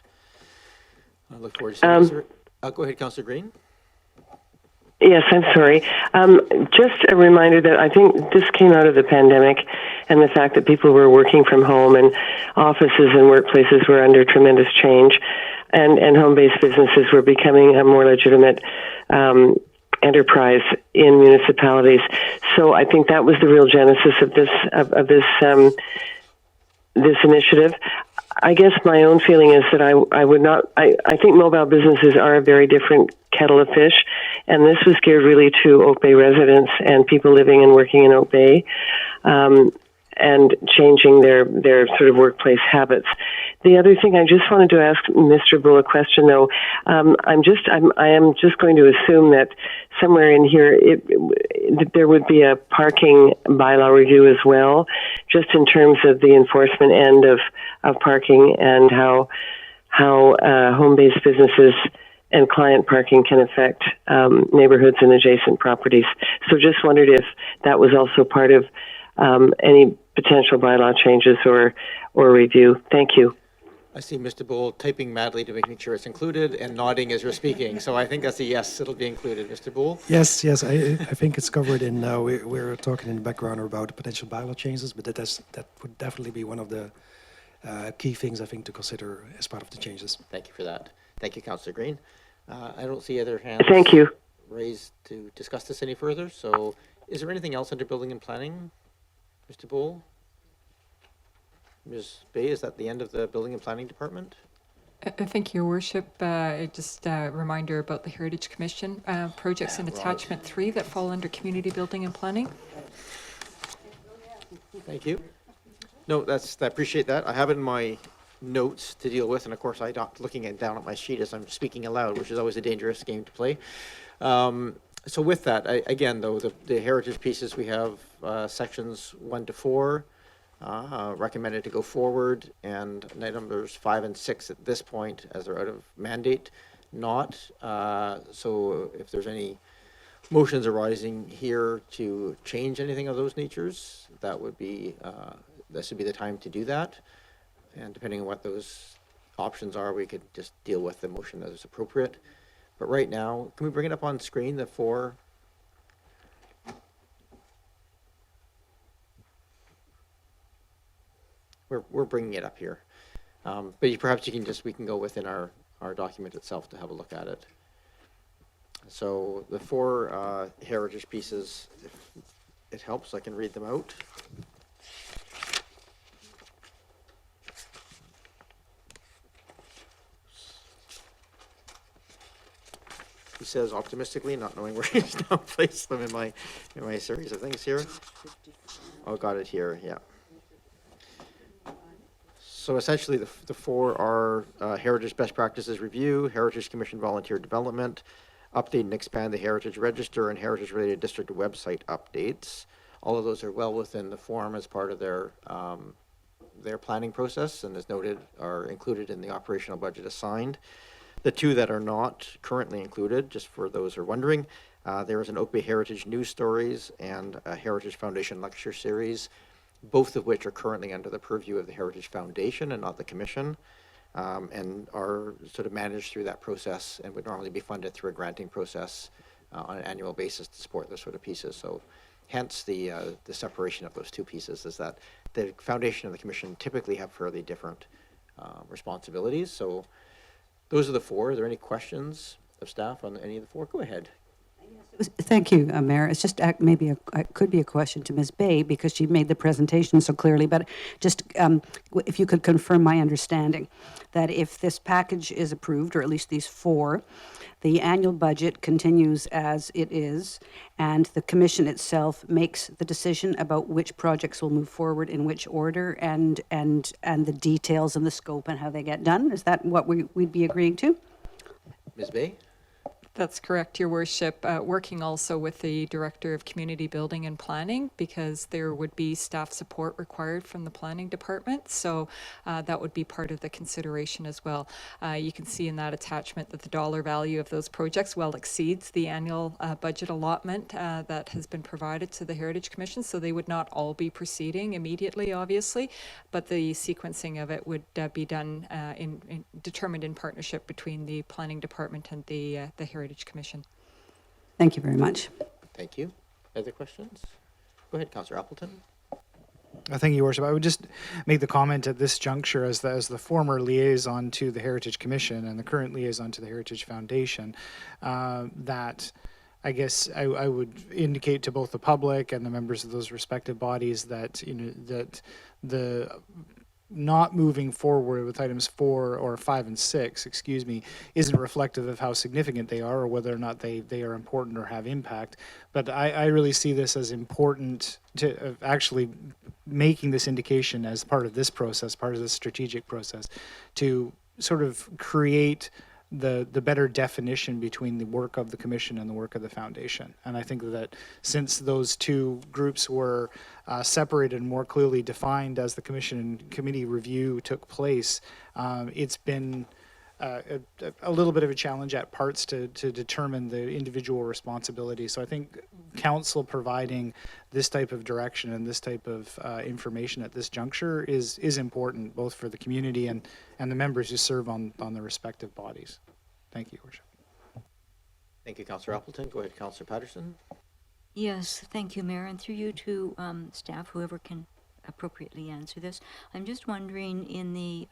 I look forward to seeing Councillor. Go ahead, Councillor Green. Yes, I'm sorry. Just a reminder that I think this came out of the pandemic and the fact that people were working from home and offices and workplaces were under tremendous change, and home-based businesses were becoming a more legitimate enterprise in municipalities. So I think that was the real genesis of this initiative. I guess my own feeling is that I think mobile businesses are a very different kettle of fish, and this was geared really to Oak Bay residents and people living and working in Oak Bay, and changing their sort of workplace habits. The other thing, I just wanted to ask Mr. Bull a question, though. I am just going to assume that somewhere in here there would be a parking bylaw review as well, just in terms of the enforcement end of parking and how home-based businesses and client parking can affect neighborhoods and adjacent properties. So just wondered if that was also part of any potential bylaw changes or review. Thank you. I see Mr. Bull typing madly to making sure it's included and nodding as you're speaking. So I think that's a yes, it'll be included. Mr. Bull? Yes, I think it's covered in, we're talking in the background about potential bylaw changes, but that would definitely be one of the key things I think to consider as part of the changes. Thank you for that. Thank you, Councillor Green. I don't see other hands Thank you. raised to discuss this any further. So is there anything else under building and planning, Mr. Bull? Ms. Bay, is that the end of the building and planning department? Thank you, Your Worship. Just a reminder about the Heritage Commission projects in Attachment 3 that fall under community building and planning. Thank you. No, I appreciate that. I have it in my notes to deal with, and of course I'm not looking down at my sheet as I'm speaking aloud, which is always a dangerous game to play. So with that, again, though, the heritage pieces, we have sections 1 to 4, recommended to go forward, and numbers 5 and 6 at this point, as they're out of mandate, not. So if there's any motions arising here to change anything of those natures, that would be, this would be the time to do that. And depending on what those options are, we could just deal with the motion that is appropriate. But right now, can we bring it up on screen, the 4? We're bringing it up here. But perhaps we can go within our document itself to have a look at it. So the 4 heritage pieces, if it helps, I can read them out. He says optimistically, not knowing where he's now placed them in my series of things here. Oh, got it here, yeah. So essentially the 4 are Heritage Best Practices Review, Heritage Commission Volunteer Development, update and expand the Heritage Register, and Heritage-related district website updates. All of those are well within the form as part of their planning process, and as noted, are included in the operational budget assigned. The 2 that are not currently included, just for those who are wondering, there is an Oak Bay Heritage News Stories and a Heritage Foundation Lecture Series, both of which are currently under the purview of the Heritage Foundation and not the Commission, and are sort of managed through that process and would normally be funded through a granting process on an annual basis to support those sort of pieces. So hence the separation of those 2 pieces is that the Foundation and the Commission typically have fairly different responsibilities. So those are the 4. Are there any questions of staff on any of the 4? Go ahead. Thank you, Mayor. It's just maybe it could be a question to Ms. Bay because she made the presentation so clearly, but just if you could confirm my understanding that if this package is approved, or at least these 4, the annual budget continues as it is, and the commission itself makes the decision about which projects will move forward in which order, and the details and the scope and how they get done. Is that what we'd be agreeing to? Ms. Bay? That's correct, Your Worship. Working also with the Director of Community Building and Planning, because there would be staff support required from the Planning Department. So that would be part of the consideration as well. You can see in that attachment that the dollar value of those projects well exceeds the annual budget allotment that has been provided to the Heritage Commission. So they would not all be proceeding immediately, obviously, but the sequencing of it would be done determined in partnership between the Planning Department and the Heritage Commission. Thank you very much. Thank you. Other questions? Go ahead, Councillor Appleton. Thank you, Your Worship. I would just make the comment at this juncture as the former liaison to the Heritage Commission and the current liaison to the Heritage Foundation, that I guess I would indicate to both the public and the members of those respective bodies that that the not moving forward with items 4 or 5 and 6, excuse me, isn't reflective of how significant they are or whether or not they are important or have impact. But I really see this as important to actually making this indication as part of this process, part of this strategic process, to sort of create the better definition between the work of the Commission and the work of the Foundation. And I think that since those 2 groups were separated and more clearly defined as the Commission and Committee review took place, it's been a little bit of a challenge at parts to determine the individual responsibility. So I think council providing this type of direction and this type of information at this juncture is important, both for the community and the members who serve on the respective bodies. Thank you, Worship. Thank you, Councillor Appleton. Go ahead, Councillor Patterson. Yes, thank you, Mayor, and through you to staff, whoever can appropriately answer this. I'm just wondering, in the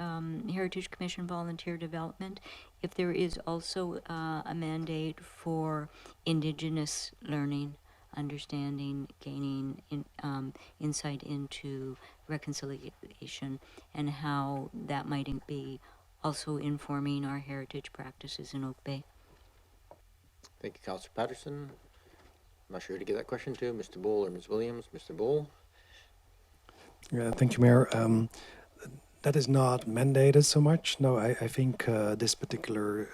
Heritage Commission volunteer development, if there is also a mandate for Indigenous learning, understanding, gaining insight into reconciliation, and how that might be also informing our heritage practices in Oak Bay. Thank you, Councillor Patterson. I'm not sure who to give that question to, Mr. Bull or Ms. Williams. Mr. Bull. Thank you, Mayor. That is not mandated so much. No, I think this particular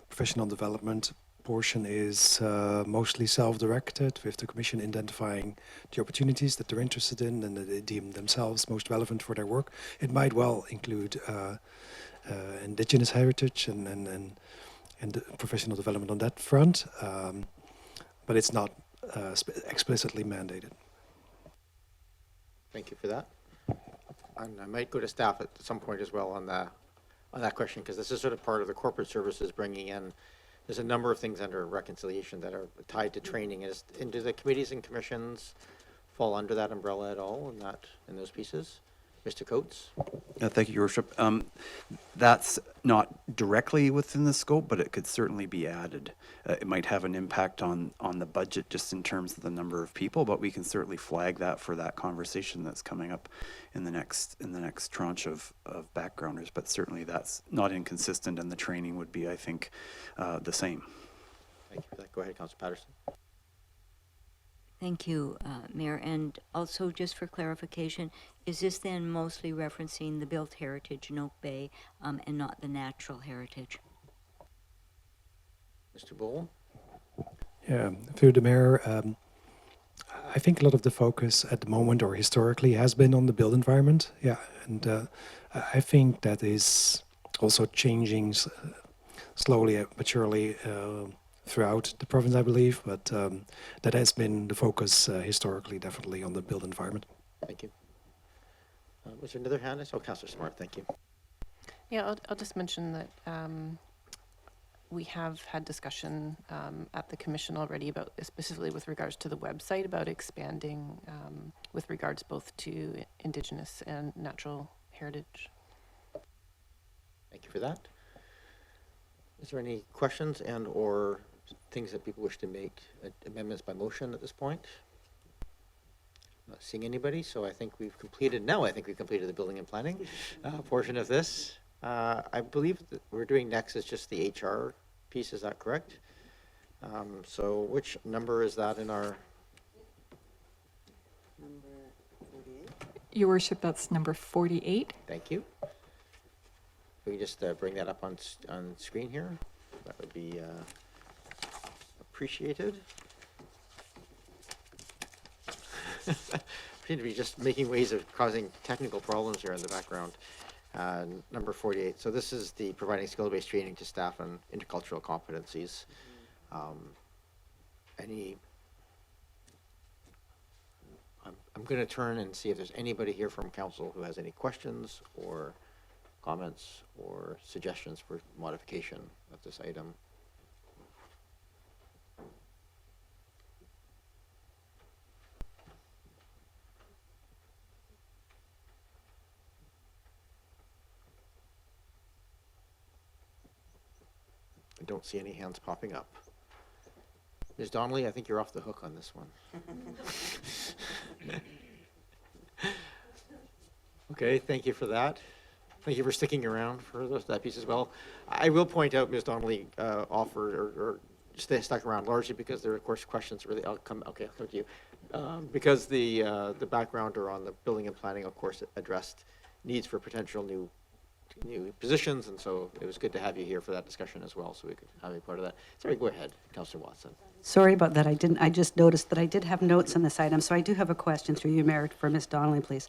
professional development portion is mostly self-directed, with the Commission identifying the opportunities that they're interested in and that they deem themselves most relevant for their work. It might well include Indigenous heritage and professional development on that front, but it's not explicitly mandated. Thank you for that. And I might go to staff at some point as well on that question, because this is sort of part of the corporate services bringing in. There's a number of things under reconciliation that are tied to training. And do the committees and commissions fall under that umbrella at all in those pieces? Mr. Coates? Thank you, Your Worship. That's not directly within the scope, but it could certainly be added. It might have an impact on the budget just in terms of the number of people, but we can certainly flag that for that conversation that's coming up in the next tranche of backgrounders. But certainly that's not inconsistent, and the training would be, I think, the same. Thank you for that. Go ahead, Councillor Patterson. Thank you, Mayor. And also, just for clarification, is this then mostly referencing the built heritage in Oak Bay and not the natural heritage? Mr. Bull? Yeah, through the Mayor, I think a lot of the focus at the moment or historically has been on the built environment. Yeah, and I think that is also changing slowly but surely throughout the province, I believe, but that has been the focus historically, definitely on the built environment. Thank you. Was there another hand? I saw Councillor Smart. Thank you. Yeah, I'll just mention that we have had discussion at the Commission already about, specifically with regards to the website, about expanding with regards both to Indigenous and natural heritage. Thank you for that. Is there any questions and or things that people wish to make amendments by motion at this point? Not seeing anybody, so I think we've completed the building and planning portion of this. I believe that we're doing next is just the HR piece, is that correct? So which number is that in our? Number 48. Your Worship, that's number 48. Thank you. If we just bring that up on screen here, that would be appreciated. Seem to be just making ways of causing technical problems here in the background. Number 48. So this is the providing skill-based training to staff on intercultural competencies. I'm going to turn and see if there's anybody here from council who has any questions or comments or suggestions for modification of this item. I don't see any hands popping up. Ms. Donnelly, I think you're off the hook on this one. Okay, thank you for that. Thank you for sticking around for that piece as well. I will point out Ms. Donnelly offered or stuck around largely because there are, of course, questions really. I'll come to you. Because the backgrounder on the building and planning, of course, addressed needs for potential new positions, and so it was good to have you here for that discussion as well, so we could have a part of that. Sorry, go ahead, Councillor Watson. Sorry about that. I just noticed that I did have notes on this item, so I do have a question through you, Mayor, for Ms. Donnelly, please.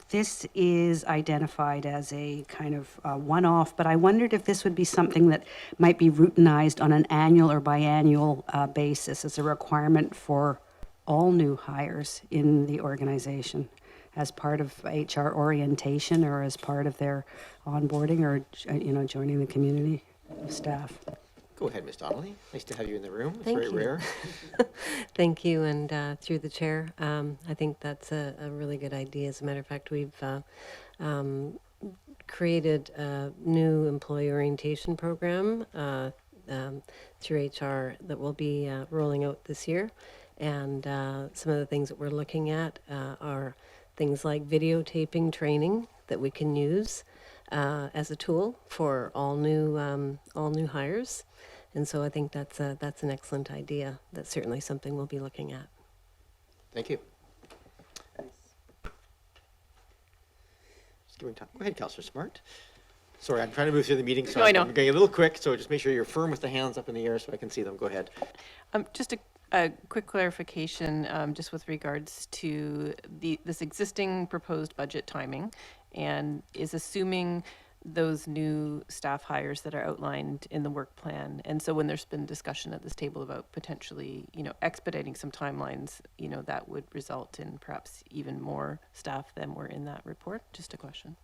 This is identified as a kind of one-off, but I wondered if this would be something that might be routinized on an annual or biannual basis as a requirement for all new hires in the organization as part of HR orientation or as part of their onboarding or, joining the community of staff. Go ahead, Ms. Donnelly. Nice to have you in the room. It's Thank very you. rare. Thank you, and through the chair, I think that's a really good idea. As a matter of fact, we've created a new employee orientation program through HR that will be rolling out this year. And some of the things that we're looking at are things like videotaping training that we can use as a tool for all new hires. And so I think that's an excellent idea. That's certainly something we'll be looking at. Thank you. Just giving time. Go ahead, Councillor Smart. Sorry, I'm trying to move through the meeting, so No, I know. I'm getting a little quick, so just make sure you're firm with the hands up in the air so I can see them. Go ahead. Just a quick clarification, just with regards to this existing proposed budget timing, and is assuming those new staff hires that are outlined in the work plan. And so when there's been discussion at this table about potentially, expediting some timelines, that would result in perhaps even more staff than were in that report. Just a question.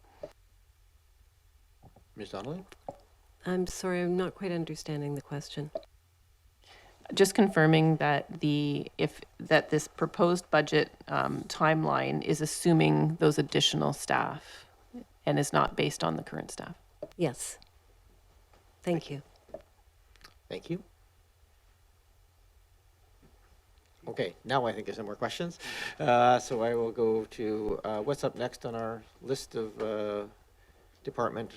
Ms. Donnelly? I'm sorry, I'm not quite understanding the question. Just confirming that that this proposed budget timeline is assuming those additional staff and is not based on the current staff. Yes. Thank you. Thank you. Okay, now I think there's some more questions. So I will go to what's up next on our list of department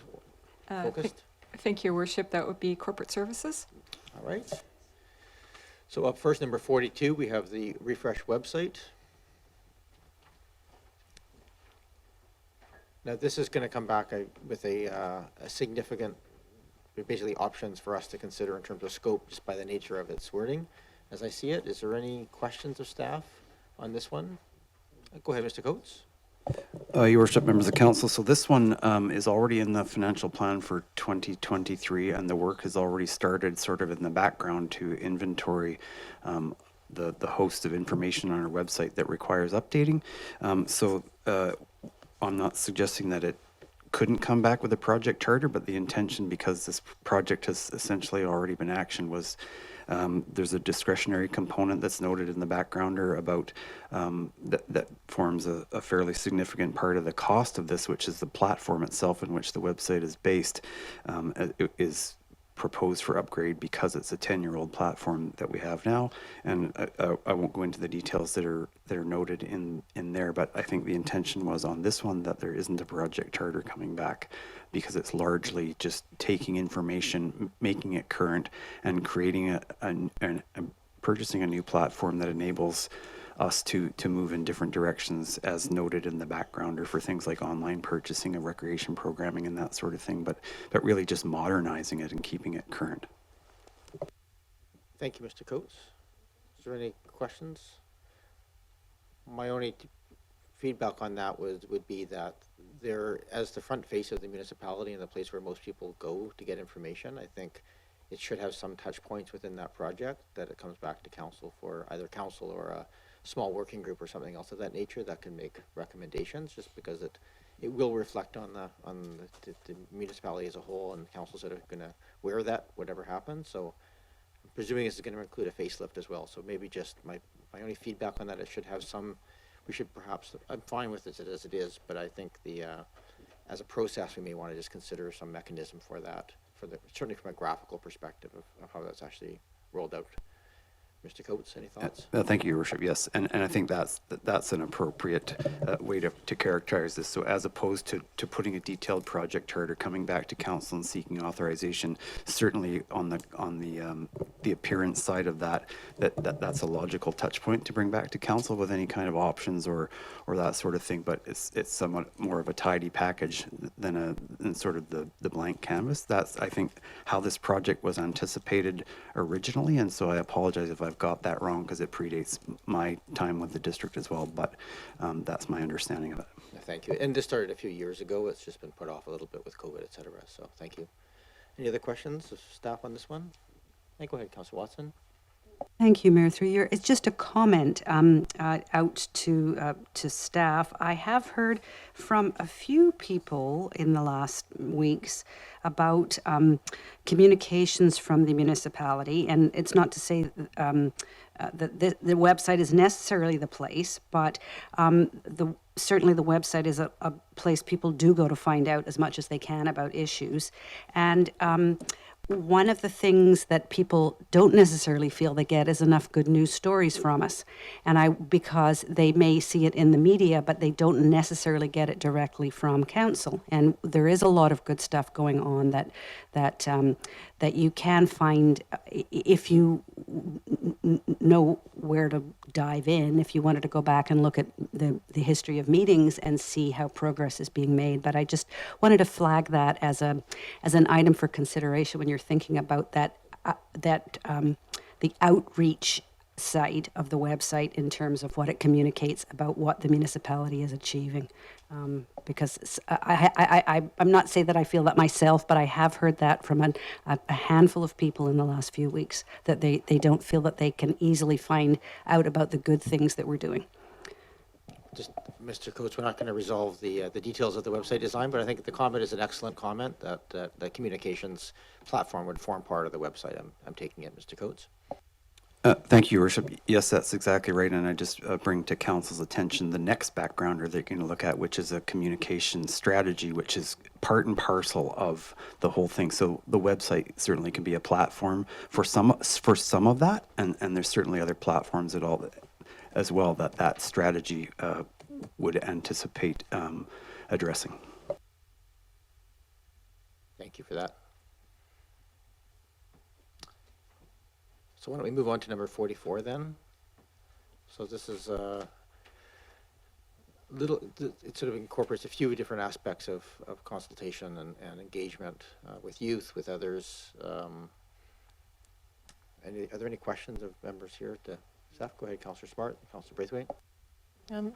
focused. Thank you, Your Worship. That would be corporate services. All right. So up first, number 42, we have the refresh website. Now this is going to come back with a significant, basically options for us to consider in terms of scope, just by the nature of its wording. As I see it, is there any questions of staff on this one? Go ahead, Mr. Coates. Your Worship, members of council, so this one is already in the financial plan for 2023, and the work has already started sort of in the background to inventory the host of information on our website that requires updating. I'm not suggesting that it couldn't come back with a project charter, but the intention, because this project has essentially already been actioned, was there's a discretionary component that's noted in the backgrounder about that forms a fairly significant part of the cost of this, which is the platform itself in which the website is based. It is proposed for upgrade because it's a 10-year-old platform that we have now, and I won't go into the details that are noted in there, but I think the intention was on this one that there isn't a project charter coming back, because it's largely just taking information, making it current, and creating purchasing a new platform that enables us to move in different directions, as noted in the backgrounder, for things like online purchasing of recreation programming and that sort of thing, but really just modernizing it and keeping it current. Thank you, Mr. Coates. Is there any questions? My only feedback on that would be that there, as the front face of the municipality and the place where most people go to get information, I think it should have some touch points within that project that it comes back to council for, either council or a small working group or something else of that nature that can make recommendations, just because it will reflect on the municipality as a whole, and councils that are going to wear that whatever happens. So I'm presuming this is going to include a facelift as well. So maybe just my only feedback on that, it should have some, we should perhaps, I'm fine with it as it is, but I think as a process, we may want to just consider some mechanism for that, certainly from a graphical perspective of how that's actually rolled out. Mr. Coates, any thoughts? Thank you, Your Worship. Yes, and I think that's an appropriate way to characterize this. So as opposed to putting a detailed project charter, coming back to council and seeking authorization, certainly on the appearance side of that's a logical touch point to bring back to council with any kind of options or that sort of thing. But it's somewhat more of a tidy package than sort of the blank canvas. That's, I think, how this project was anticipated originally, and so I apologize if I've got that wrong, because it predates my time with the district as well, but that's my understanding of it. thank you. And this started a few years ago. It's just been put off a little bit with COVID, et cetera. So thank you. Any other questions of staff on this one? Hey, go ahead, Councillor Watson. Thank you, Mayor. Through your, it's just a comment out to staff. I have heard from a few people in the last weeks about communications from the municipality, and it's not to say that the website is necessarily the place, but certainly the website is a place people do go to find out as much as they can about issues, and one of the things that people don't necessarily feel they get is enough good news stories from us. And because they may see it in the media, but they don't necessarily get it directly from council. And there is a lot of good stuff going on that you can find if you know where to dive in, if you wanted to go back and look at the history of meetings and see how progress is being made. But I just wanted to flag that as an item for consideration when you're thinking about the outreach side of the website in terms of what it communicates about what the municipality is achieving. Because I'm not saying that I feel that myself, but I have heard that from a handful of people in the last few weeks, that they don't feel that they can easily find out about the good things that we're doing. Just, Mr. Coates, we're not going to resolve the details of the website design, but I think the comment is an excellent comment that the communications platform would form part of the website. I'm taking it, Mr. Coates. Thank you, Your Worship. Yes, that's exactly right. And I just bring to Council's attention the next backgrounder they're going to look at, which is a communication strategy, which is part and parcel of the whole thing. So the website certainly can be a platform for some of that, and there's certainly other platforms as well that strategy would anticipate addressing. Thank you for that. So why don't we move on to number 44 then? So this is it sort of incorporates a few different aspects of consultation and engagement with youth, with others. Are there any questions of members here to staff? Go ahead, Councillor Smart, Councillor Braithwaite.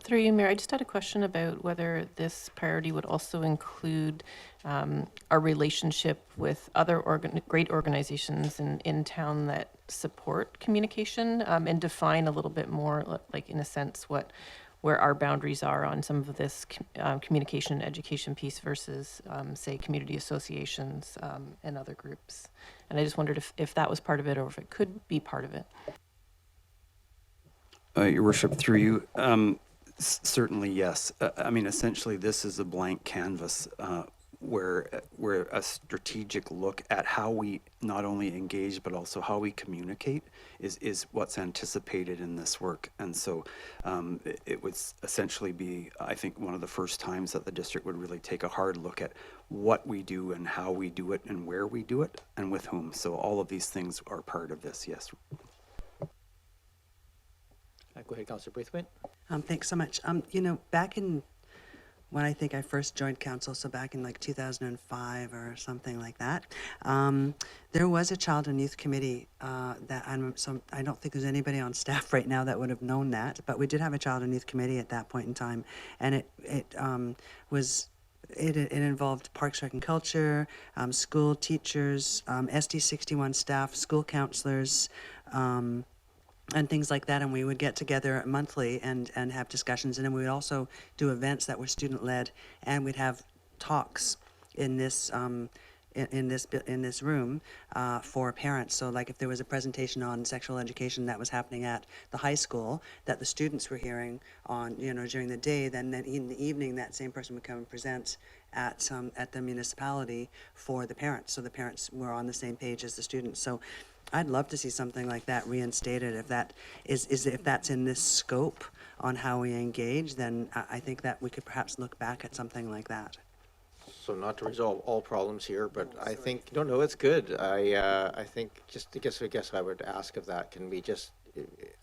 Through you, Mayor, I just had a question about whether this priority would also include our relationship with other great organizations in town that support communication, and define a little bit more, like in a sense, where our boundaries are on some of this communication and education piece versus, say, community associations and other groups. And I just wondered if that was part of it or if it could be part of it. Your Worship, through you, certainly yes. I mean, essentially, this is a blank canvas where a strategic look at how we not only engage but also how we communicate is what's anticipated in this work. And so it would essentially be, I think, one of the first times that the district would really take a hard look at what we do and how we do it and where we do it and with whom. So all of these things are part of this, yes. Go ahead, Councillor Braithwaite. Thanks so much. Back in when I think I first joined council, so back in like 2005 or something like that, there was a child and youth committee that I don't think there's anybody on staff right now that would have known that, but we did have a child and youth committee at that point in time, and it involved Parks, Rec and Culture, school teachers, SD 61 staff, school counselors, and things like that, and we would get together monthly and have discussions, and then we would also do events that were student-led, and we'd have talks in this in this room for parents. So like if there was a presentation on sexual education that was happening at the high school that the students were hearing on, during the day, then in the evening that same person would come and present at the municipality for the parents, so the parents were on the same page as the students. So I'd love to see something like that reinstated. If that if that's in this scope on how we engage, then I think that we could perhaps look back at something like that. So not to resolve all problems here, but I think no, it's good. I think I guess I would ask of that. Can we just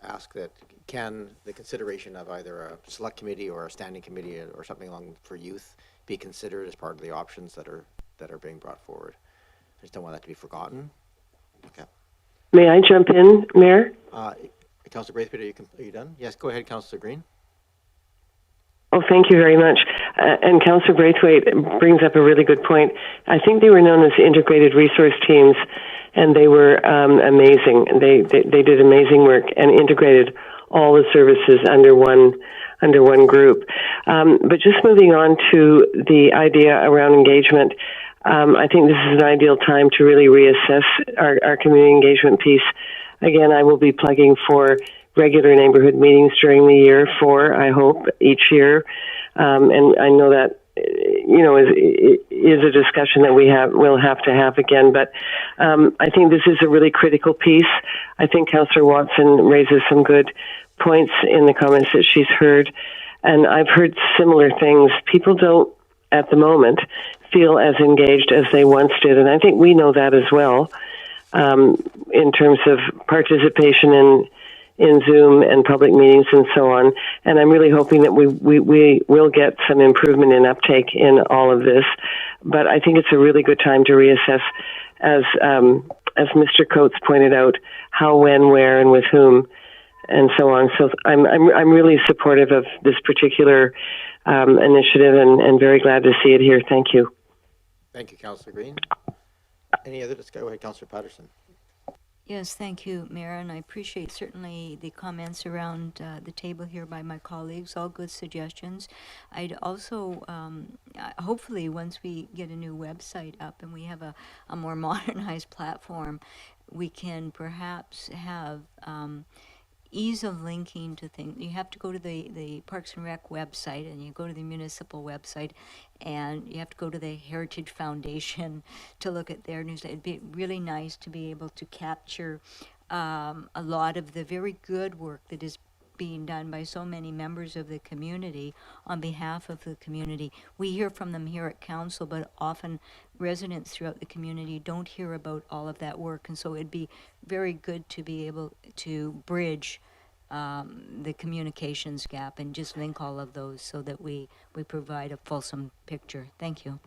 ask that? Can the consideration of either a select committee or a standing committee or something along for youth be considered as part of the options that are being brought forward? I just don't want that to be forgotten. Okay. May I jump in, Mayor? Councillor Braithwaite, are you done? Yes, go ahead, Councillor Green. Oh, thank you very much. And Councillor Braithwaite brings up a really good point. I think they were known as integrated resource teams, and they were amazing. They did amazing work and integrated all the services under one group. But just moving on to the idea around engagement, I think this is an ideal time to really reassess our community engagement piece. Again, I will be plugging for regular neighborhood meetings during the year I hope, each year. And I know that, is a discussion that we'll have to have again. But I think this is a really critical piece. I think Councillor Watson raises some good points in the comments that she's heard. And I've heard similar things. People don't, at the moment, feel as engaged as they once did. And I think we know that as well, in terms of participation in Zoom and public meetings and so on. And I'm really hoping that we will get some improvement in uptake in all of this. But I think it's a really good time to reassess, as Mr. Coates pointed out, how, when, where, and with whom, and so on. So I'm really supportive of this particular initiative and very glad to see it here. Thank you. Thank you, Councillor Green. Any other discussion? Go ahead, Councillor Patterson. Yes, thank you, Mayor, and I appreciate certainly the comments around the table here by my colleagues, all good suggestions. I'd also, hopefully, once we get a new website up and we have a more modernized platform, we can perhaps have ease of linking to things. You have to go to the Parks and Rec website, and you go to the municipal website, and you have to go to the Heritage Foundation to look at their news. It'd be really nice to be able to capture a lot of the very good work that is being done by so many members of the community on behalf of the community. We hear from them here at council, but often residents throughout the community don't hear about all of that work, and so it'd be very good to be able to bridge the communications gap and just link all of those so that we provide a fulsome picture. Thank you.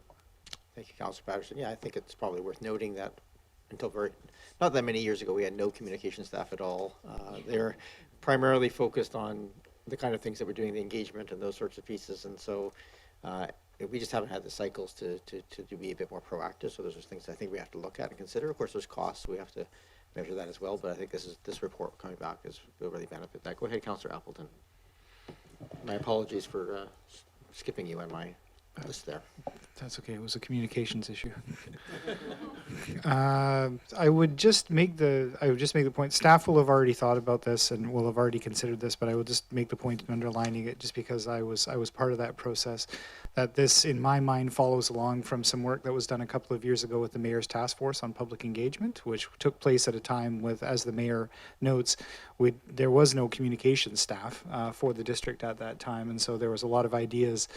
Thank you, Councillor Patterson. Yeah, I think it's probably worth noting that until not that many years ago, we had no communication staff at all. They're primarily focused on the kind of things that we're doing, the engagement and those sorts of pieces. And so we just haven't had the cycles to be a bit more proactive. So those are things I think we have to look at and consider. Of course, there's costs. We have to measure that as well. But I think this report coming back will really benefit that. Go ahead, Councillor Appleton. My apologies for skipping you on my list there. That's okay. It was a communications issue. I would just make the point. Staff will have already thought about this and will have already considered this, but I will just make the point in underlining it, just because I was part of that process. That this, in my mind, follows along from some work that was done a couple of years ago with the Mayor's Task Force on Public Engagement, which took place at a time with, as the Mayor notes, there was no communications staff for the district at that time, and so there was a lot of ideas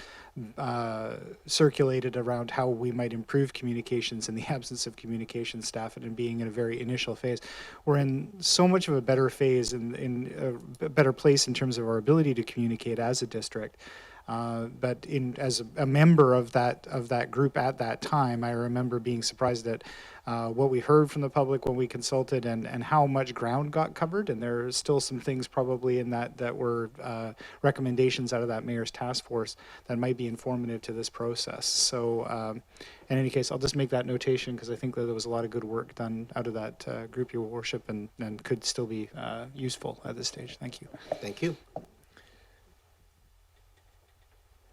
circulated around how we might improve communications in the absence of communications staff, and in being in a very initial phase. We're in so much of a better phase and in a better place in terms of our ability to communicate as a district. But as a member of that group at that time, I remember being surprised at what we heard from the public when we consulted, and how much ground got covered. And there are still some things probably in that were recommendations out of that Mayor's Task Force that might be informative to this process. So in any case, I'll just make that notation, because I think that there was a lot of good work done out of that group, Your Worship, and could still be useful at this stage. Thank you. Thank you.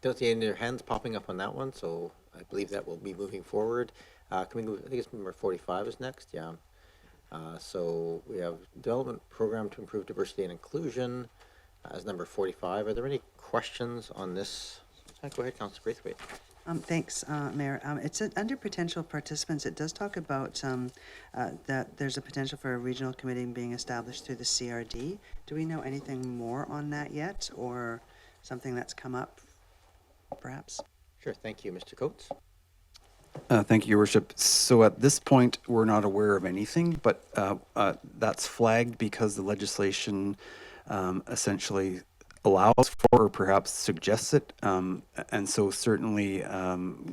Don't see any hands popping up on that one, so I believe that will be moving forward. Can we move? I think it's number 45 is next. Yeah. So we have development program to improve diversity and inclusion as number 45. Are there any questions on this? Go ahead, Councillor Braithwaite. Thanks, Mayor. It's under potential participants. It does talk about that there's a potential for a regional committee being established through the CRD. Do we know anything more on that yet, or something that's come up, perhaps? Sure. Thank you, Mr. Coates. Thank you, Your Worship. So at this point, we're not aware of anything, but that's flagged because the legislation essentially allows for, or perhaps suggests it. And so certainly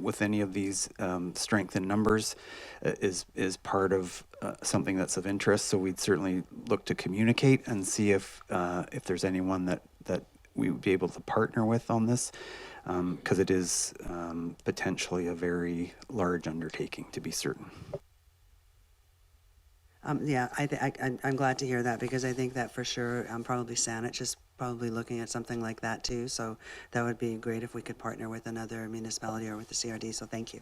with any of these strength in numbers is part of something that's of interest. So we'd certainly look to communicate and see if there's anyone that we would be able to partner with on this, because it is potentially a very large undertaking, to be certain. Yeah, I'm glad to hear that, because I think that for sure, probably Saanich is probably looking at something like that too. So that would be great if we could partner with another municipality or with the CRD. So thank you.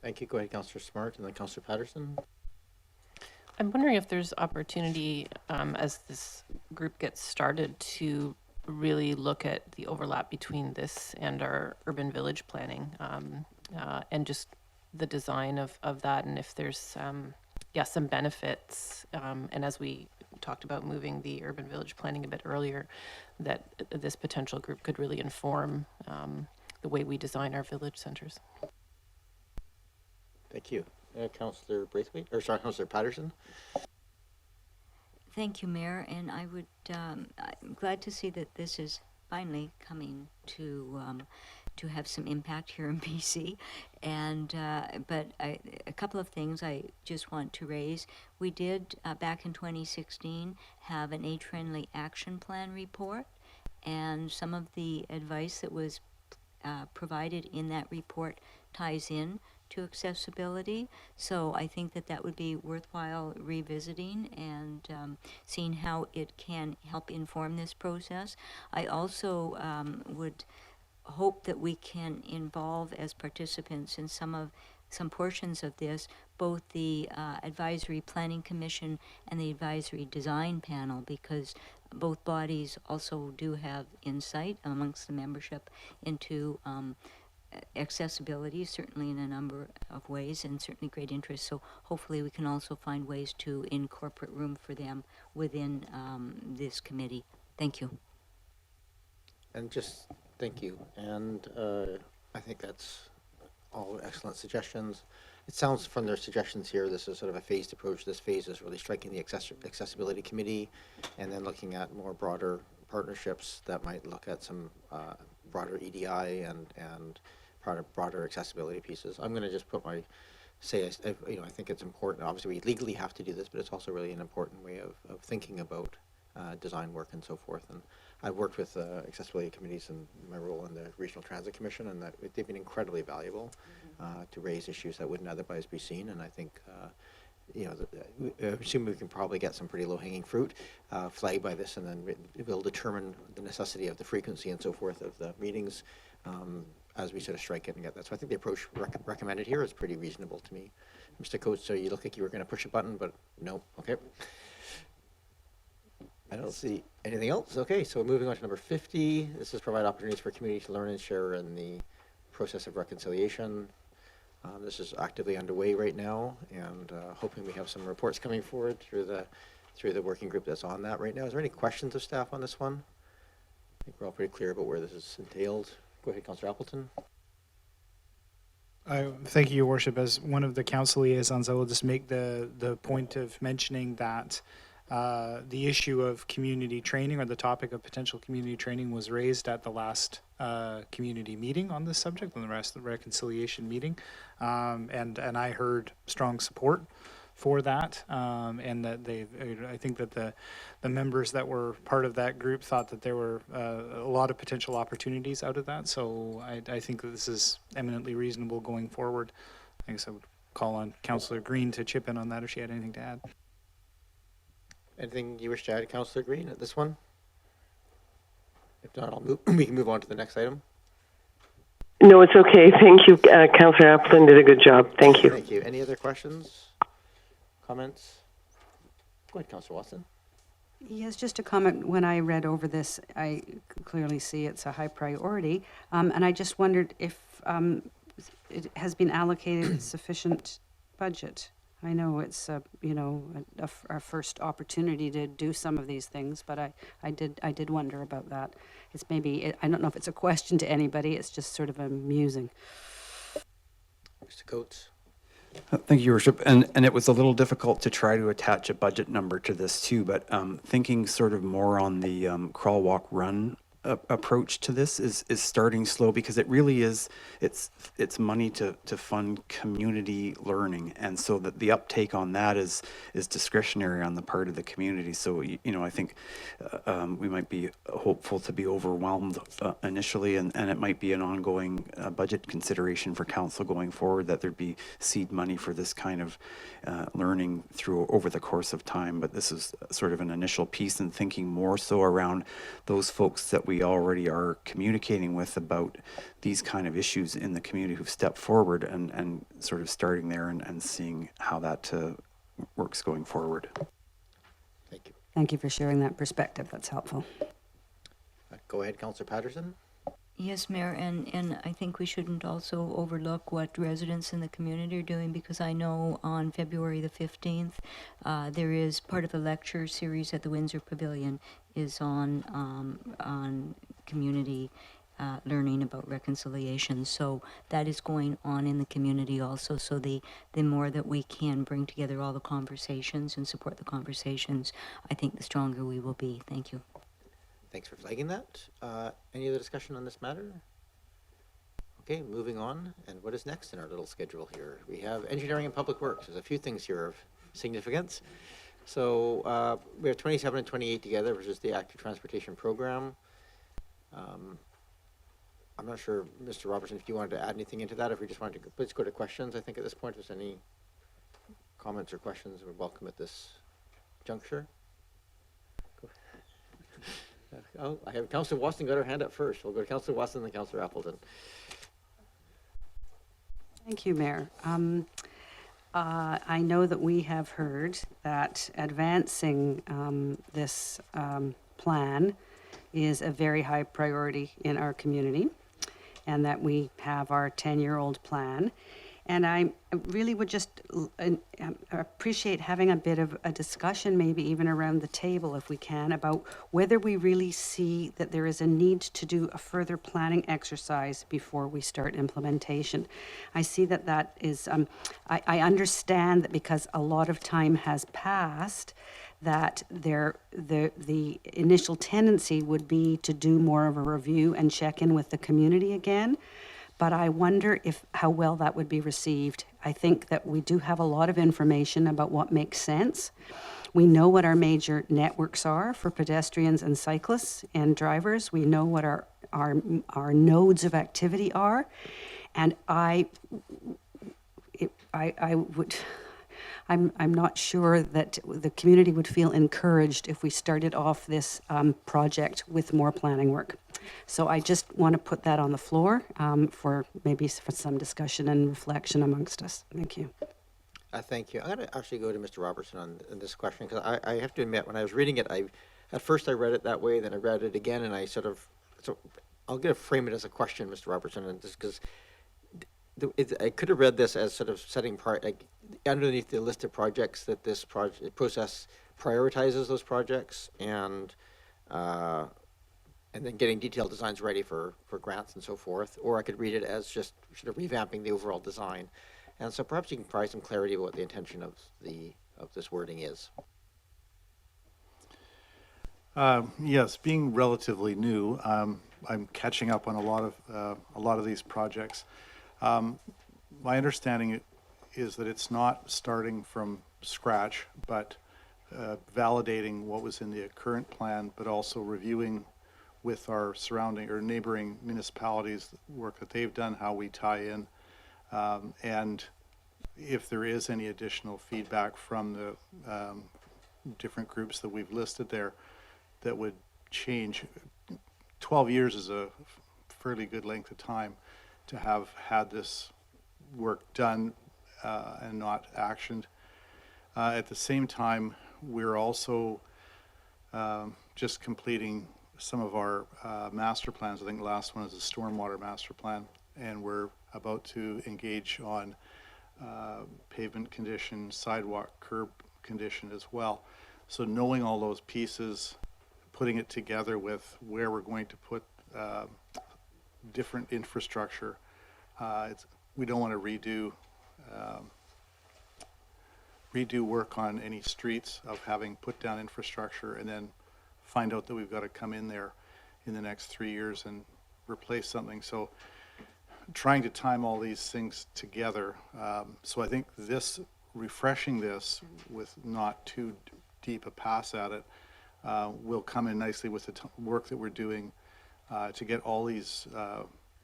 Thank you. Go ahead, Councillor Smart, and then Councillor Patterson. I'm wondering if there's opportunity as this group gets started to really look at the overlap between this and our urban village planning and just the design of that, and if there's some benefits, and as we talked about moving the urban village planning a bit earlier, that this potential group could really inform the way we design our village centers. Thank you. Councillor Braithwaite, or sorry, Councillor Patterson. Thank you, Mayor, and I'm glad to see that this is finally coming to have some impact here in BC. And but a couple of things I just want to raise. We did back in 2016 have an age-friendly action plan report, and some of the advice that was provided in that report ties in to accessibility. So I think that would be worthwhile revisiting and seeing how it can help inform this process. I also would hope that we can involve as participants in some portions of this, both the Advisory Planning Commission and the Advisory Design Panel, because both bodies also do have insight amongst the membership into accessibility, certainly in a number of ways, and certainly great interest. So hopefully we can also find ways to incorporate room for them within this committee. Thank you. And just thank you. And I think that's all excellent suggestions. It sounds from their suggestions here, this is sort of a phased approach. This phase is really striking the accessibility committee, and then looking at more broader partnerships that might look at some broader EDI and broader accessibility pieces. I'm going to just put I think it's important. Obviously, we legally have to do this, but it's also really an important way of thinking about design work and so forth. And I've worked with accessibility committees in my role in the Regional Transit Commission, and they've been incredibly valuable to raise issues that wouldn't otherwise be seen. And I think, I assume we can probably get some pretty low-hanging fruit flagged by this, and then we'll determine the necessity of the frequency and so forth of the meetings as we sort of strike it and get that. So I think the approach recommended here is pretty reasonable to me. Mr. Coates, so you look like you were going to push a button, but no. Okay. I don't see anything else. Okay, so moving on to number 50. This is provide opportunities for community to learn and share in the process of reconciliation. This is actively underway right now, and hoping we have some reports coming forward through the working group that's on that right now. Is there any questions of staff on this one? I think we're all pretty clear about where this is entailed. Go ahead, Councillor Appleton. Thank you, Your Worship. As one of the council liaisons, I will just make the point of mentioning that the issue of community training, or the topic of potential community training, was raised at the last community meeting on this subject, and the rest of the reconciliation meeting, and I heard strong support for that, and that I think that the members that were part of that group thought that there were a lot of potential opportunities out of that. So I think that this is eminently reasonable going forward. I guess I would call on Councillor Green to chip in on that if she had anything to add. Anything you wish to add, Councillor Green, at this one? If not, we can move on to the next item. No, it's okay. Thank you. Councillor Appleton did a good job. Thank you. Thank you. Any other questions? Comments? Go ahead, Councillor Watson. Yes, just a comment. When I read over this, I clearly see it's a high priority, and I just wondered if it has been allocated sufficient budget. I know it's our first opportunity to do some of these things, but I did wonder about that. It's maybe, I don't know if it's a question to anybody. It's just sort of amusing. Mr. Coates. Thank you, Your Worship. And it was a little difficult to try to attach a budget number to this too, but thinking sort of more on the crawl, walk, run approach to this is starting slow, because it really is, it's money to fund community learning, and so that the uptake on that is discretionary on the part of the community. So I think we might be hopeful to be overwhelmed initially, and it might be an ongoing budget consideration for council going forward, that there'd be seed money for this kind of learning through over the course of time. But this is sort of an initial piece, and thinking more so around those folks that we already are communicating with about these kind of issues in the community who've stepped forward, and sort of starting there and seeing how that works going forward. Thank you. Thank you for sharing that perspective. That's helpful. Go ahead, Councillor Patterson. Yes, Mayor, and I think we shouldn't also overlook what residents in the community are doing, because I know on February the 15th, there is part of a lecture series at the Windsor Pavilion is on community learning about reconciliation. So that is going on in the community also. So the more that we can bring together all the conversations and support the conversations, I think the stronger we will be. Thank you. Thanks for flagging that. Any other discussion on this matter? Okay, moving on. And what is next in our little schedule here? We have engineering and public works. There's a few things here of significance. So we have 27 and 28 together, which is the active transportation program. I'm not sure, Mr. Robertson, if you wanted to add anything into that. If we just wanted to, let's go to questions. I think at this point, if there's any comments or questions, we're welcome at this juncture. Oh, I have Councillor Watson got her hand up first. We'll go to Councillor Watson and then Councillor Appleton. Thank you, Mayor. I know that we have heard that advancing this plan is a very high priority in our community, and that we have our 10-year-old plan. And I really would just appreciate having a bit of a discussion, maybe even around the table if we can, about whether we really see that there is a need to do a further planning exercise before we start implementation. I see that is, I understand that because a lot of time has passed, that the initial tendency would be to do more of a review and check in with the community again. But I wonder how well that would be received. I think that we do have a lot of information about what makes sense. We know what our major networks are for pedestrians and cyclists and drivers. We know what our nodes of activity are. And I'm not sure that the community would feel encouraged if we started off this project with more planning work. So I just want to put that on the floor for some discussion and reflection amongst us. Thank you. Thank you. I'm going to actually go to Mr. Robertson on this question, because I have to admit, when I was reading it, at first I read it that way, then I read it again, and so I'll frame it as a question, Mr. Robertson, and just because I could have read this as sort of setting underneath the list of projects that this process prioritizes those projects, and then getting detailed designs ready for grants and so forth. Or I could read it as just sort of revamping the overall design. And so perhaps you can provide some clarity about what the intention of this wording is. Yes, being relatively new, I'm catching up on a lot of these projects. My understanding is that it's not starting from scratch, but validating what was in the current plan, but also reviewing with our surrounding or neighboring municipalities the work that they've done, how we tie in, and if there is any additional feedback from the different groups that we've listed there that would change. 12 years is a fairly good length of time to have had this work done and not actioned. At the same time, we're also just completing some of our master plans. I think the last one is a stormwater master plan, and we're about to engage on pavement condition, sidewalk, curb condition as well. So knowing all those pieces, putting it together with where we're going to put different infrastructure, we don't want to redo work on any streets of having put down infrastructure and then find out that we've got to come in there in the next 3 years and replace something. So trying to time all these things together. So I think refreshing this with not too deep a pass at it will come in nicely with the work that we're doing to get all these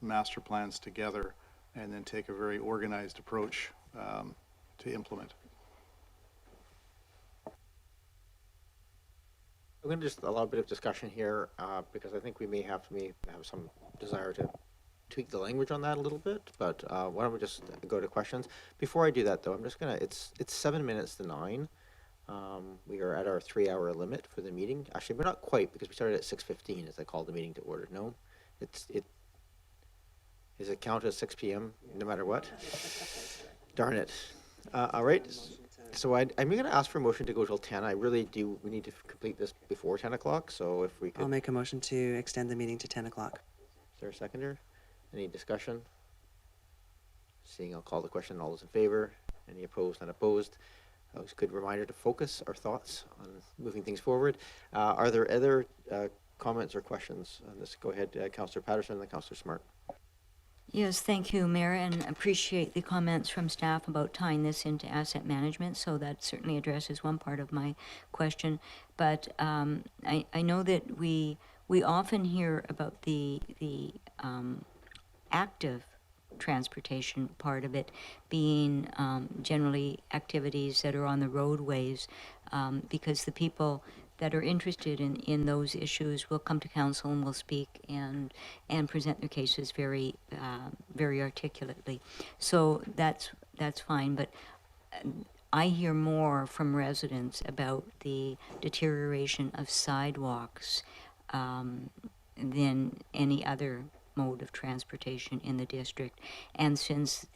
master plans together and then take a very organized approach to implement. I'm going to just allow a bit of discussion here because I think we may have some desire to tweak the language on that a little bit. But why don't we just go to questions? Before I do that, though, I'm just gonna. It's 7 minutes to 9. We are at our 3-hour limit for the meeting. Actually, we're not quite because we started at 6:15 as I called the meeting to order. No, Is it count as 6 p.m. no matter what? Darn it. All right. So I'm going to ask for a motion to go till 10. I really do. We need to complete this before 10 o'clock. So if we could. I'll make a motion to extend the meeting to 10 o'clock. Is there a seconder? Any discussion? Seeing, I'll call the question. All those in favor? Any opposed? Not opposed? That was a good reminder to focus our thoughts on moving things forward. Are there other comments or questions on this? Go ahead, Councillor Patterson and then Councillor Smart. Yes, thank you, Mayor, and appreciate the comments from staff about tying this into asset management. So that certainly addresses one part of my question. But I know that we often hear about the active transportation part of it being generally activities that are on the roadways, because the people that are interested in those issues will come to council and will speak and present their cases very articulately. So that's fine, but I hear more from residents about the deterioration of sidewalks than any other mode of transportation in the district. And since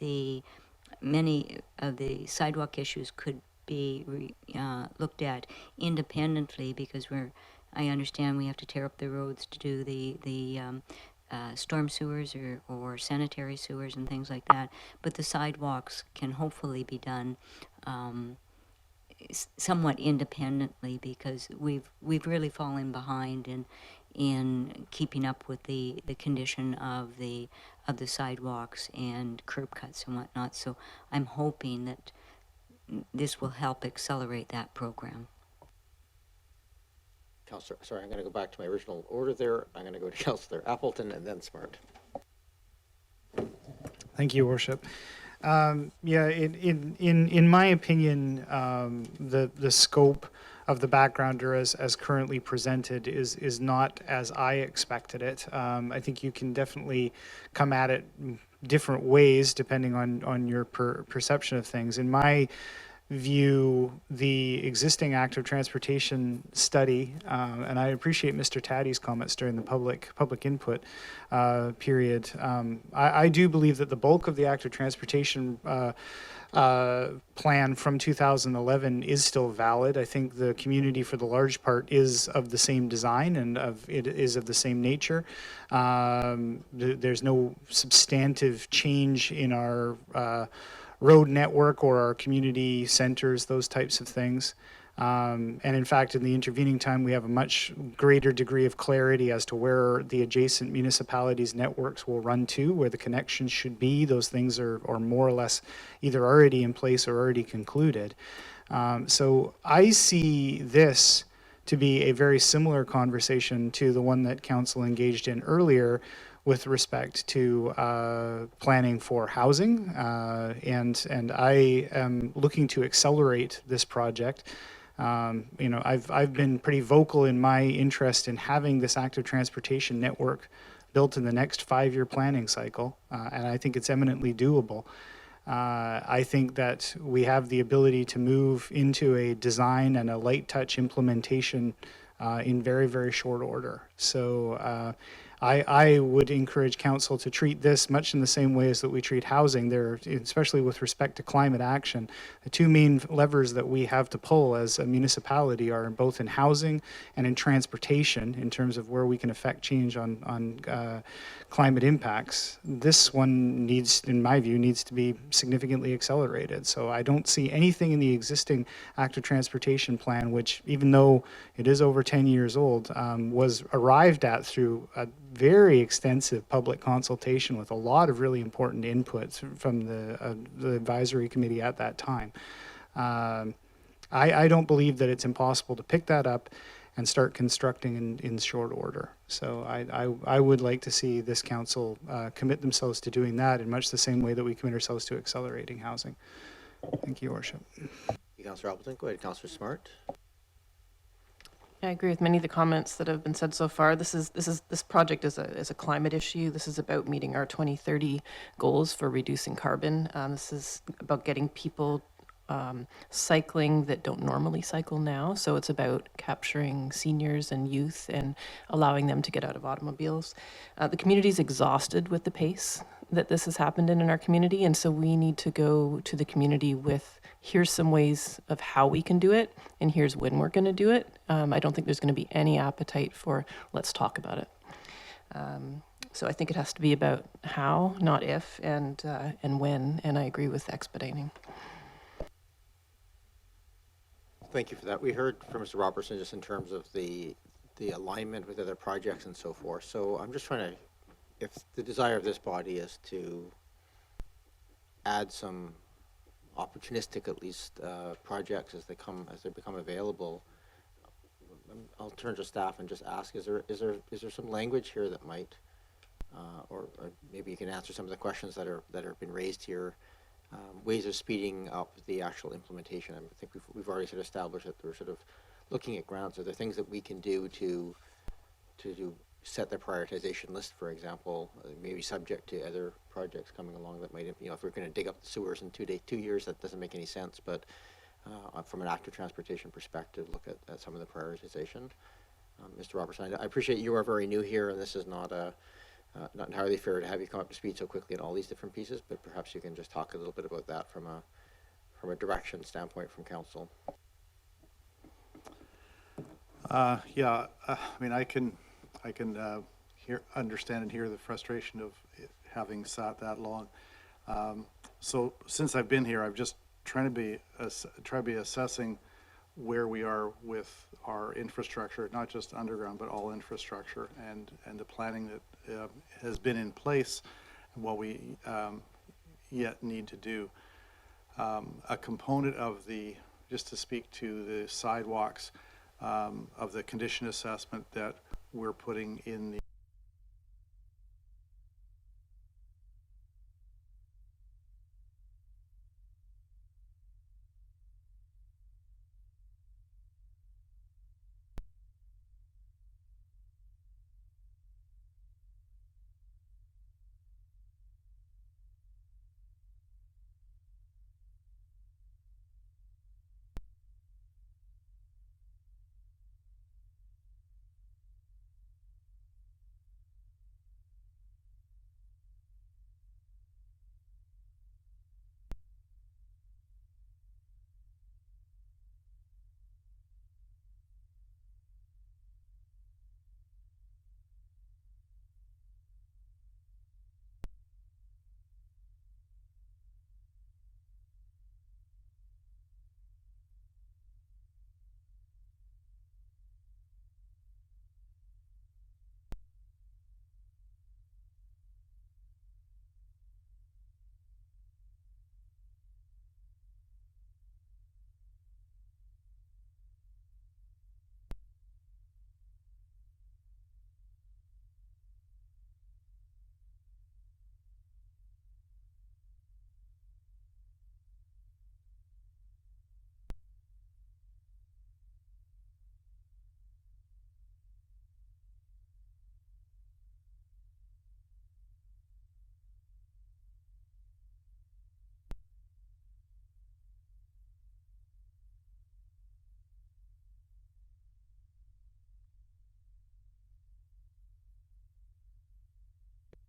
many of the sidewalk issues could be looked at independently, because I understand we have to tear up the roads to do the storm sewers or sanitary sewers and things like that, but the sidewalks can hopefully be done somewhat independently, because we've really fallen behind in keeping up with the condition of the sidewalks and curb cuts and whatnot. So I'm hoping that this will help accelerate that program. Councillor, sorry, I'm going to go back to my original order there. I'm going to go to Councillor Appleton and then Smart. Thank you, Worship. Yeah, in my opinion, the scope of the backgrounder as currently presented is not as I expected it. I think you can definitely come at it different ways depending on your perception of things. In my view, the existing active transportation study, and I appreciate Mr. Taddy's comments during the public input period. I do believe that the bulk of the active transportation plan from 2011 is still valid. I think the community, for the large part, is of the same design and it is of the same nature. There's no substantive change in our road network or our community centers, those types of things. And in fact, in the intervening time, we have a much greater degree of clarity as to where the adjacent municipalities' networks will run to, where the connections should be. Those things are more or less either already in place or already concluded. So I see this to be a very similar conversation to the one that Council engaged in earlier with respect to planning for housing. And I am looking to accelerate this project. I've been pretty vocal in my interest in having this active transportation network built in the next 5-year planning cycle, and I think it's eminently doable. I think that we have the ability to move into a design and a light touch implementation in very, very short order. So I would encourage council to treat this much in the same way as that we treat housing. There, especially with respect to climate action, the two main levers that we have to pull as a municipality are both in housing and in transportation, in terms of where we can affect change on climate impacts. This one needs, in my view, needs to be significantly accelerated. So I don't see anything in the existing active transportation plan, which, even though it is over 10 years old, was arrived at through a very extensive public consultation with a lot of really important inputs from the advisory committee at that time. I don't believe that it's impossible to pick that up and start constructing in short order. So I would like to see this council commit themselves to doing that in much the same way that we commit ourselves to accelerating housing. Thank you, Your Worship. Councillor Appleton, go ahead. Councillor Smart. I agree with many of the comments that have been said so far. This project is a climate issue. This is about meeting our 2030 goals for reducing carbon. This is about getting people cycling that don't normally cycle now. So it's about capturing seniors and youth and allowing them to get out of automobiles. The community is exhausted with the pace that this has happened in our community, and so we need to go to the community with, here's some ways of how we can do it, and here's when we're going to do it. I don't think there's going to be any appetite for, let's talk about it. So I think it has to be about how, not if, and when, and I agree with expediting. Thank you for that. We heard from Mr. Robertson just in terms of the alignment with other projects and so forth. So I'm just trying to, if the desire of this body is to add some opportunistic, at least, projects as they become available, I'll turn to staff and just ask: is there some language here that might, or maybe you can answer some of the questions that have been raised here? Ways of speeding up the actual implementation. I think we've already sort of established that we're sort of looking at grounds. Are there things that we can do to set the prioritization list, for example, maybe subject to other projects coming along that might, if we're going to dig up the sewers in 2 years, that doesn't make any sense. But from an active transportation perspective, look at some of the prioritization. Mr. Robertson, I appreciate you are very new here, and this is not entirely fair to have you come up to speed so quickly on all these different pieces, but perhaps you can just talk a little bit about that from a direction standpoint from council. Yeah, I mean, I can understand and hear the frustration of it having sat that long. So since I've been here, I've just try to be assessing where we are with our infrastructure, not just underground, but all infrastructure, and the planning that has been in place, and what we yet need to do. A component of just to speak to the sidewalks, of the condition assessment that we're putting in the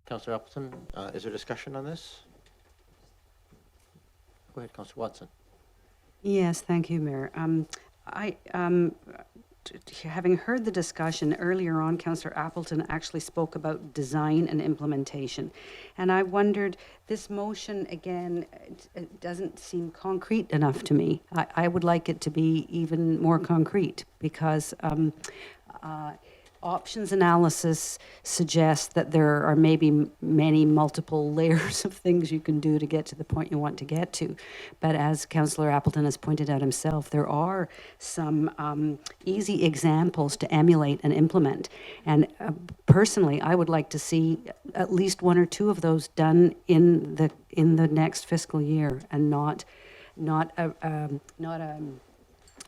Councillor Appleton, is there discussion on this? Go ahead, Councillor Watson. Yes, thank you, Mayor. Having heard the discussion earlier on, Councillor Appleton actually spoke about design and implementation. And I wondered, this motion, again, it doesn't seem concrete enough to me. I would like it to be even more concrete because options analysis suggests that there are maybe many multiple layers of things you can do to get to the point you want to get to. But as Councillor Appleton has pointed out himself, there are some easy examples to emulate and implement. And personally, I would like to see at least one or two of those done in the next fiscal year, and not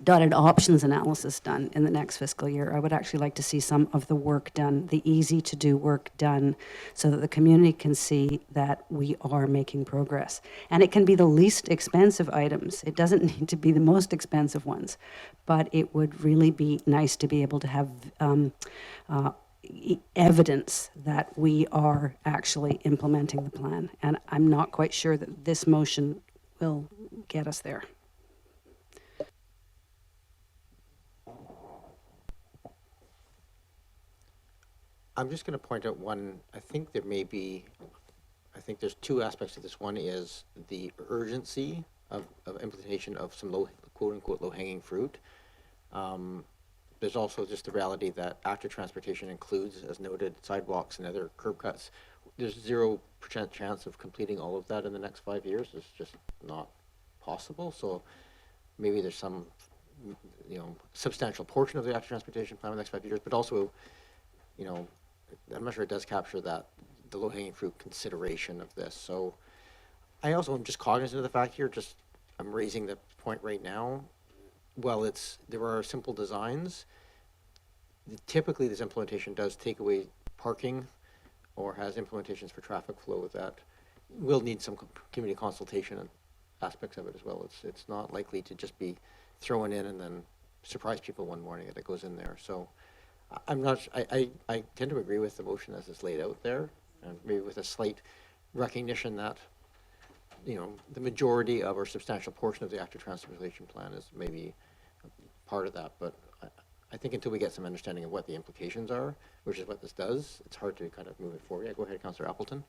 dotted options analysis done in the next fiscal year. I would actually like to see some of the work done, the easy to do work done, so that the community can see that we are making progress. And it can be the least expensive items. It doesn't need to be the most expensive ones, but it would really be nice to be able to have evidence that we are actually implementing the plan. And I'm not quite sure that this motion will get us there. I'm just going to point out one. I think there's two aspects to this. One is the urgency of implementation of some quote unquote low hanging fruit. There's also just the reality that active transportation includes, as noted, sidewalks and other curb cuts. There's 0% chance of completing all of that in the next 5 years. It's just not possible. So maybe there's some, substantial portion of the active transportation plan in the next 5 years, but also, I'm not sure it does capture the low-hanging fruit consideration of this. So I also am just cognizant of the fact here, I'm raising the point right now. Well, there are simple designs. Typically, this implementation does take away parking or has implementations for traffic flow that will need some community consultation and aspects of it as well. It's not likely to just be thrown in and then surprise people one morning that it goes in there. So I'm not. I tend to agree with the motion as it's laid out there, and maybe with a slight recognition that, the majority of or substantial portion of the active transportation plan is maybe part of that. But I think until we get some understanding of what the implications are, which is what this does, it's hard to kind of move it forward. Yeah, go ahead, Councillor Appleton.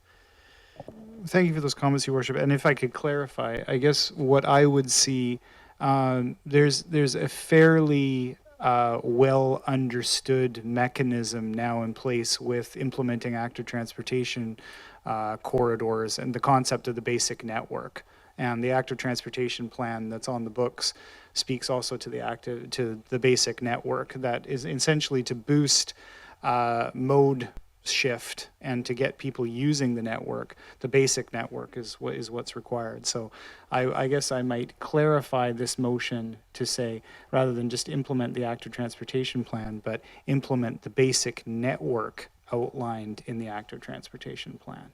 Thank you for those comments, Your Worship. And if I could clarify, I guess what I would see, there's a fairly well understood mechanism now in place with implementing active transportation corridors and the concept of the basic network. And the active transportation plan that's on the books speaks also to the basic network that is essentially to boost mode shift and to get people using the network. The basic network is what's required. So I guess I might clarify this motion to say, rather than just implement the active transportation plan, but implement the basic network outlined in the active transportation plan.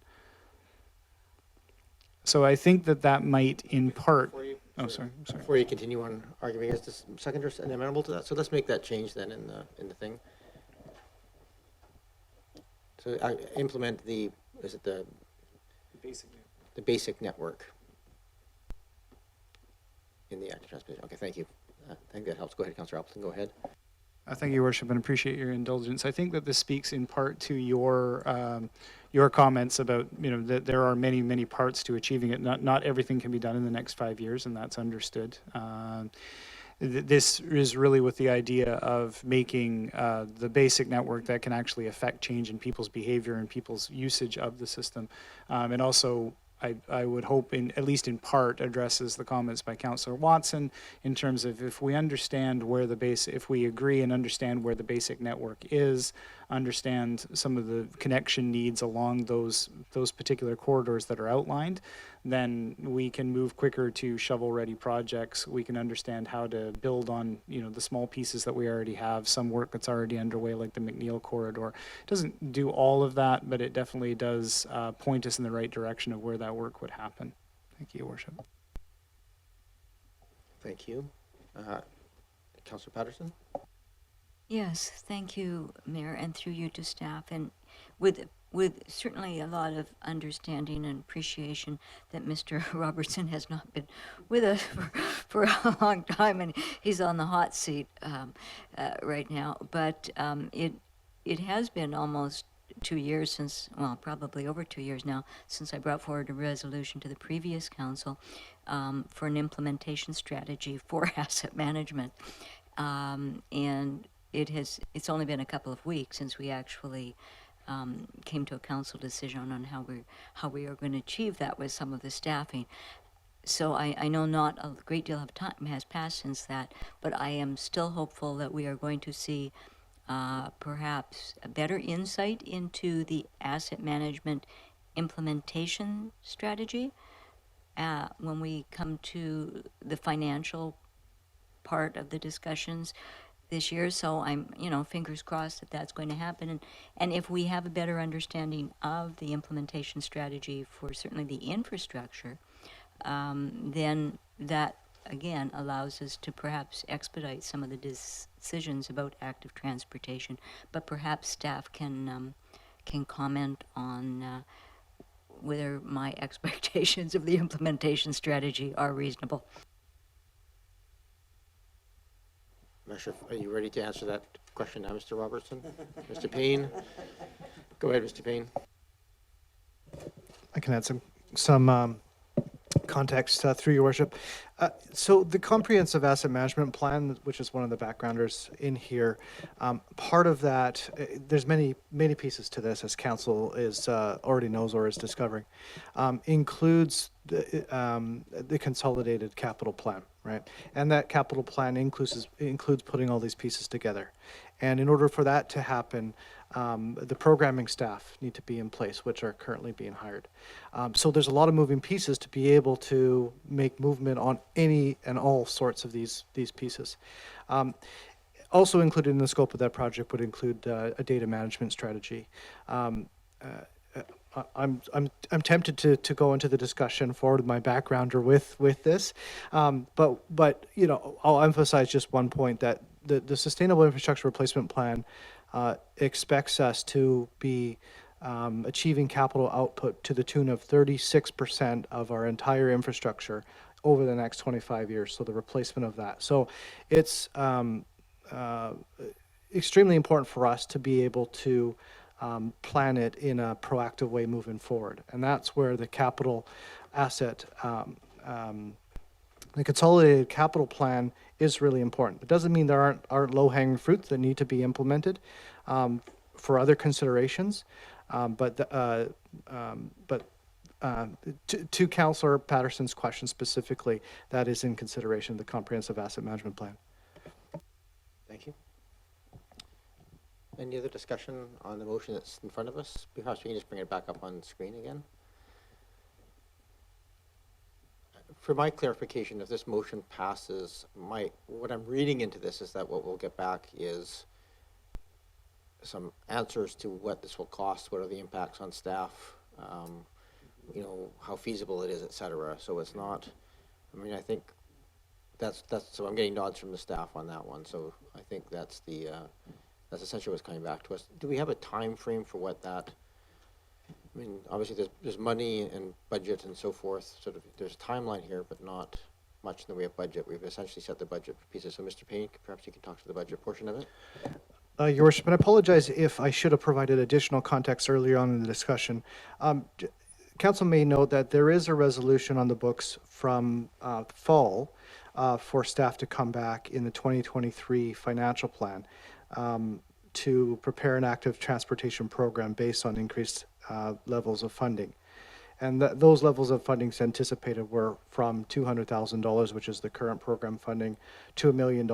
So I think that might in part. Sorry. Before you continue on arguing, is this seconder amenable to that? So let's make that change then in the thing. So I implement the basic network in the active transportation. Okay, thank you. I think that helps. Go ahead, Councillor Appleton. Go ahead. Thank you, Your Worship, and appreciate your indulgence. I think that this speaks in part to your comments about that there are many parts to achieving it. Not everything can be done in the next 5 years, and that's understood. This is really with the idea of making the basic network that can actually affect change in people's behavior and people's usage of the system, and also I would hope, at least in part, addresses the comments by Councillor Watson in terms of if we understand where if we agree and understand where the basic network is, understand some of the connection needs along those particular corridors that are outlined, then we can move quicker to shovel-ready projects. We can understand how to build on the small pieces that we already have, some work that's already underway, like the McNeil corridor. It doesn't do all of that, but it definitely does point us in the right direction of where that work would happen. Thank you, Your Worship. Thank you. Councillor Patterson? Yes, thank you, Mayor, and through you to staff. And with with certainly a lot of understanding and appreciation that Mr. Robertson has not been with us for a long time, and he's on the hot seat right now. But it has been almost 2 years since, well, probably over 2 years now, since I brought forward a resolution to the previous council for an implementation strategy for asset management. And it's only been a couple of weeks since we actually came to a council decision on how we are going to achieve that with some of the staffing. So I know not a great deal of time has passed since that, but I am still hopeful that we are going to see perhaps a better insight into the asset management implementation strategy when we come to the financial part of the discussions this year. So I'm, fingers crossed that that's going to happen. And if we have a better understanding of the implementation strategy for certainly the infrastructure, then that again allows us to perhaps expedite some of the decisions about active transportation. But perhaps staff can comment on whether my expectations of the implementation strategy are reasonable. Measure, are you ready to answer that question now, Mr. Robertson? Mr. Payne? Go ahead, Mr. Payne. I can add some context through your worship. So the comprehensive asset management plan, which is one of the backgrounders in here, part of that, there's many pieces to this, as council is already knows or is discovering, includes the consolidated capital plan, right? And that capital plan includes putting all these pieces together. And in order for that to happen, the programming staff need to be in place, which are currently being hired. So there's a lot of moving pieces to be able to make movement on any and all sorts of these pieces. Also included in the scope of that project would include a data management strategy. I'm tempted to go into the discussion forward with my backgrounder with this, but I'll emphasize just one point, that the Sustainable Infrastructure Replacement Plan expects us to be achieving capital output to the tune of 36% of our entire infrastructure over the next 25 years, so the replacement of that. So it's extremely important for us to be able to plan it in a proactive way moving forward. And that's where the capital asset, the consolidated capital plan is really important. It doesn't mean there aren't low-hanging fruits that need to be implemented for other considerations. But to Councillor Patterson's question specifically, that is in consideration of the comprehensive asset management plan. Thank you. Any other discussion on the motion that's in front of us? Perhaps we can just bring it back up on screen again. For my clarification, if this motion passes, what I'm reading into this is that what we'll get back is some answers to what this will cost, what are the impacts on staff, how feasible it is, et cetera. So it's not, I think that's so I'm getting nods from the staff on that one. So I think that's essentially what's coming back to us. Do we have a time frame for what that, obviously there's money and budget and so forth, sort of there's a timeline here, but not much in the way of budget. We've essentially set the budget pieces. So Mr. Payne, perhaps you can talk to the budget portion of it. Your Worship, and I apologize if I should have provided additional context earlier on in the discussion. Council may note that there is a resolution on the books from fall for staff to come back in the 2023 financial plan to prepare an active transportation program based on increased levels of funding. And those levels of funding anticipated were from $200,000, which is the current program funding, to $1 million.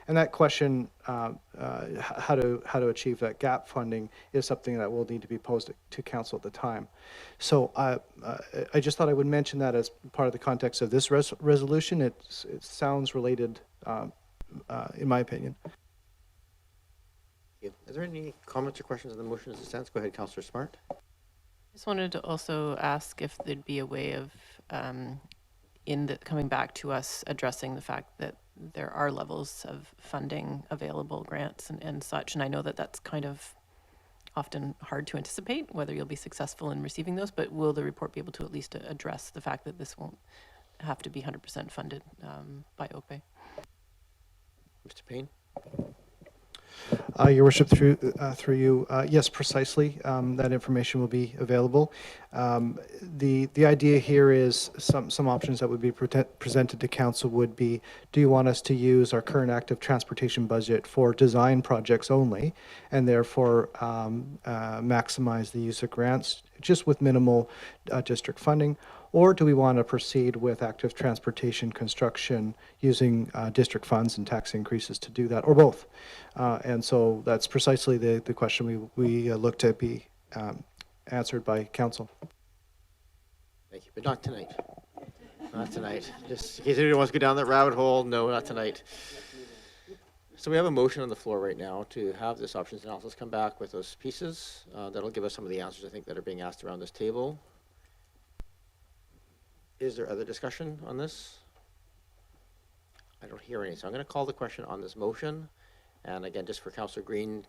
And that question, how to achieve that gap funding, is something that will need to be posed to council at the time. So I just thought I would mention that as part of the context of this resolution. It sounds related, in my opinion. Is there any comments or questions on the motion as it stands? Go ahead, Councillor Smart. Just wanted to also ask if there'd be a way of, coming back to us, addressing the fact that there are levels of funding available, grants and such. And I know that that's kind of often hard to anticipate whether you'll be successful in receiving those, but will the report be able to at least address the fact that this won't have to be 100% funded by OPE? Mr. Payne? Your Worship, through you, yes, precisely. That information will be available. The idea here is some options that would be presented to Council would be: do you want us to use our current active transportation budget for design projects only, and therefore maximize the use of grants just with minimal district funding? Or do we want to proceed with active transportation construction using district funds and tax increases to do that, or both? And so that's precisely the question we look to be answered by Council. Thank you, but not tonight. Not tonight. Just in case anyone wants to go down that rabbit hole, no, not tonight. So we have a motion on the floor right now to have this options analysis come back with those pieces. That'll give us some of the answers, I think, that are being asked around this table. Is there other discussion on this? I don't hear any, so I'm going to call the question on this motion. And again, just for Councillor Green's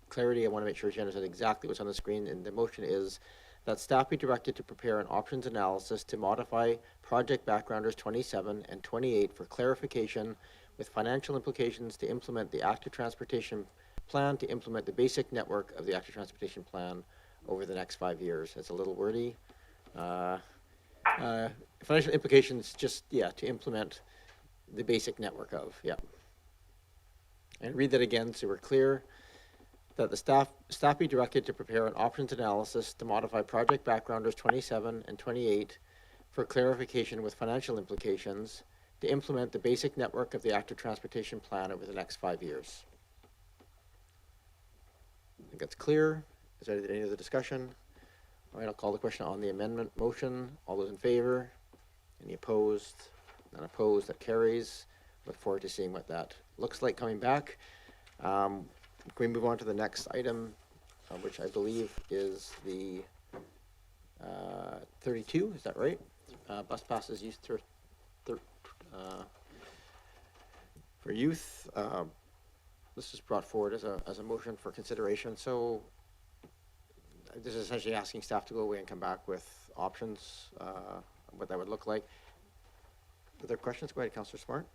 clarity, I want to make sure she understands exactly what's on the screen. And the motion is that staff be directed to prepare an options analysis to modify project backgrounders 27 and 28 for clarification with financial implications to implement the active transportation plan, to implement the basic network of the active transportation plan over the next 5 years. It's a little wordy. Financial implications, just, yeah, to implement the basic network of, yeah. And read that again so we're clear. That the staff be directed to prepare an options analysis to modify project backgrounders 27 and 28 for clarification with financial implications to implement the basic network of the active transportation plan over the next 5 years. I think that's clear. Is there any other discussion? All right, I'll call the question on the amendment motion. All those in favor? Any opposed? None opposed. That carries. Look forward to seeing what that looks like coming back. Can we move on to the next item, which I believe is the 32? Is that right? Bus passes used for youth. This is brought forward as a motion for consideration. So this is essentially asking staff to go away and come back with options, what that would look like. Are there questions? Go ahead, Councillor Smart.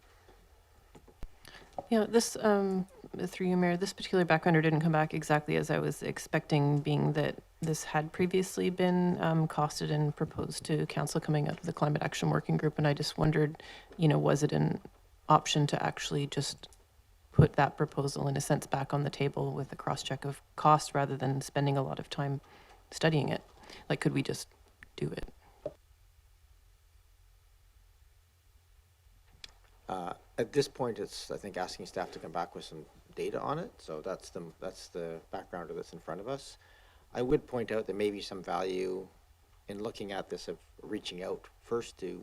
Yeah, this, through you, Mayor, this particular backgrounder didn't come back exactly as I was expecting, being that this had previously been costed and proposed to Council coming out of the Climate Action Working Group, and I just wondered, was it an option to actually just put that proposal, in a sense, back on the table with a cross-check of cost rather than spending a lot of time studying it? Like, could we just do it? At this point, it's, I think, asking staff to come back with some data on it. So that's the backgrounder that's in front of us. I would point out there may be some value in looking at this, of reaching out first to,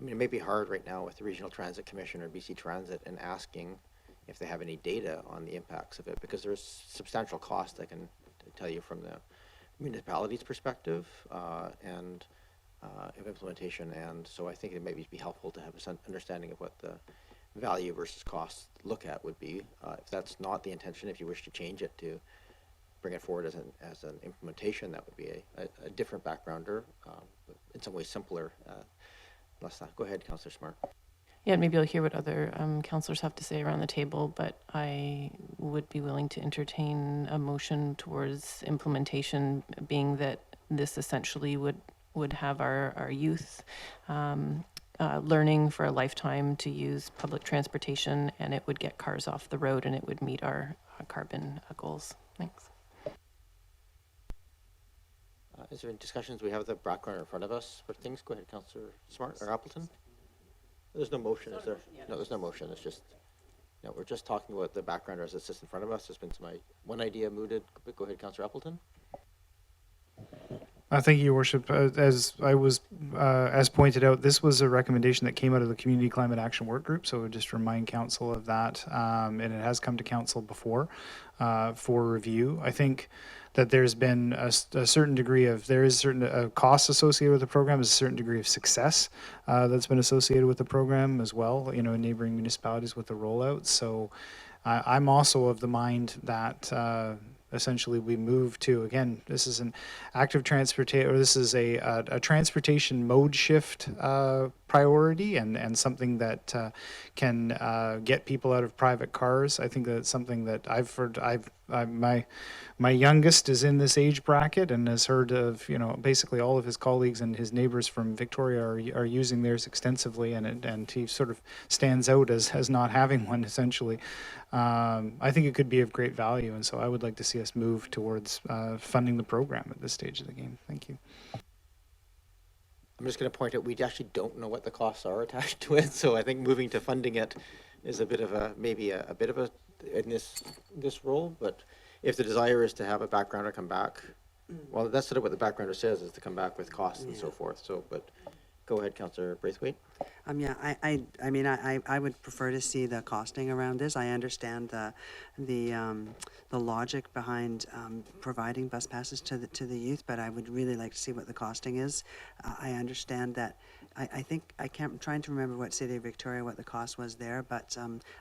I mean, it may be hard right now with the Regional Transit Commission or BC Transit and asking if they have any data on the impacts of it, because there's substantial cost, I can tell you, from the municipality's perspective and of implementation. And so I think it may be helpful to have an understanding of what the value versus cost look at would be. If that's not the intention, if you wish to change it to bring it forward as an implementation, that would be a different backgrounder, in some ways simpler. Go ahead, Councillor Smart. Yeah, maybe I'll hear what other councillors have to say around the table, but I would be willing to entertain a motion towards implementation, being that this essentially would have our youth learning for a lifetime to use public transportation, and it would get cars off the road, and it would meet our carbon goals. Thanks. Is there any discussions? We have the background in front of us for things. Go ahead, Councillor Smart or Appleton. There's no motion, is there? No, there's no motion. It's just, no, we're just talking about the background as it's just in front of us. There's been one idea mooted. Go ahead, Councillor Appleton. Thank you, Your Worship. As pointed out, this was a recommendation that came out of the Community Climate Action Work Group, so just remind Council of that. And it has come to Council before for review. I think that there's been a certain degree of, there is certain costs associated with the program, there's a certain degree of success that's been associated with the program as well, in neighboring municipalities with the rollout. So I'm also of the mind that essentially we move to, again, this is an active transportation, or this is a transportation mode shift priority, and something that can get people out of private cars. I think that's something that I've heard. My youngest is in this age bracket and has heard of, basically all of his colleagues and his neighbors from Victoria are using theirs extensively, and he sort of stands out as not having one, essentially. I think it could be of great value, and so I would like to see us move towards funding the program at this stage of the game. Thank you. I'm just going to point out we actually don't know what the costs are attached to it, so I think moving to funding it is a bit of a in this role. But if the desire is to have a backgrounder come back, well, that's sort of what the backgrounder says, is to come back with costs and so forth. So, but go ahead, Councillor Braithwaite. Yeah, I mean, I would prefer to see the costing around this. I understand the logic behind providing bus passes to the youth, but I would really like to see what the costing is. I understand that. I think I'm trying to remember what City of Victoria, what the cost was there, but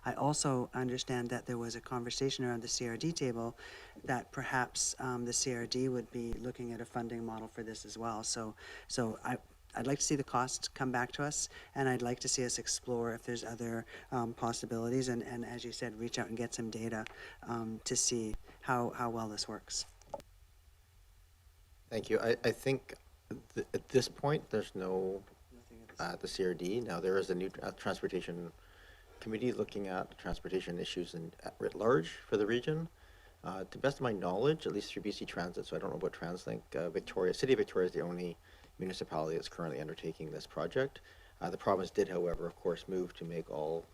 I also understand that there was a conversation around the CRD table that perhaps the CRD would be looking at a funding model for this as well. So I'd like to see the costs come back to us, and I'd like to see us explore if there's other possibilities, and as you said, reach out and get some data to see how well this works. Thank you. I think at this point, there's no the CRD. Now, there is a new transportation committee looking at transportation issues writ large for the region. To the best of my knowledge, at least through BC Transit, so I don't know about TransLink, City of Victoria is the only municipality that's currently undertaking this project. The province did, however, of course, move to make all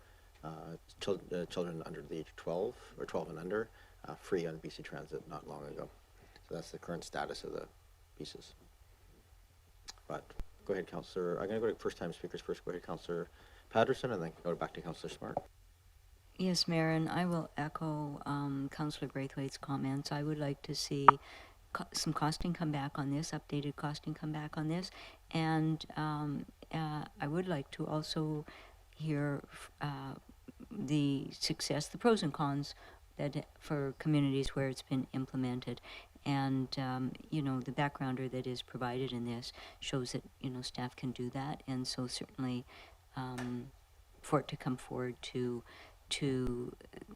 children under the age of 12 or 12 and under free on BC Transit not long ago. So that's the current status of the pieces. But go ahead, Councillor. I'm going to go to first-time speakers first. Go ahead, Councillor Patterson, and then go back to Councillor Smart. Yes, Mayor, and I will echo Councillor Braithwaite's comments. I would like to see some costing come back on this, updated costing come back on this, and I would like to also hear the success, the pros and cons that for communities where it's been implemented. And, the backgrounder that is provided in this shows that, staff can do that. And so certainly for it to come forward to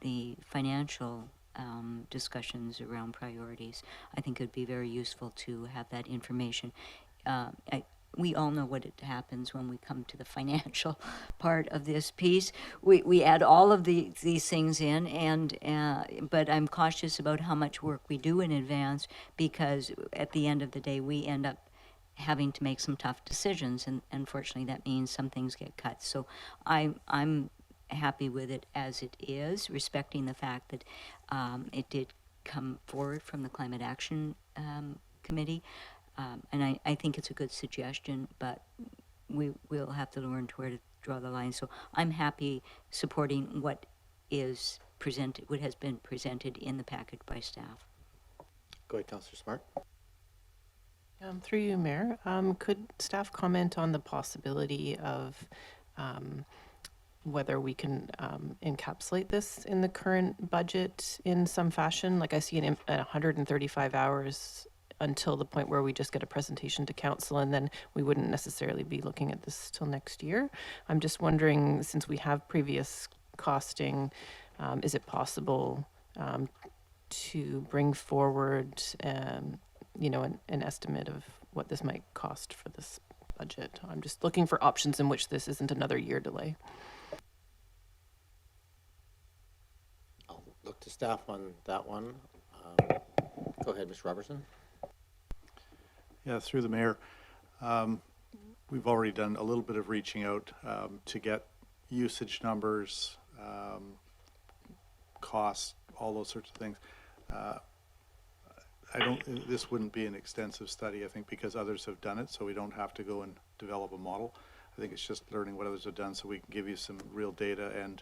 the financial discussions around priorities, I think it would be very useful to have that information. We all know what happens when we come to the financial part of this piece. We add all of these things in, but I'm cautious about how much work we do in advance, because at the end of the day, we end up having to make some tough decisions, and unfortunately that means some things get cut. So I'm happy with it as it is, respecting the fact that it did come forward from the Climate Action Committee. And I think it's a good suggestion, but we'll have to learn where to draw the line. So I'm happy supporting what is presented, what has been presented in the package by staff. Go ahead, Councillor Smart. Through you, Mayor, could staff comment on the possibility of whether we can encapsulate this in the current budget in some fashion? Like I see 135 hours until the point where we just get a presentation to council, and then we wouldn't necessarily be looking at this till next year. I'm just wondering, since we have previous costing, is it possible to bring forward, an estimate of what this might cost for this budget? I'm just looking for options in which this isn't another year delay. I'll look to staff on that one. Go ahead, Mr. Robertson. Yeah, through the mayor, we've already done a little bit of reaching out to get usage numbers, costs, all those sorts of things. This wouldn't be an extensive study, I think, because others have done it, so we don't have to go and develop a model. I think it's just learning what others have done so we can give you some real data and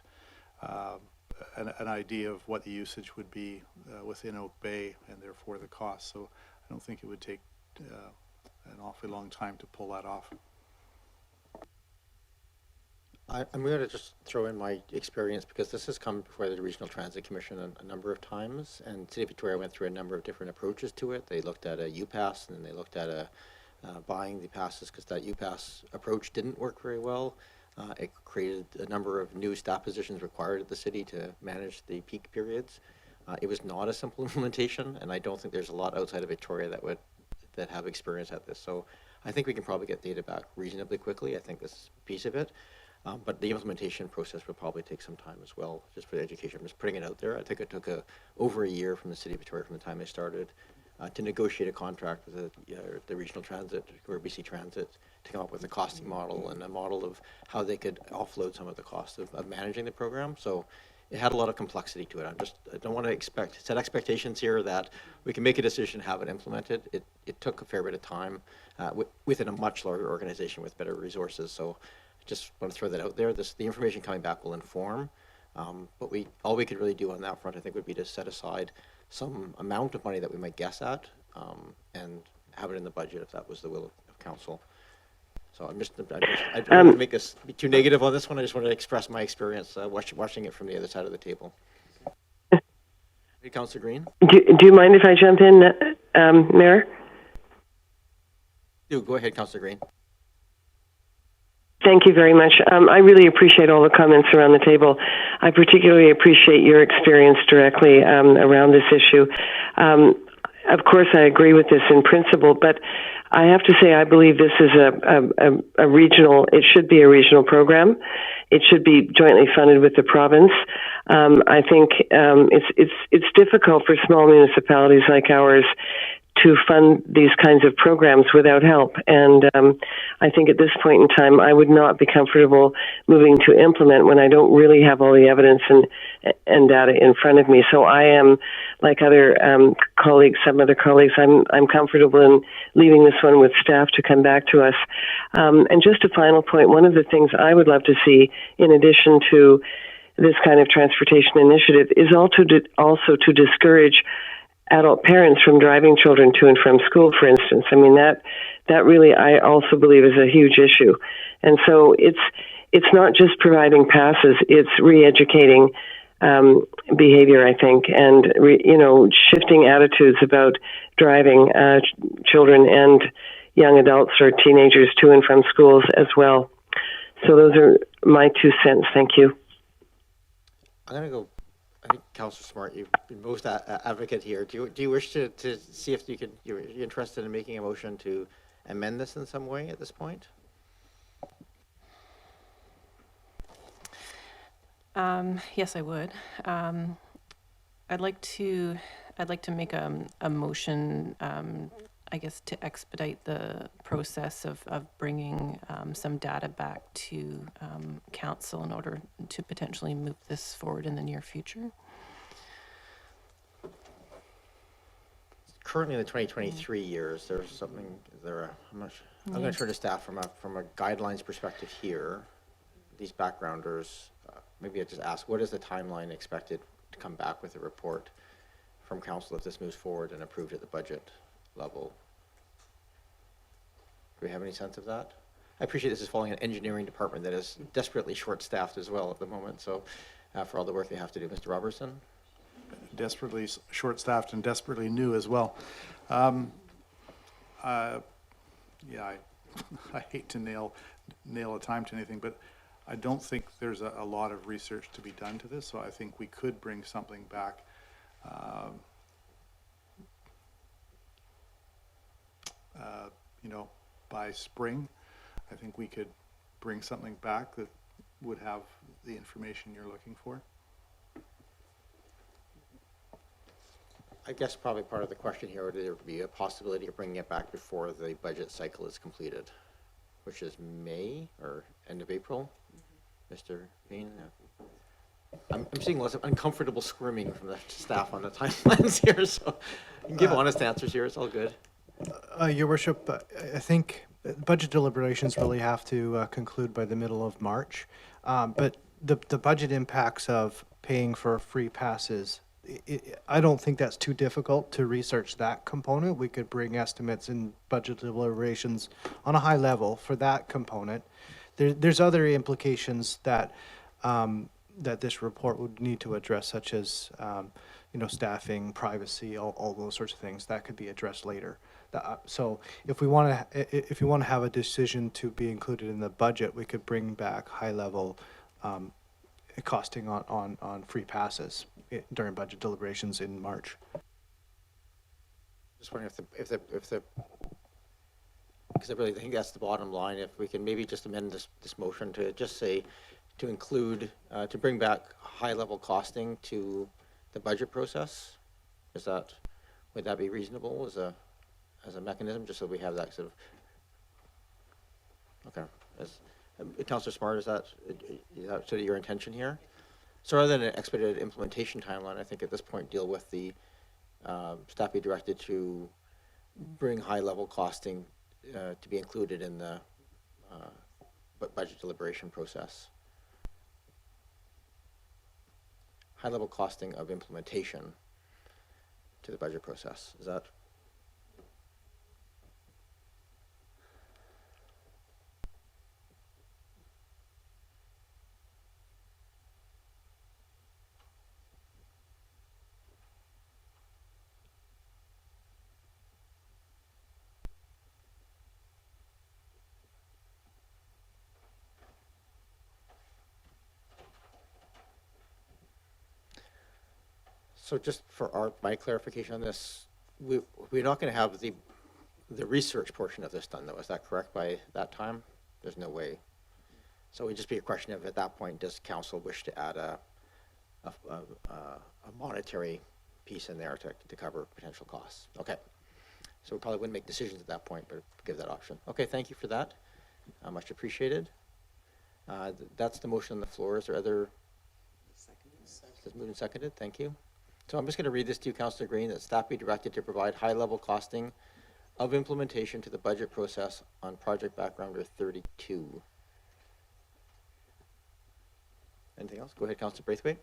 an idea of what the usage would be within Oak Bay, and therefore the cost. So I don't think it would take an awfully long time to pull that off. I'm going to just throw in my experience because this has come before the Regional Transit Commission a number of times, and City of Victoria went through a number of different approaches to it. They looked at a UPass, and then they looked at buying the passes because that UPass approach didn't work very well. It created a number of new staff positions required at the city to manage the peak periods. It was not a simple implementation, and I don't think there's a lot outside of Victoria that have experience at this. So I think we can probably get data back reasonably quickly. I think this is a piece of it. But the implementation process will probably take some time as well, just for the education. I'm just putting it out there. I think it took over a year from the City of Victoria from the time they started to negotiate a contract with the Regional Transit or BC Transit to come up with a costing model and a model of how they could offload some of the cost of managing the program. So it had a lot of complexity to it. I don't want to set expectations here that we can make a decision, have it implemented. It took a fair bit of time within a much larger organization with better resources. So just want to throw that out there. The information coming back will inform, but all we could really do on that front, I think, would be to set aside some amount of money that we might guess at and have it in the budget if that was the will of council. So I don't want to make this be too negative on this one. I just want to express my experience watching it from the other side of the table. Hey, Councillor Green. Do you mind if I jump in, Mayor? Go ahead, Councillor Green. Thank you very much. I really appreciate all the comments around the table. I particularly appreciate your experience directly around this issue. Of course, I agree with this in principle, but I have to say I believe this is a regional, it should be a regional program. It should be jointly funded with the province. I think it's difficult for small municipalities like ours to fund these kinds of programs without help. And I think at this point in time, I would not be comfortable moving to implement when I don't really have all the evidence and data in front of me. So I am, like other colleagues, some other colleagues, I'm comfortable in leaving this one with staff to come back to us. And just a final point, one of the things I would love to see, in addition to this kind of transportation initiative, is also to discourage adult parents from driving children to and from school, for instance. I mean, that really, I also believe, is a huge issue. And so it's not just providing passes, it's re-educating behavior, I think, and shifting attitudes about driving children and young adults or teenagers to and from schools as well. So those are my 2 cents. Thank you. I'm going to go. I think, Councillor Smart, you've been most advocate here. Do you wish to see if you're interested in making a motion to amend this in some way at this point? Yes, I would. I'd like to make a motion, I guess, to expedite the process of bringing some data back to council in order to potentially move this forward in the near future. Currently, in the 2023 years, there's something. I'm going to turn to staff from a guidelines perspective here. These backgrounders, maybe I just ask, what is the timeline expected to come back with a report from council if this moves forward and approved at the budget level? Do we have any sense of that? I appreciate this is falling an engineering department that is desperately short-staffed as well at the moment. So, for all the work they have to do, Mr. Robertson. Desperately short-staffed and desperately new as well. I hate to nail a time to anything, but I don't think there's a lot of research to be done to this. So I think we could bring something back. By spring, I think we could bring something back that would have the information you're looking for. I guess probably part of the question here would there be a possibility of bringing it back before the budget cycle is completed, which is May or end of April, Mr. Bean? I'm seeing lots of uncomfortable squirming from the staff on the timelines here, so you can give honest answers here. It's all good. Your Worship, I think budget deliberations really have to conclude by the middle of March, but the budget impacts of paying for free passes, I don't think that's too difficult to research that component. We could bring estimates in budget deliberations on a high level for that component. there's other implications that that this report would need to address, such as staffing, privacy, all those sorts of things that could be addressed later. So if we want to have a decision to be included in the budget, we could bring back high level costing on free passes during budget deliberations in March. Just wondering if the because I really think that's the bottom line. If we can maybe just amend this motion to just say to include to bring back high level costing to the budget process, would that be reasonable as a mechanism, just so we have that sort of Councillor Smart, is that sort of your intention here? So rather than an expedited implementation timeline, I think at this point deal with the staff be directed to bring high level costing to be included in the budget deliberation process. High level costing of implementation to the budget process. Is that? So just for my clarification on this, we're not going to have the research portion of this done, though. Is that correct? By that time, there's no way. So it would just be a question of, at that point, does council wish to add a monetary piece in there to cover potential costs? Okay. So we probably wouldn't make decisions at that point, but give that option. Okay, thank you for that. Much appreciated. That's the motion on the floor. Is there other? It's moved and seconded. Thank you. So I'm just going to read this to you, Councillor Green, that staff be directed to provide high-level costing of implementation to the budget process on project backgrounder 32. Anything else? Go ahead, Councillor Braithwaite.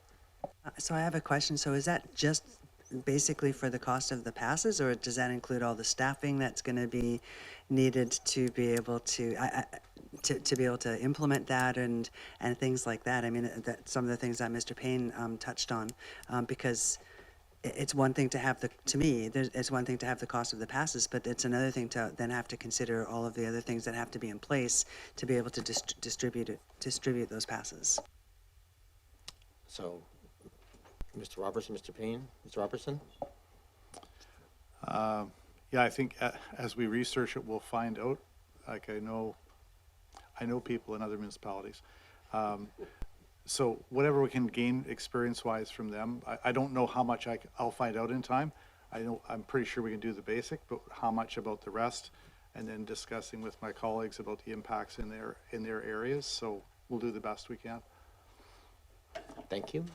So I have a question. So is that just basically for the cost of the passes, or does that include all the staffing that's going to be needed to be able to to be able to implement that and things like that? I mean, that some of the things that Mr. Payne touched on, because it's one thing to have it's one thing to have the cost of the passes, but it's another thing to then have to consider all of the other things that have to be in place to be able to distribute those passes. So, Mr. Robertson, Mr. Payne, Mr. Robertson? Yeah, I think as we research it, we'll find out. Like I know people in other municipalities. So whatever we can gain experience-wise from them, I don't know how much I'll find out in time. I'm pretty sure we can do the basic, but how much about the rest, and then discussing with my colleagues about the impacts in their areas. So we'll do the best we can. Thank you.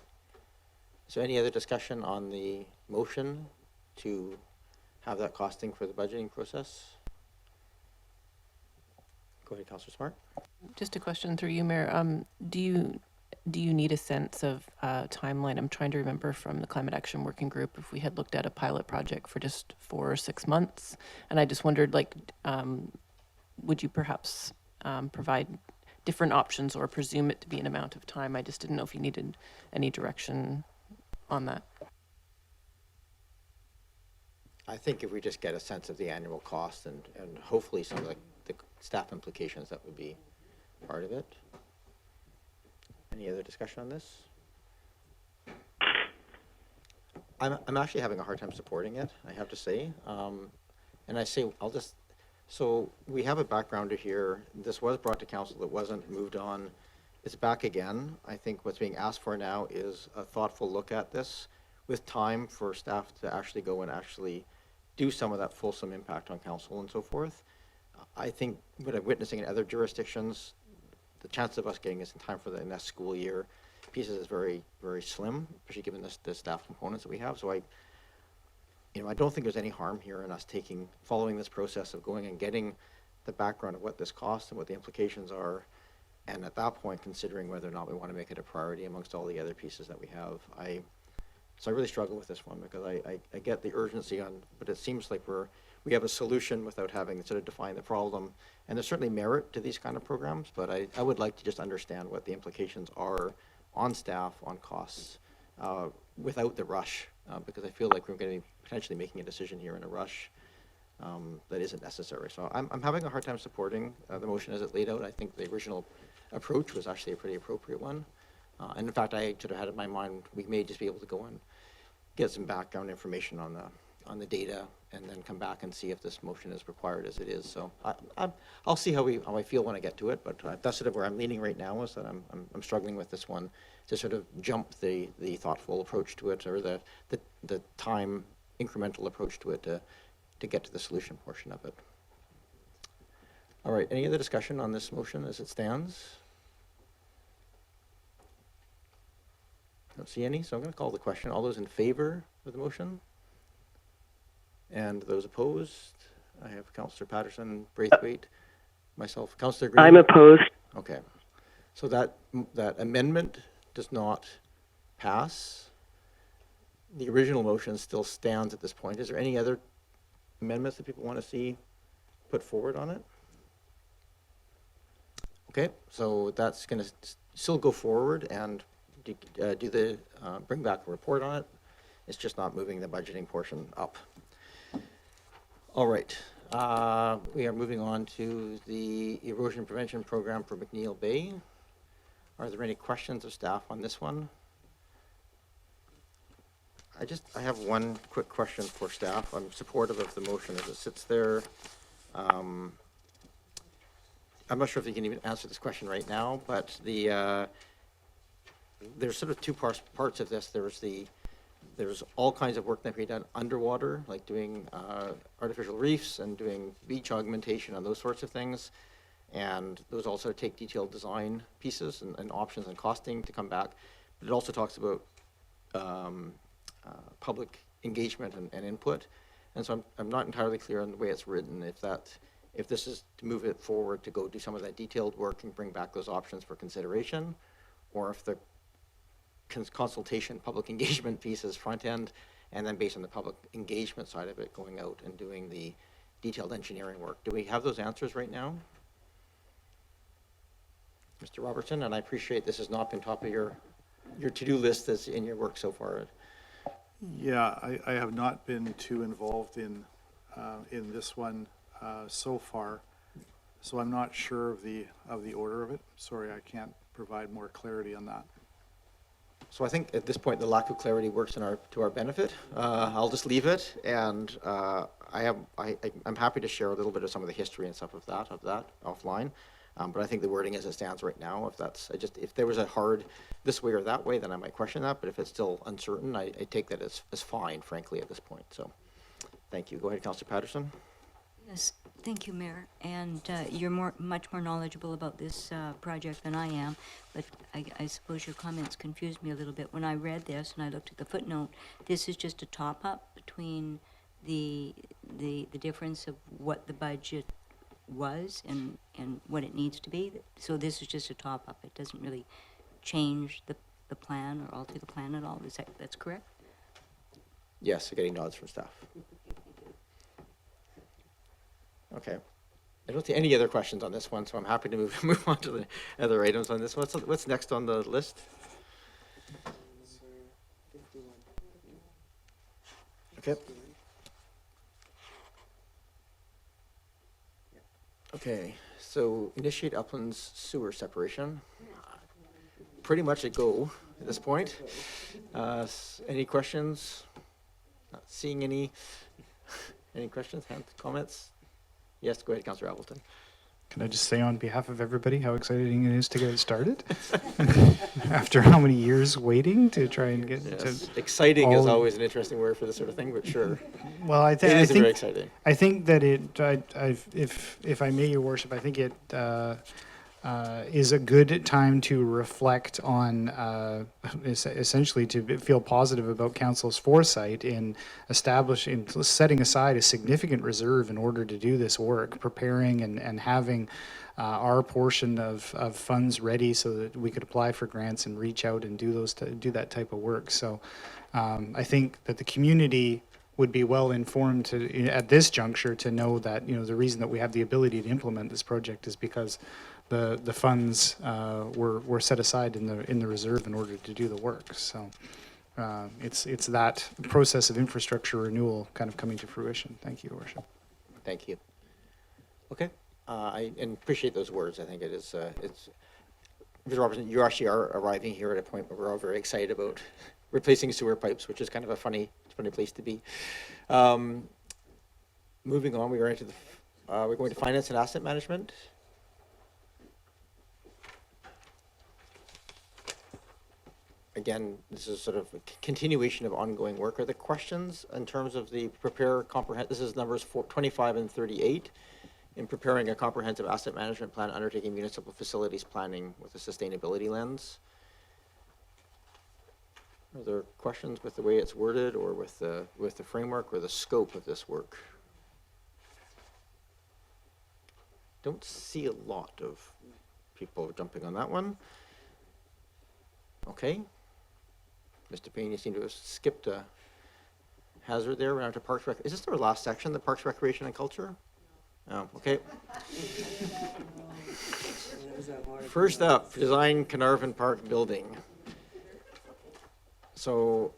Is there any other discussion on the motion to have that costing for the budgeting process? Go ahead, Councillor Smart. Just a question through you, Mayor. Do you need a sense of timeline? I'm trying to remember from the Climate Action Working Group if we had looked at a pilot project for just 4 or 6 months, and I just wondered, would you perhaps provide different options or presume it to be an amount of time? I just didn't know if you needed any direction on that. I think if we just get a sense of the annual cost and hopefully some of the staff implications, that would be part of it. Any other discussion on this? I'm actually having a hard time supporting it, I have to say. And I say, so we have a backgrounder here. This was brought to council, it wasn't moved on. It's back again. I think what's being asked for now is a thoughtful look at this with time for staff to actually go and actually do some of that fulsome impact on council and so forth. I think what I'm witnessing in other jurisdictions, the chance of us getting this in time for the next school year pieces is very, very slim, especially given the staff components that we have. So I don't think there's any harm here in us following this process of going and getting the background of what this costs and what the implications are, and at that point considering whether or not we want to make it a priority amongst all the other pieces that we have. So I really struggle with this one because I get the urgency but it seems like we're we have a solution without having to sort of define the problem. And there's certainly merit to these kind of programs, but I would like to just understand what the implications are on staff, on costs, without the rush, because I feel like we're going to be potentially making a decision here in a rush that isn't necessary. So I'm having a hard time supporting the motion as it laid out. I think the original approach was actually a pretty appropriate one. And in fact, I sort of had in my mind, we may just be able to go and get some background information on the data and then come back and see if this motion is required as it is. So I'll see how I feel when I get to it, but that's sort of where I'm leaning right now, is that I'm struggling with this one to sort of jump the thoughtful approach to it, or the time incremental approach to it to get to the solution portion of it. All right, any other discussion on this motion as it stands? I don't see any, so I'm going to call the question. All those in favor of the motion? And those opposed? I have Councillor Patterson, Braithwaite, myself, Councillor Green. I'm opposed. Okay. So that amendment does not pass. The original motion still stands at this point. Is there any other amendments that people want to see put forward on it? Okay, so that's going to still go forward and bring back a report on it. It's just not moving the budgeting portion up. All right, we are moving on to the erosion prevention program for McNeil Bay. Are there any questions of staff on this one? I have one quick question for staff. I'm supportive of the motion as it sits there. I'm not sure if you can even answer this question right now, but there's sort of two parts of this. There's all kinds of work that can be done underwater, like doing artificial reefs and doing beach augmentation and those sorts of things. And those also take detailed design pieces and options and costing to come back. But it also talks about public engagement and input. And so I'm not entirely clear on the way it's written, if this is to move it forward to go do some of that detailed work and bring back those options for consideration, or if the consultation, public engagement piece is front end, and then based on the public engagement side of it, going out and doing the detailed engineering work. Do we have those answers right now? Mr. Robertson, and I appreciate this has not been top of your to-do list that's in your work so far. Yeah, I have not been too involved in this one so far, so I'm not sure of the order of it. Sorry, I can't provide more clarity on that. So I think at this point the lack of clarity works to our benefit. I'll just leave it, and I'm happy to share a little bit of some of the history and stuff of that offline. But I think the wording as it stands right now, if there was a hard this way or that way, then I might question that. But if it's still uncertain, I take that as fine, frankly, at this point. So thank you. Go ahead, Councillor Patterson. Yes, thank you, Mayor. And you're much more knowledgeable about this project than I am, but I suppose your comments confused me a little bit. When I read this and I looked at the footnote, this is just a top-up between the difference of what the budget was and what it needs to be. So this is just a top-up. It doesn't really change the plan or alter the plan at all. That's correct? Yes, getting nods from staff. Okay. I don't see any other questions on this one, so I'm happy to move on to the other items on this one. What's next on the list? Okay. Okay, so initiate Uplands sewer separation. Pretty much a go at this point. Any questions? Not seeing any. Any questions, comments? Yes, go ahead, Councillor Appleton. Can I just say on behalf of everybody how exciting it is to get it started? After how many years waiting to try and get to exciting is always an interesting word for this sort of thing, but sure. Well, I think it is very exciting. I think that if I may, Your Worship, I think it is a good time to reflect on, essentially to feel positive about Council's foresight in setting aside a significant reserve in order to do this work, preparing and having our portion of funds ready so that we could apply for grants and reach out and do that type of work. So I think that the community would be well informed to, at this juncture, to know that, you know, the reason that we have the ability to implement this project is because the funds were set aside in the reserve in order to do the work. So it's that process of infrastructure renewal kind of coming to fruition. Thank you, Your Worship. Thank you. Okay, and appreciate those words. I think it is, Mr. Robertson, you actually are arriving here at a point where we're all very excited about replacing sewer pipes, which is kind of a funny place to be. Moving on, we are into we're going to finance and asset management. Again, this is sort of a continuation of ongoing work. Are the questions in terms of the this is numbers 25 and 38, in preparing a comprehensive asset management plan, undertaking municipal facilities planning with a sustainability lens? Are there questions with the way it's worded, or with the framework or the scope of this work? Don't see a lot of people jumping on that one. Okay. Mr. Payne, you seem to have skipped a hazard there. We're on to Parks Rec. Is this our last section, the Parks, Recreation, and Culture? Oh, okay. First up, design Carnarvon Park building. So,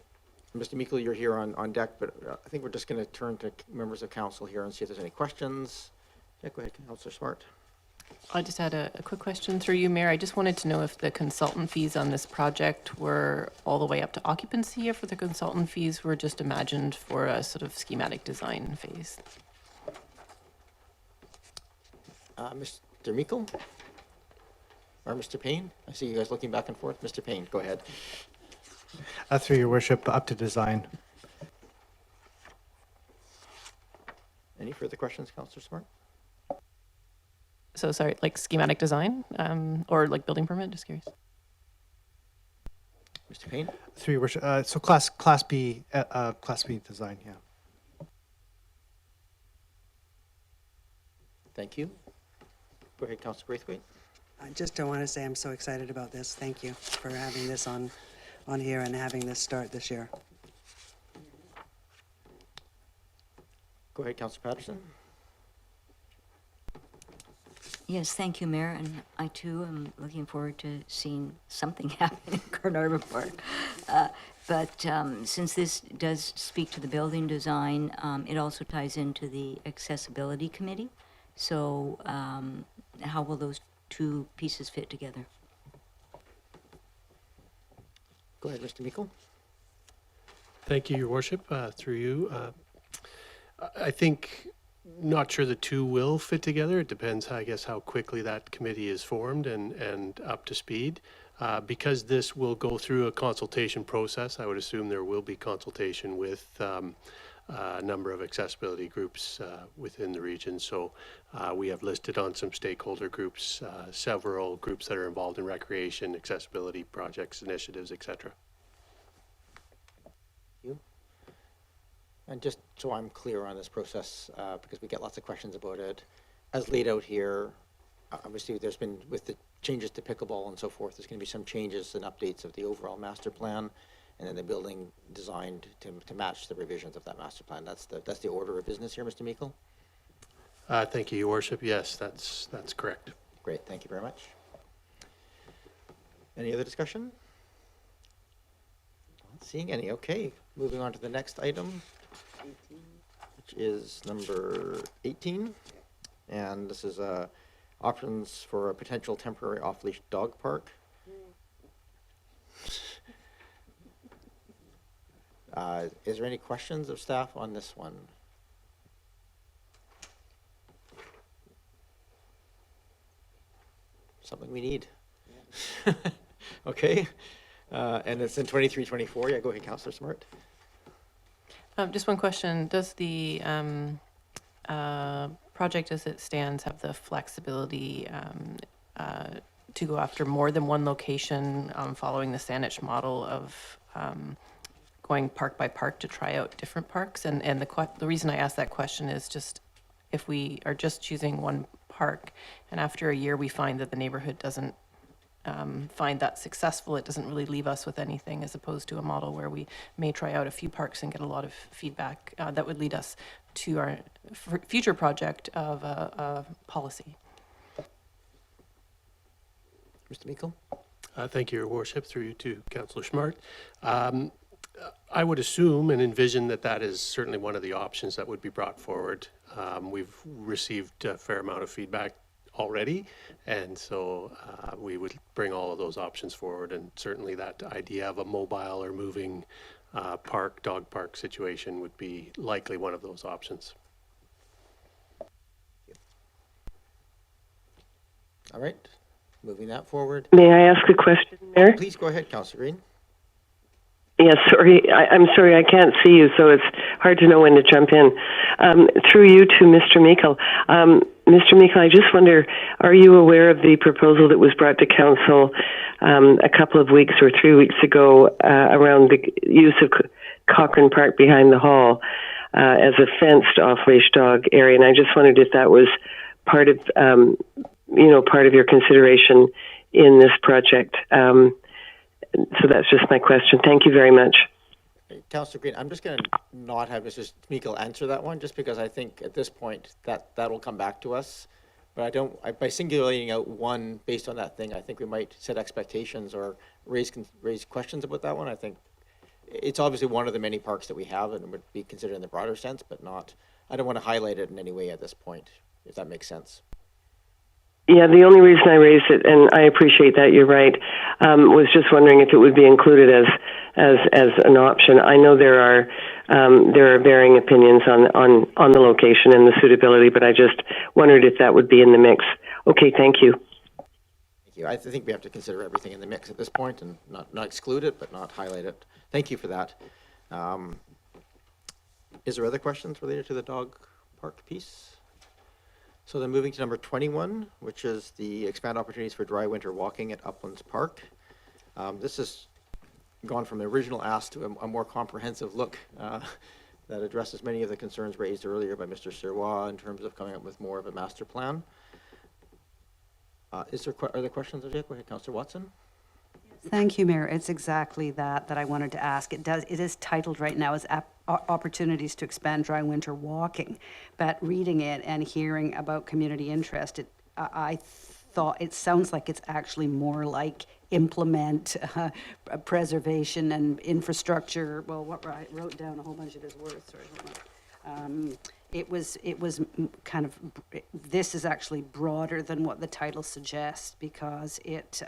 Mr. Meikle, you're here on deck, but I think we're just going to turn to members of council here and see if there's any questions. Yeah, go ahead, Councillor Smart. I just had a quick question through you, Mayor. I just wanted to know if the consultant fees on this project were all the way up to occupancy, or if the consultant fees were just imagined for a sort of schematic design phase. Mr. Meikle? Or Mr. Payne? I see you guys looking back and forth. Mr. Payne, go ahead. Through Your Worship, up to design. Any further questions, Councillor Smart? So sorry, like schematic design, or like building permit? Just curious. Mr. Payne? Through Your Worship, so class B design, yeah. Thank you. Go ahead, Councillor Braithwaite. I just want to say I'm so excited about this. Thank you for having this on here and having this start this year. Go ahead, Councillor Patterson. Yes, thank you, Mayor, and I too am looking forward to seeing something happen in Carnarvon Park. But since this does speak to the building design, it also ties into the accessibility committee. So how will those two pieces fit together? Go ahead, Mr. Meikle. Thank you, Your Worship. Through you, I think, not sure the two will fit together. It depends, I guess, how quickly that committee is formed and up to speed. Because this will go through a consultation process, I would assume there will be consultation with a number of accessibility groups within the region. So we have listed on some stakeholder groups, several groups that are involved in recreation, accessibility projects, initiatives, etc. And just so I'm clear on this process, because we get lots of questions about it, as laid out here, obviously there's been, with the changes to pickleball and so forth, there's going to be some changes and updates of the overall master plan, and then the building designed to match the revisions of that master plan. That's the order of business here, Mr. Meikle? Thank you, Your Worship. Yes, that's correct. Great, thank you very much. Any other discussion? Not seeing any. Okay, moving on to the next item, which is number 18, and this is options for a potential temporary off-leash dog park. Is there any questions of staff on this one? Something we need. Yeah. Okay, and it's in 23-24. Yeah, go ahead, Councillor Smart. Just one question. Does the project as it stands have the flexibility to go after more than one location, following the Salish model of going park by park to try out different parks? And the reason I ask that question is just if we are just choosing one park and after a year we find that the neighborhood doesn't find that successful, it doesn't really leave us with anything, as opposed to a model where we may try out a few parks and get a lot of feedback that would lead us to our future project of a policy. Mr. Meikle? Thank you, Your Worship, through you to Councillor Smart. I would assume and envision that that is certainly one of the options that would be brought forward. We've received a fair amount of feedback already, and so we would bring all of those options forward, and certainly that idea of a mobile or moving dog park situation would be likely one of those options. All right, moving that forward. May I ask a question, Mayor? Please go ahead, Councillor Green. Yes, sorry. I'm sorry, I can't see you, so it's hard to know when to jump in. Through you to Mr. Meikle. Mr. Meikle, I just wonder, are you aware of the proposal that was brought to Council a couple of weeks or 3 weeks ago around the use of Cochrane Park behind the hall as a fenced off-leash dog area? And I just wondered if that was part of, part of your consideration in this project. So that's just my question. Thank you very much. Councillor Green, I'm just going to not have Mr. Meikle answer that one, just because I think at this point that will come back to us. But by singulating out one based on that thing, I think we might set expectations or raise questions about that one. I think it's obviously one of the many parks that we have and would be considered in the broader sense, but I don't want to highlight it in any way at this point, if that makes sense. Yeah, the only reason I raised it, and I appreciate that, you're right, was just wondering if it would be included as an option. I know there are varying opinions on the location and the suitability, but I just wondered if that would be in the mix. Okay, thank you. Thank you. I think we have to consider everything in the mix at this point and not exclude it, but not highlight it. Thank you for that. Is there other questions related to the dog park piece? So then moving to number 21, which is the expand opportunities for dry winter walking at Uplands Park. This has gone from the original ask to a more comprehensive look that addresses many of the concerns raised earlier by Mr. Sirois in terms of coming up with more of a master plan. Are there questions? Go ahead, Councillor Watson. Thank you, Mayor. It's exactly that I wanted to ask. It is titled right now as opportunities to expand dry winter walking, but reading it and hearing about community interest, I thought it sounds like it's actually more like implement preservation and infrastructure. Well, what I wrote down a whole bunch of his words. Sorry, hold on. It was kind of, this is actually broader than what the title suggests, because it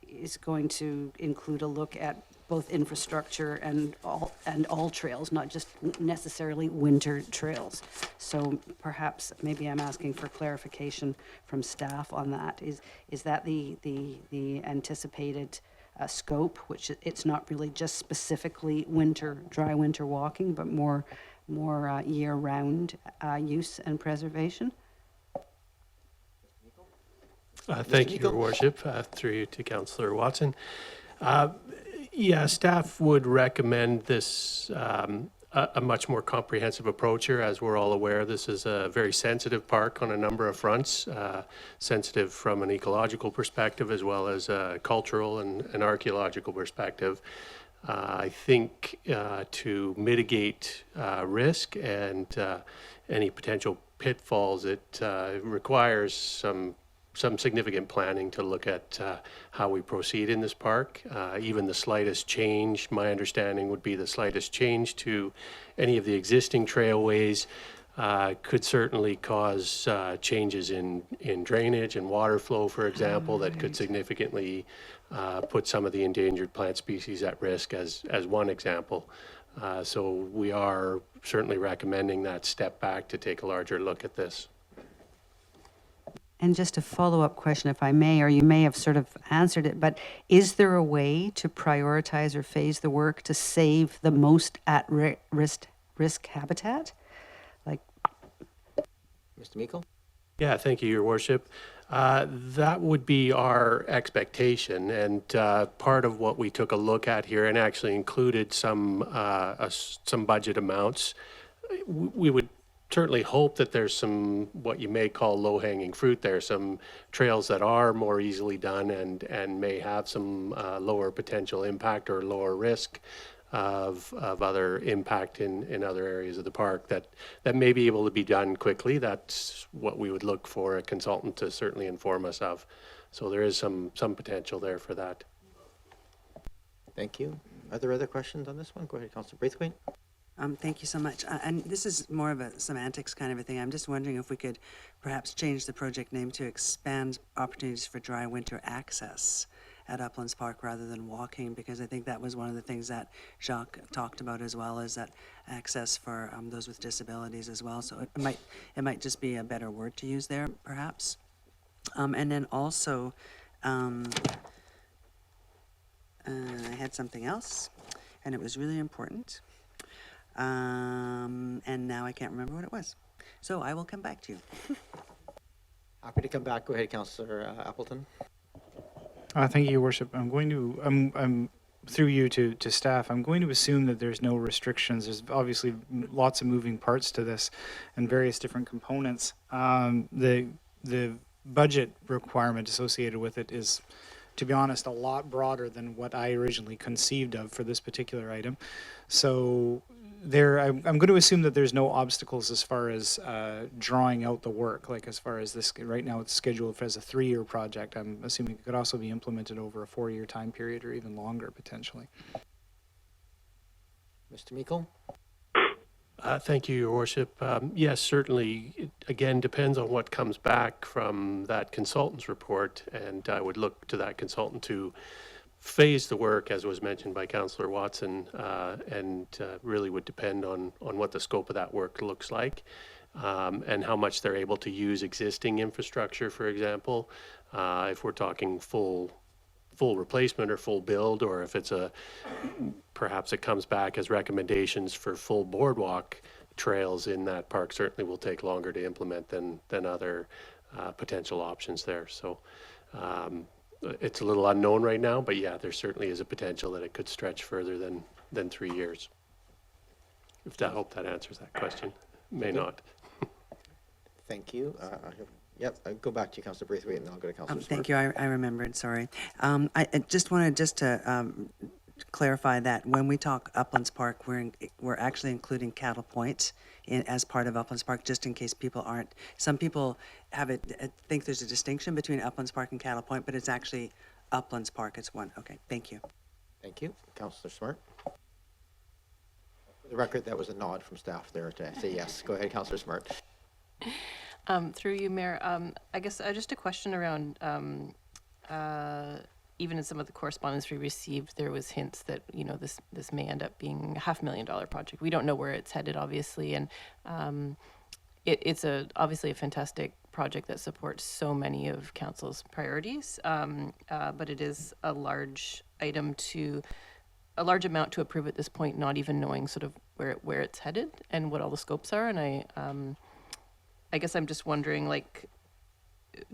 is going to include a look at both infrastructure and all trails, not just necessarily winter trails. So perhaps maybe I'm asking for clarification from staff on that. Is that the anticipated scope, which it's not really just specifically dry winter walking, but more year-round use and preservation? Thank you, Your Worship. Through you to Councillor Watson. Yeah, staff would recommend this a much more comprehensive approach here. As we're all aware, this is a very sensitive park on a number of fronts, sensitive from an ecological perspective as well as a cultural and an archaeological perspective. I think to mitigate risk and any potential pitfalls, it requires some significant planning to look at how we proceed in this park. Even the slightest change, my understanding would be the slightest change to any of the existing trailways could certainly cause changes in drainage and water flow, for example, that could significantly put some of the endangered plant species at risk as one example. So we are certainly recommending that step back to take a larger look at this. And just a follow-up question, if I may, or you may have sort of answered it, but is there a way to prioritize or phase the work to save the most at-risk habitat? Like, Mr. Meikle? Yeah, thank you, Your Worship. That would be our expectation, and part of what we took a look at here and actually included some budget amounts. We would certainly hope that there's some what you may call low-hanging fruit there, some trails that are more easily done and may have some lower potential impact or lower risk of other impact in other areas of the park that may be able to be done quickly. That's what we would look for a consultant to certainly inform us of. So there is some potential there for that. Thank you. Are there other questions on this one? Go ahead, Councillor Braithwaite. Thank you so much. And this is more of a semantics kind of a thing. I'm just wondering if we could perhaps change the project name to expand opportunities for dry winter access at Uplands Park rather than walking, because I think that was one of the things that Jacques talked about as well, is that access for those with disabilities as well. So it might just be a better word to use there, perhaps. And then also, I had something else, and it was really important. And now I can't remember what it was. So I will come back to you. Happy to come back. Go ahead, Councillor Appleton. Thank you, Your Worship. I'm going to, I'm through you to staff, I'm going to assume that there's no restrictions. There's obviously lots of moving parts to this and various different components. The budget requirement associated with it is, to be honest, a lot broader than what I originally conceived of for this particular item. So I'm going to assume that there's no obstacles as far as drawing out the work. Like as far as this, right now it's scheduled as a 3-year project. I'm assuming it could also be implemented over a 4-year time period or even longer potentially. Mr. Meikle? Thank you, Your Worship. Yes, certainly. It, again, depends on what comes back from that consultant's report, and I would look to that consultant to phase the work, as was mentioned by Councillor Watson, and really would depend on what the scope of that work looks like, and how much they're able to use existing infrastructure, for example. If we're talking full replacement or full build, or if it's perhaps it comes back as recommendations for full boardwalk trails in that park, certainly will take longer to implement than other potential options there. So it's a little unknown right now, but yeah, there certainly is a potential that it could stretch further than 3 years. I hope that answers that question. May not. Thank you. Yep, I'll go back to you, Councillor Braithwaite, and then I'll go to Councillor Smart. Thank you. I remembered. Sorry. I just wanted to clarify that when we talk Uplands Park, we're actually including Cattle Point as part of Uplands Park, just in case people aren't. Some people think there's a distinction between Uplands Park and Cattle Point, but it's actually Uplands Park. It's one. Okay. Thank you. Thank you, Councillor Smart. For the record, that was a nod from staff there to say yes. Go ahead, Councillor Smart. Through you, Mayor, I guess just a question around, even in some of the correspondence we received, there was hints that, you know, this may end up being a $500,000 project. We don't know where it's headed, obviously, and it's obviously a fantastic project that supports so many of Council's priorities, but it is a large amount to approve at this point, not even knowing sort of where it's headed and what all the scopes are. And I guess I'm just wondering, like,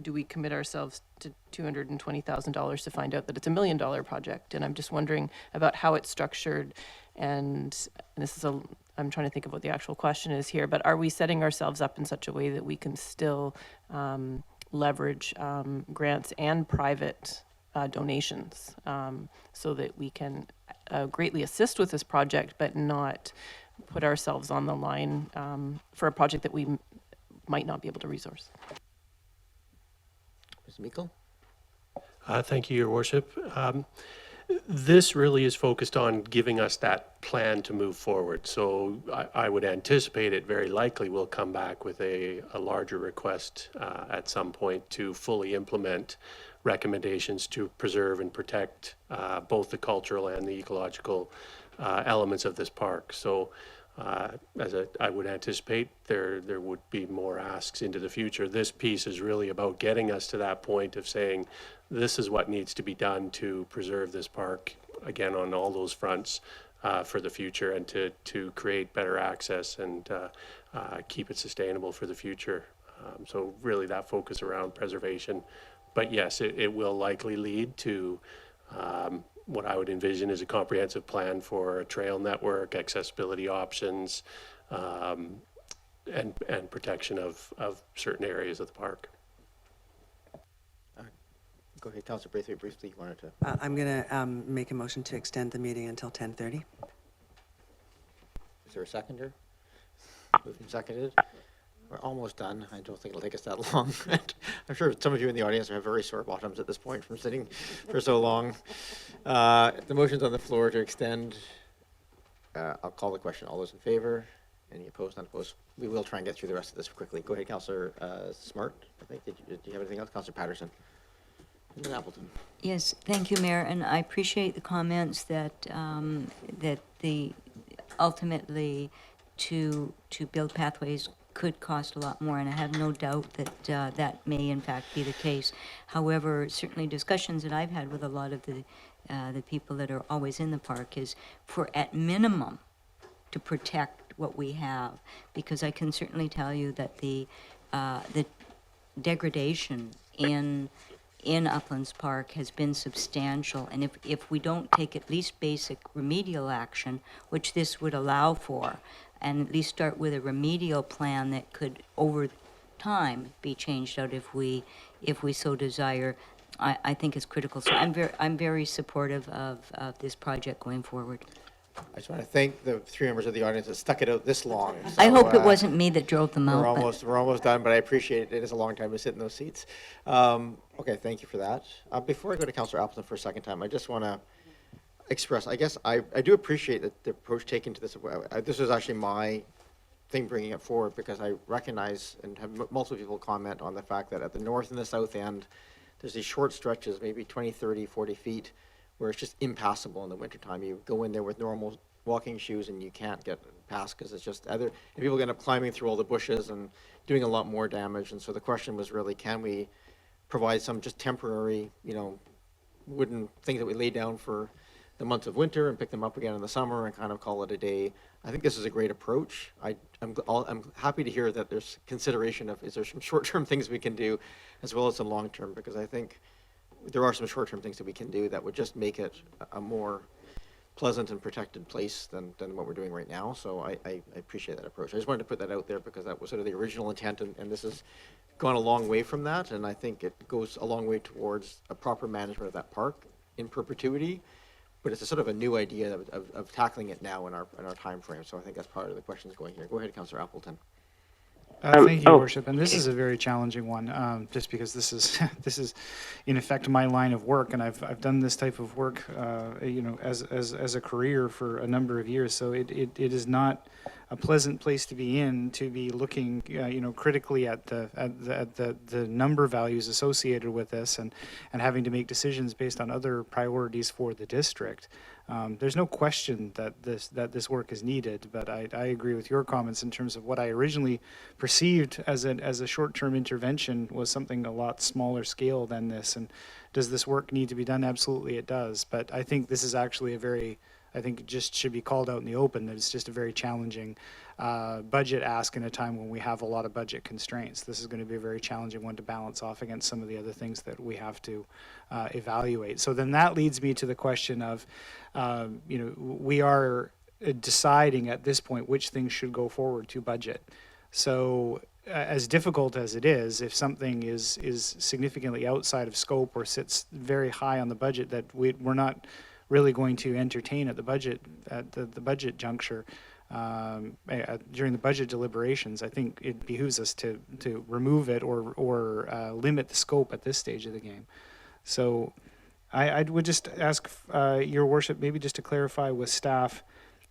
do we commit ourselves to $220,000 to find out that it's $1 million project? And I'm just wondering about how it's structured. And this is I'm trying to think of what the actual question is here, but are we setting ourselves up in such a way that we can still leverage grants and private donations so that we can greatly assist with this project, but not put ourselves on the line for a project that we might not be able to resource? Mr. Meikle? Thank you, Your Worship. This really is focused on giving us that plan to move forward. So I would anticipate it very likely will come back with a larger request at some point to fully implement recommendations to preserve and protect both the cultural and the ecological elements of this park. So I would anticipate there would be more asks into the future. This piece is really about getting us to that point of saying this is what needs to be done to preserve this park, again, on all those fronts for the future, and to create better access and keep it sustainable for the future. So really that focus around preservation. But yes, it will likely lead to what I would envision is a comprehensive plan for a trail network, accessibility options, and protection of certain areas of the park. Go ahead, Councillor Braithwaite, briefly, you wanted to. I'm going to make a motion to extend the meeting until 10:30. Is there a seconder? Moved and seconded. We're almost done. I don't think it'll take us that long. I'm sure some of you in the audience have very sore bottoms at this point from sitting for so long. The motion's on the floor to extend. I'll call the question. All those in favor? Any opposed, not opposed? We will try and get through the rest of this quickly. Go ahead, Councillor Smart. I think. Did you have anything else? Councillor Patterson. And then Appleton. Yes, thank you, Mayor, and I appreciate the comments that that the ultimately to build pathways could cost a lot more, and I have no doubt that that may in fact be the case. However, certainly discussions that I've had with a lot of the people that are always in the park is for at minimum to protect what we have, because I can certainly tell you that the degradation in Uplands Park has been substantial, and if we don't take at least basic remedial action, which this would allow for, and at least start with a remedial plan that could over time be changed out if we so desire, I think is critical. So I'm very supportive of this project going forward. I just want to thank the three members of the audience that stuck it out this long. So, I hope it wasn't me that drove them out. We're almost done, but I appreciate it. It is a long time to sit in those seats. Okay, thank you for that. Before I go to Councillor Appleton for a second time, I just want to express, I guess I do appreciate that the approach taken to this. This was actually my thing bringing it forward, because I recognize and have multiple people comment on the fact that at the north and the south end, there's these short stretches, maybe 20, 30, 40 feet, where it's just impassable in the wintertime. You go in there with normal walking shoes and you can't get past, because it's just and people end up climbing through all the bushes and doing a lot more damage. And so the question was really, can we provide some just temporary, wooden things that we lay down for the months of winter and pick them up again in the summer and kind of call it a day. I think this is a great approach. I'm happy to hear that there's consideration of, is there some short-term things we can do as well as some long-term, because I think there are some short-term things that we can do that would just make it a more pleasant and protected place than what we're doing right now. So I appreciate that approach. I just wanted to put that out there, because that was sort of the original intent, and this has gone a long way from that, and I think it goes a long way towards a proper management of that park in perpetuity. But it's a sort of a new idea of tackling it now in our time frame. So I think that's part of the questions going here. Go ahead, Councillor Appleton. Thank you, Your Worship. And this is a very challenging one, just because this is in effect my line of work, and I've done this type of work, as a career for a number of years. So it is not a pleasant place to be looking, critically at the number values associated with this, and having to make decisions based on other priorities for the district. There's no question that this work is needed, but I agree with your comments in terms of what I originally perceived as a short-term intervention was something a lot smaller scale than this. And does this work need to be done? Absolutely it does. But I think this is actually I think it just should be called out in the open that it's just a very challenging budget ask in a time when we have a lot of budget constraints. This is going to be a very challenging one to balance off against some of the other things that we have to evaluate. So then that leads me to the question of, we are deciding at this point which things should go forward to budget. So as difficult as it is, if something is significantly outside of scope or sits very high on the budget that we're not really going to entertain at the budget juncture, during the budget deliberations, I think it behooves us to remove it or limit the scope at this stage of the game. So I would just ask Your Worship, maybe just to clarify with staff,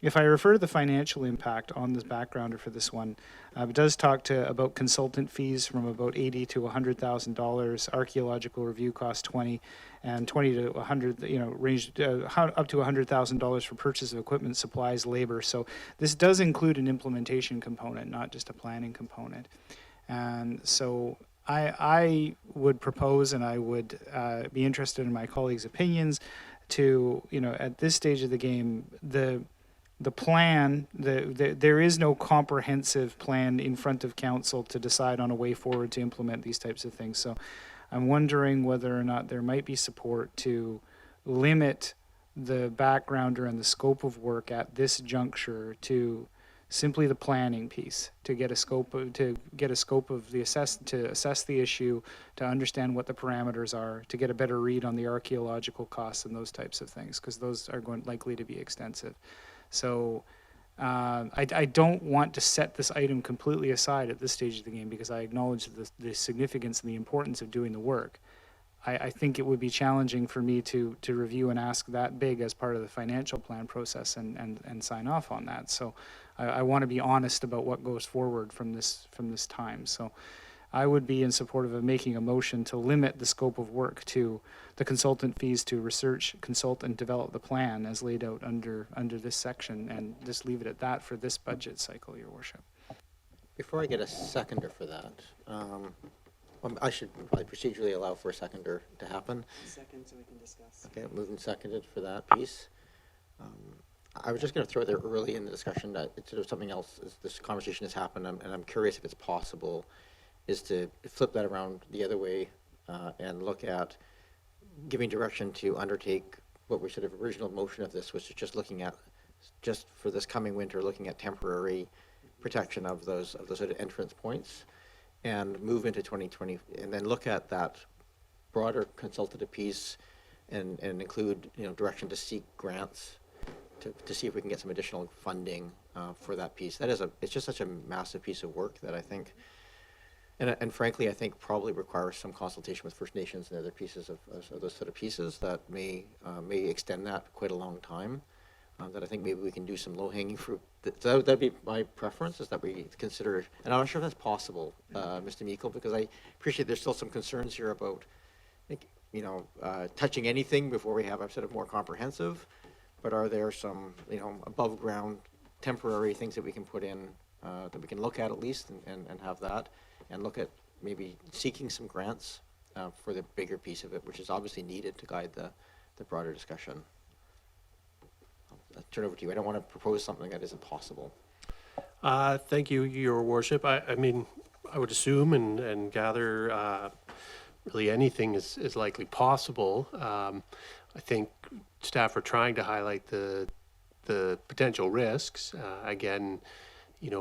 if I refer to the financial impact on this backgrounder for this one, it does talk about consultant fees from about $80,000 to $100,000, archaeological review costs 20, and 20 to 100, ranged up to $100,000 for purchase of equipment, supplies, labor. So this does include an implementation component, not just a planning component. And so I would propose, and I would be interested in my colleagues' opinions, to, at this stage of the game, the plan, there is no comprehensive plan in front of council to decide on a way forward to implement these types of things. So I'm wondering whether or not there might be support to limit the backgrounder and the scope of work at this juncture to simply the planning piece to get a scope of, the assess the issue, to understand what the parameters are, to get a better read on the archaeological costs and those types of things, because those are likely to be extensive. So I don't want to set this item completely aside at this stage of the game, because I acknowledge the significance and the importance of doing the work. I think it would be challenging for me to review and ask that big as part of the financial plan process and sign off on that. So I want to be honest about what goes forward from this time. So I would be in support of making a motion to limit the scope of work to the consultant fees to research, consult, and develop the plan as laid out under this section, and just leave it at that for this budget cycle, Your Worship. Before I get a seconder for that, I should probably procedurally allow for a seconder to happen. Second, so we can discuss. Okay, moved and seconded for that piece. I was just going to throw there early in the discussion that it's sort of something else. As this conversation has happened, and I'm curious if it's possible, is to flip that around the other way and look at giving direction to undertake what we sort of original motion of this was just looking at, just for this coming winter, looking at temporary protection of those sort of entrance points, and move into 2020, and then look at that broader consultative piece and include, direction to seek grants to see if we can get some additional funding for that piece. It's just such a massive piece of work that I think, and frankly, I think probably requires some consultation with First Nations and other pieces of those sort of pieces that may extend that quite a long time. That I think maybe we can do some low-hanging fruit. That'd be my preference, is that we consider, and I'm not sure if that's possible, Mr. Meikle, because I appreciate there's still some concerns here about, touching anything before we have a sort of more comprehensive. But are there some, above ground temporary things that we can put in that we can look at least and have that, and look at maybe seeking some grants for the bigger piece of it, which is obviously needed to guide the broader discussion. I'll turn over to you. I don't want to propose something that isn't possible. Thank you, Your Worship. I mean, I would assume and gather really anything is likely possible. I think staff are trying to highlight the potential risks. Again,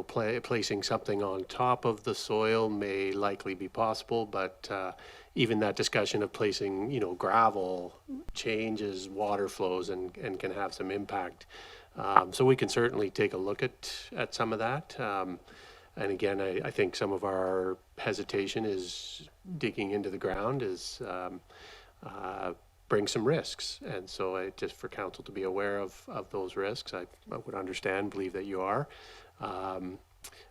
placing something on top of the soil may likely be possible, but even that discussion of placing, gravel changes water flows and can have some impact. So we can certainly take a look at some of that. And again, I think some of our hesitation is digging into the ground bring some risks. And so just for council to be aware of those risks, I would understand, believe that you are.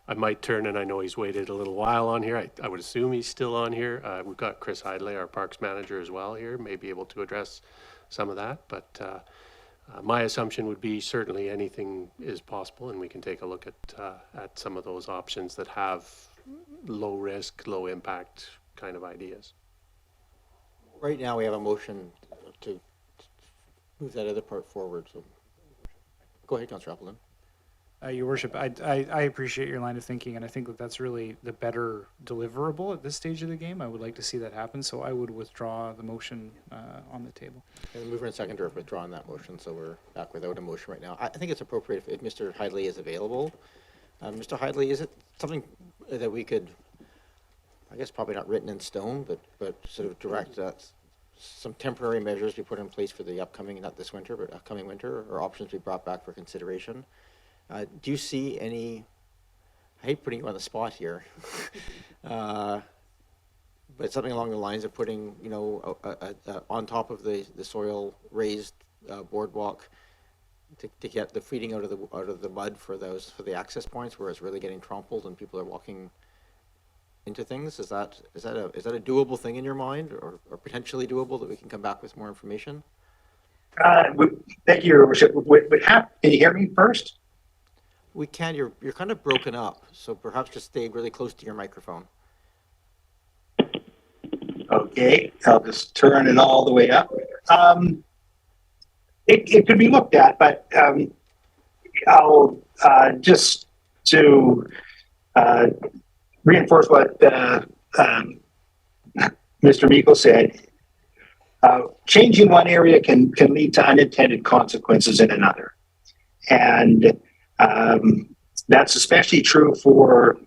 I might turn, and I know he's waited a little while on here. I would assume he's still on here. We've got Chris Hidley, our parks manager, as well here, may be able to address some of that. But my assumption would be certainly anything is possible, and we can take a look at some of those options that have low risk, low impact kind of ideas. Right now, we have a motion to move that other part forward. So go ahead, Councillor Appleton. Your Worship, I appreciate your line of thinking, and I think that's really the better deliverable at this stage of the game. I would like to see that happen, so I would withdraw the motion on the table. And the mover and seconder have withdrawn that motion, so we're back without a motion right now. I think it's appropriate if Mr. Hidley is available. Mr. Hidley, is it something that we could, I guess probably not written in stone, but sort of direct some temporary measures be put in place for the upcoming, not this winter, but upcoming winter, or options be brought back for consideration? Do you see any, I hate putting you on the spot here, but something along the lines of putting, on top of the soil raised boardwalk to get the feeding out of the mud for the access points where it's really getting trampled and people are walking into things? Is that a doable thing in your mind, or potentially doable, that we can come back with more information? Thank you, Your Worship. Can you hear me first? We can. You're kind of broken up, so perhaps just stay really close to your microphone. Okay, I'll just turn it all the way up. It could be looked at, but I'll just to reinforce what Mr. Meikle said. Changing one area can lead to unintended consequences in another, and That's especially true for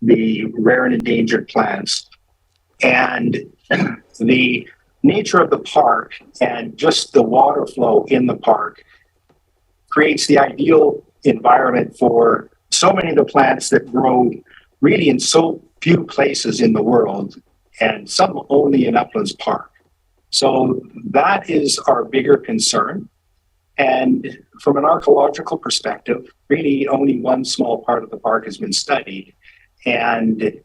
the rare and endangered plants. And the nature of the park and just the water flow in the park creates the ideal environment for so many of the plants that grow really in so few places in the world, and some only in Uplands Park. So that is our bigger concern. And from an archaeological perspective, really only one small part of the park has been studied. And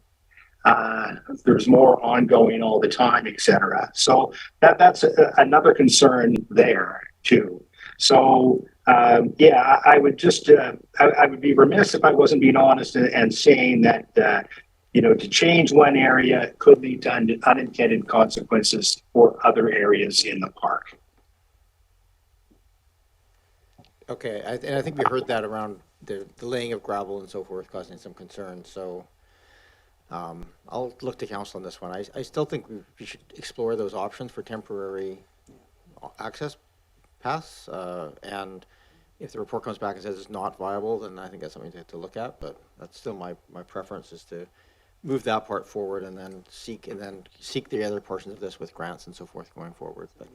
there's more ongoing all the time, et cetera. So that's another concern there too. So yeah, I would just, I would be remiss if I wasn't being honest and saying that, you know, to change one area could lead to unintended consequences for other areas in the park. Okay, and I think we heard that around the laying of gravel and so forth causing some concern, so I'll look to council on this one. I still think we should explore those options for temporary access paths, and if the report comes back and says it's not viable, then I think that's something to look at, but that's still my preference, is to move that part forward and then seek the other portions of this with grants and so forth going forward. But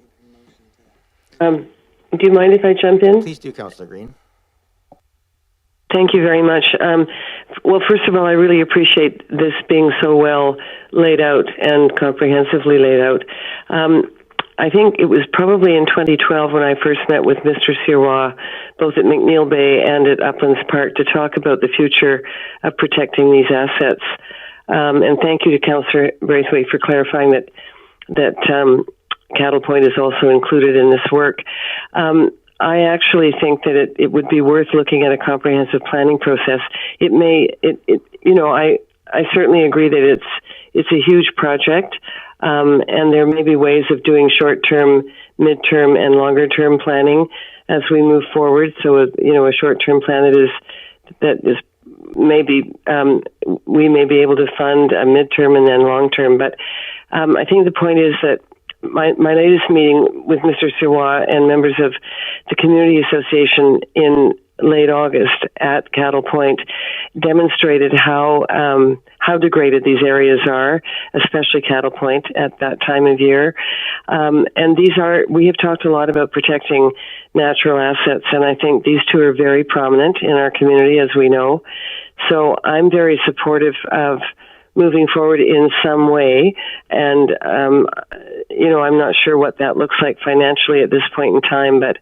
do you mind if I jump in? please do, Councillor Green. Thank you very much. Well, first of all, I really appreciate this being so well laid out and comprehensively laid out. I think it was probably in 2012 when I first met with Mr. Sirois, both at McNeil Bay and at Uplands Park, to talk about the future of protecting these assets. And thank you to Councillor Braithwaite for clarifying that Cattle Point is also included in this work. I actually think that it would be worth looking at a comprehensive planning process. I certainly agree that it's a huge project, and there may be ways of doing short-term, mid-term, and longer-term planning as we move forward. So, a short-term plan that is maybe we may be able to fund a mid-term and then long-term. But I think the point is that my latest meeting with Mr. Sirois and members of the Community Association in late August at Cattle Point demonstrated how degraded these areas are, especially Cattle Point at that time of year. And we have talked a lot about protecting natural assets, and I think these two are very prominent in our community, as we know. So I'm very supportive of moving forward in some way. And, I'm not sure what that looks like financially at this point in time, but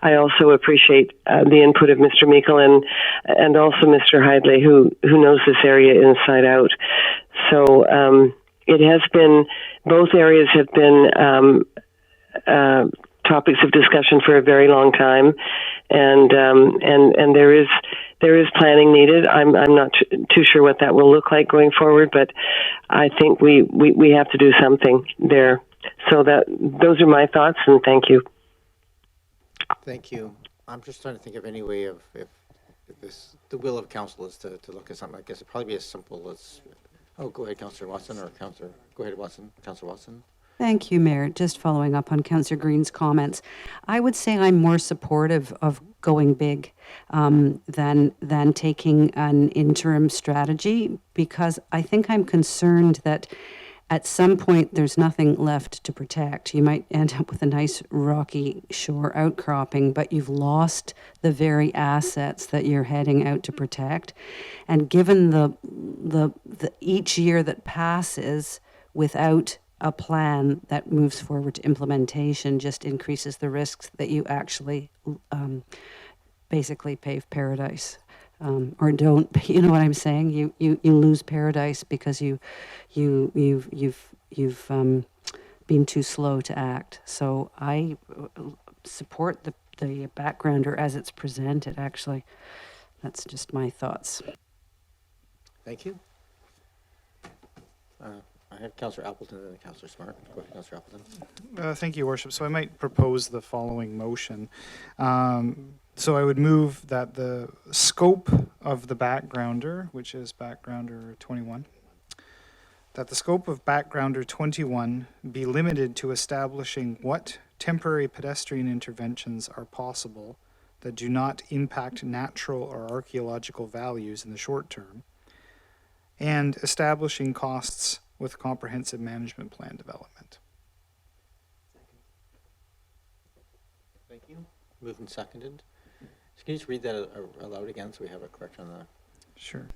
I also appreciate the input of Mr. Meikle and also Mr. Hidley, who knows this area inside out. So it has been, both areas have been topics of discussion for a very long time, and there is planning needed. I'm not too sure what that will look like going forward, but I think we have to do something there. So those are my thoughts, and thank you. Thank you. I'm just trying to think of any way of if the will of council is to look at something. I guess it'd probably be as simple as, go ahead, Councillor Watson, or go ahead, Watson, Councillor Watson. Thank you, Mayor. Just following up on Councillor Green's comments, I would say I'm more supportive of going big than taking an interim strategy, because I think I'm concerned that at some point there's nothing left to protect. You might end up with a nice rocky shore outcropping, but you've lost the very assets that you're heading out to protect. And given the each year that passes without a plan that moves forward to implementation just increases the risks that you actually basically pave paradise, or don't. You know what I'm saying? You lose paradise because you've been too slow to act. So I support the backgrounder as it's presented. Actually, that's just my thoughts. Thank you. I have Councillor Appleton and then Councillor Smart. Go ahead, Councillor Appleton. Thank you, Worship. So I might propose the following motion. So I would move that the scope of the backgrounder, which is backgrounder 21, that the scope of backgrounder 21 be limited to establishing what temporary pedestrian interventions are possible that do not impact natural or archaeological values in the short term, and establishing costs with comprehensive management plan development. Thank you. Moved and seconded. So can you just read that aloud again so we have a correction on that? Sure.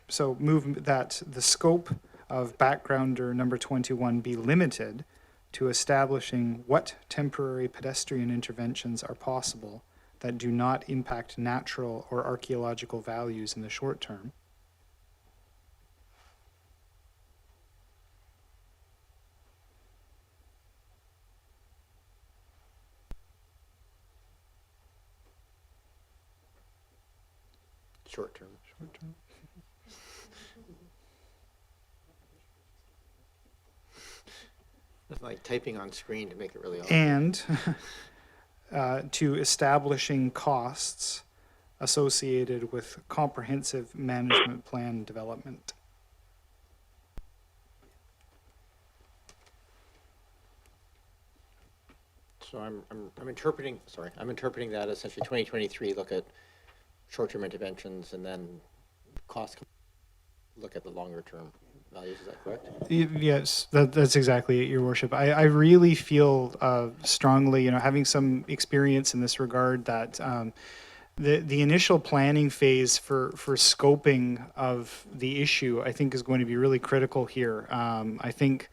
So move that the scope of backgrounder number 21 be limited to establishing what temporary pedestrian interventions are possible that do not impact natural or archaeological values in the short term. Short term. Short term. It's like typing on screen to make it really obvious. And to establishing costs associated with comprehensive management plan development. So I'm interpreting that as essentially 2023, look at short-term interventions, and then cost, look at the longer-term values. Is that correct? Yes, that's exactly it, Your Worship. I really feel strongly, having some experience in this regard, that the initial planning phase for scoping of the issue, I think, is going to be really critical here. I think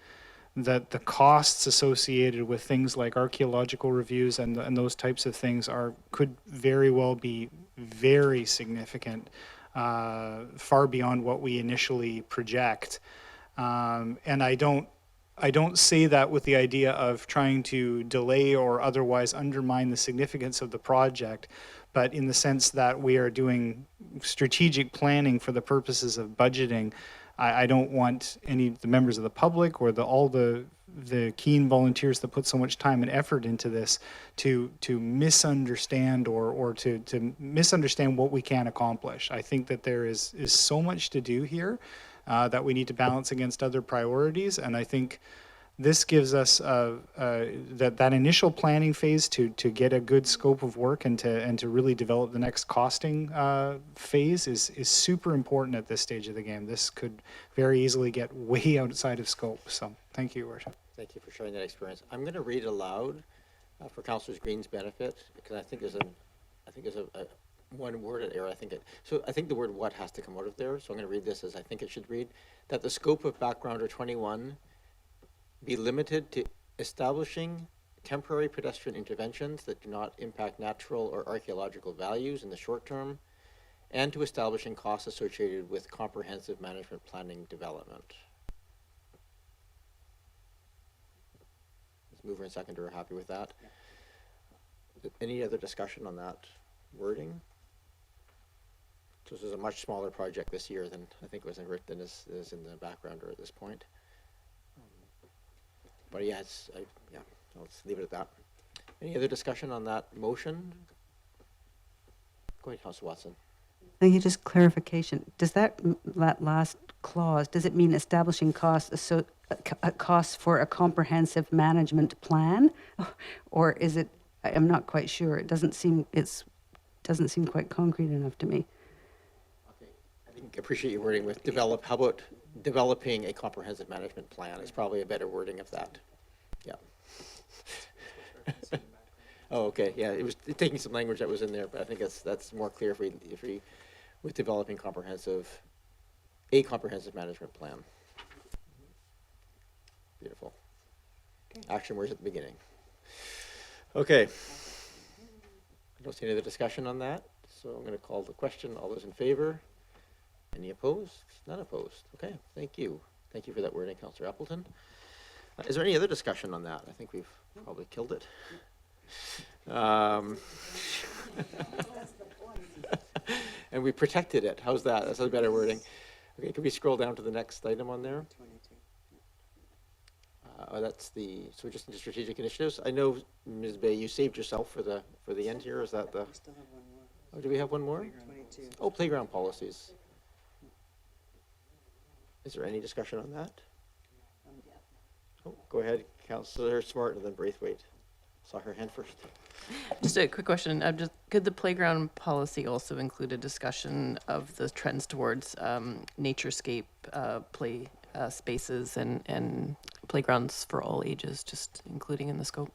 that the costs associated with things like archaeological reviews and those types of things could very well be very significant, far beyond what we initially project. And I don't say that with the idea of trying to delay or otherwise undermine the significance of the project, but in the sense that we are doing strategic planning for the purposes of budgeting. I don't want any of the members of the public or all the keen volunteers that put so much time and effort into this to misunderstand or to misunderstand what we can accomplish. I think that there is so much to do here that we need to balance against other priorities, and I think this gives us that initial planning phase to get a good scope of work and to really develop the next costing phase is super important at this stage of the game. This could very easily get way outside of scope. So thank you, Your Worship. Thank you for sharing that experience. I'm going to read aloud for Councillor Green's benefit, because I think there's a one word error. I think the word "what" has to come out of there. So I'm going to read this as I think it should read: that the scope of backgrounder 21 be limited to establishing temporary pedestrian interventions that do not impact natural or archaeological values in the short term, and to establishing costs associated with comprehensive management planning development. Ms. Mover and seconder are happy with that. Any other discussion on that wording? So this is a much smaller project this year than I think was written as in the backgrounder at this point. But yeah, let's leave it at that. Any other discussion on that motion? Go ahead, Councillor Watson. Thank you. Just clarification. Does that last clause, does it mean establishing costs for a comprehensive management plan, or is it? I'm not quite sure. It doesn't seem quite concrete enough to me. Okay, I think appreciate your wording with develop. How about developing a comprehensive management plan is probably a better wording of that. Yeah. Oh, okay. Yeah, it was taking some language that was in there, but I think that's more clear if we with developing a comprehensive management plan. Beautiful. Action words at the beginning. Okay. I don't see any other discussion on that, so I'm going to call the question. All those in favor? Any opposed? None opposed. Okay, thank you. Thank you for that wording, Councillor Appleton. Is there any other discussion on that? I think we've probably killed it. And we protected it. How's that? That's a better wording. Okay, can we scroll down to the next item on there? So just into strategic initiatives. I know, Ms. Bay, you saved yourself for the end here. Is that the? We still have one more. Oh, do we have one more? 22. Oh, playground policies. Is there any discussion on that? Oh, go ahead, Councillor Smart, and then Braithwaite. Saw her hand first. Just a quick question. Could the playground policy also include a discussion of the trends towards naturescape play spaces and playgrounds for all ages, just including in the scope?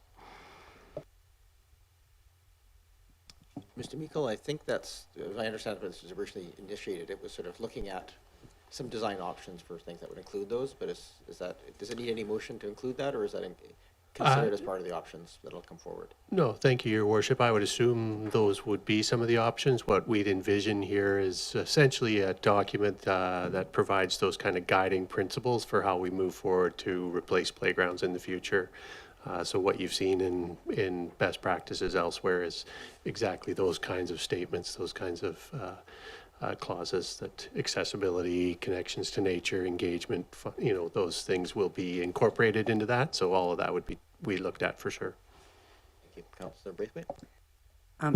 Mr. Meikle, I think that's, as I understand it, this was originally initiated, it was sort of looking at some design options for things that would include those, but is that, does it need any motion to include that, or is that considered as part of the options that'll come forward? No, thank you, Your Worship. I would assume those would be some of the options. What we'd envision here is essentially a document that provides those kind of guiding principles for how we move forward to replace playgrounds in the future. So what you've seen in best practices elsewhere is exactly those kinds of statements, those kinds of clauses, that accessibility, connections to nature, engagement, those things will be incorporated into that. So all of that would be we looked at for sure. Thank you. Councillor Braithwaite?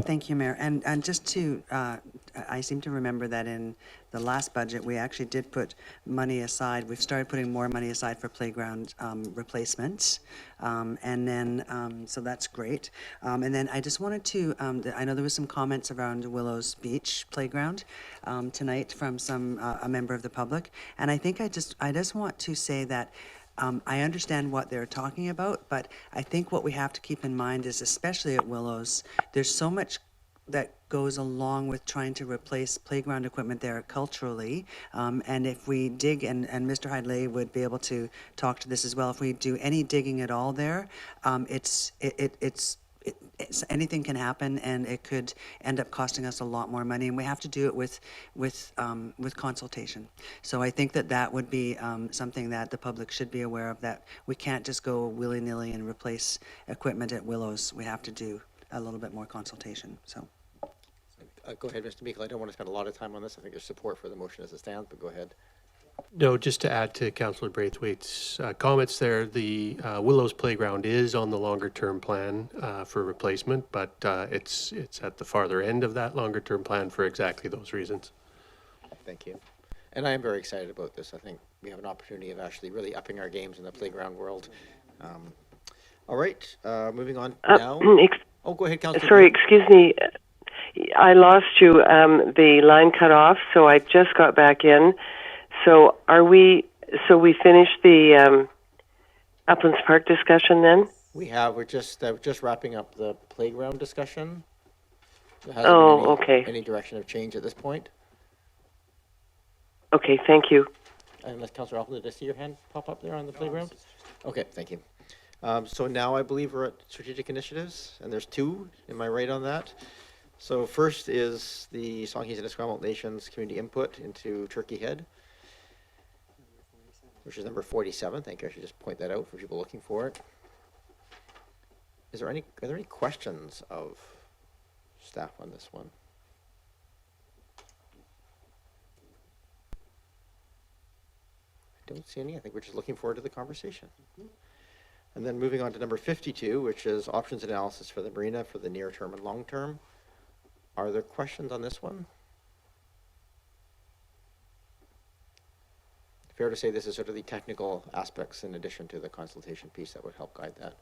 Thank you, Mayor. And just to, I seem to remember that in the last budget, we actually did put money aside. We've started putting more money aside for playground replacements. And then, so that's great. And then I just wanted to, I know there was some comments around Willows Beach Playground tonight from a member of the public. And I think I just want to say that I understand what they're talking about, but I think what we have to keep in mind is, especially at Willows, there's so much that goes along with trying to replace playground equipment there culturally. And if we dig, and Mr. Hidley would be able to talk to this as well, if we do any digging at all there, anything can happen, and it could end up costing us a lot more money, and we have to do it with consultation. So I think that would be something that the public should be aware of, that we can't just go willy-nilly and replace equipment at Willows. We have to do a little bit more consultation. So. Go ahead, Mr. Meikle. I don't want to spend a lot of time on this. I think there's support for the motion as it stands, but go ahead. No, just to add to Councillor Braithwaite's comments there, the Willows Playground is on the longer term plan for replacement, but it's at the farther end of that longer term plan for exactly those reasons. Thank you. And I am very excited about this. I think we have an opportunity of actually really upping our games in the playground world. All right, moving on now. Go ahead, Councillor. Sorry, excuse me. I lost you. The line cut off, so I just got back in. So we finished the Uplands Park discussion then? We're just wrapping up the playground discussion. There hasn't been any direction of change at this point. Okay, thank you. Unless Councillor Alphen, did I see your hand pop up there on the playground? Okay, thank you. So now I believe we're at strategic initiatives, and there's two. Am I right on that? So first is the Songhees and Esquimalt Nations community input into Turkey Head, which is number 47. Thank you. I should just point that out for people looking for it. Are there any questions of staff on this one? I don't see any. I think we're just looking forward to the conversation. And then moving on to number 52, which is options analysis for the marina for the near term and long term. Are there questions on this one? Fair to say this is sort of the technical aspects in addition to the consultation piece that would help guide that.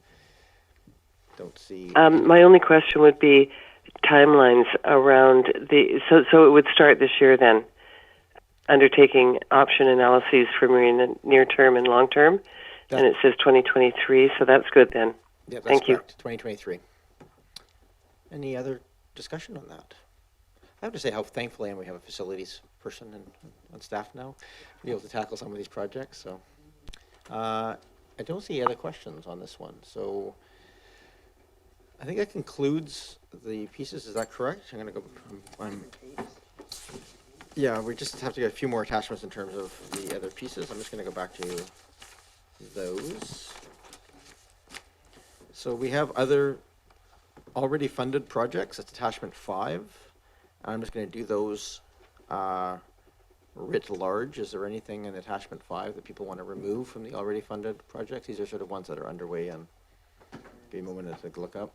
Don't see. My only question would be timelines around so it would start this year then, undertaking option analyses for marina near term and long term, and it says 2023, so that's good then. Yeah, that's Thank correct. 2023. Any other discussion on that? I have to say how thankful I am we have a facilities person on staff now to be able to tackle some of these projects. So I don't see other questions on this one. So I think that concludes the pieces. Is that correct? I'm going to go. Yeah, we just have to get a few more attachments in terms of the other pieces. I'm just going to go back to those. So we have other already funded projects. That's attachment 5. I'm just going to do those writ large. Is there anything in attachment 5 that people want to remove from the already funded projects? These are sort of ones that are underway, and give you a moment to take a look up.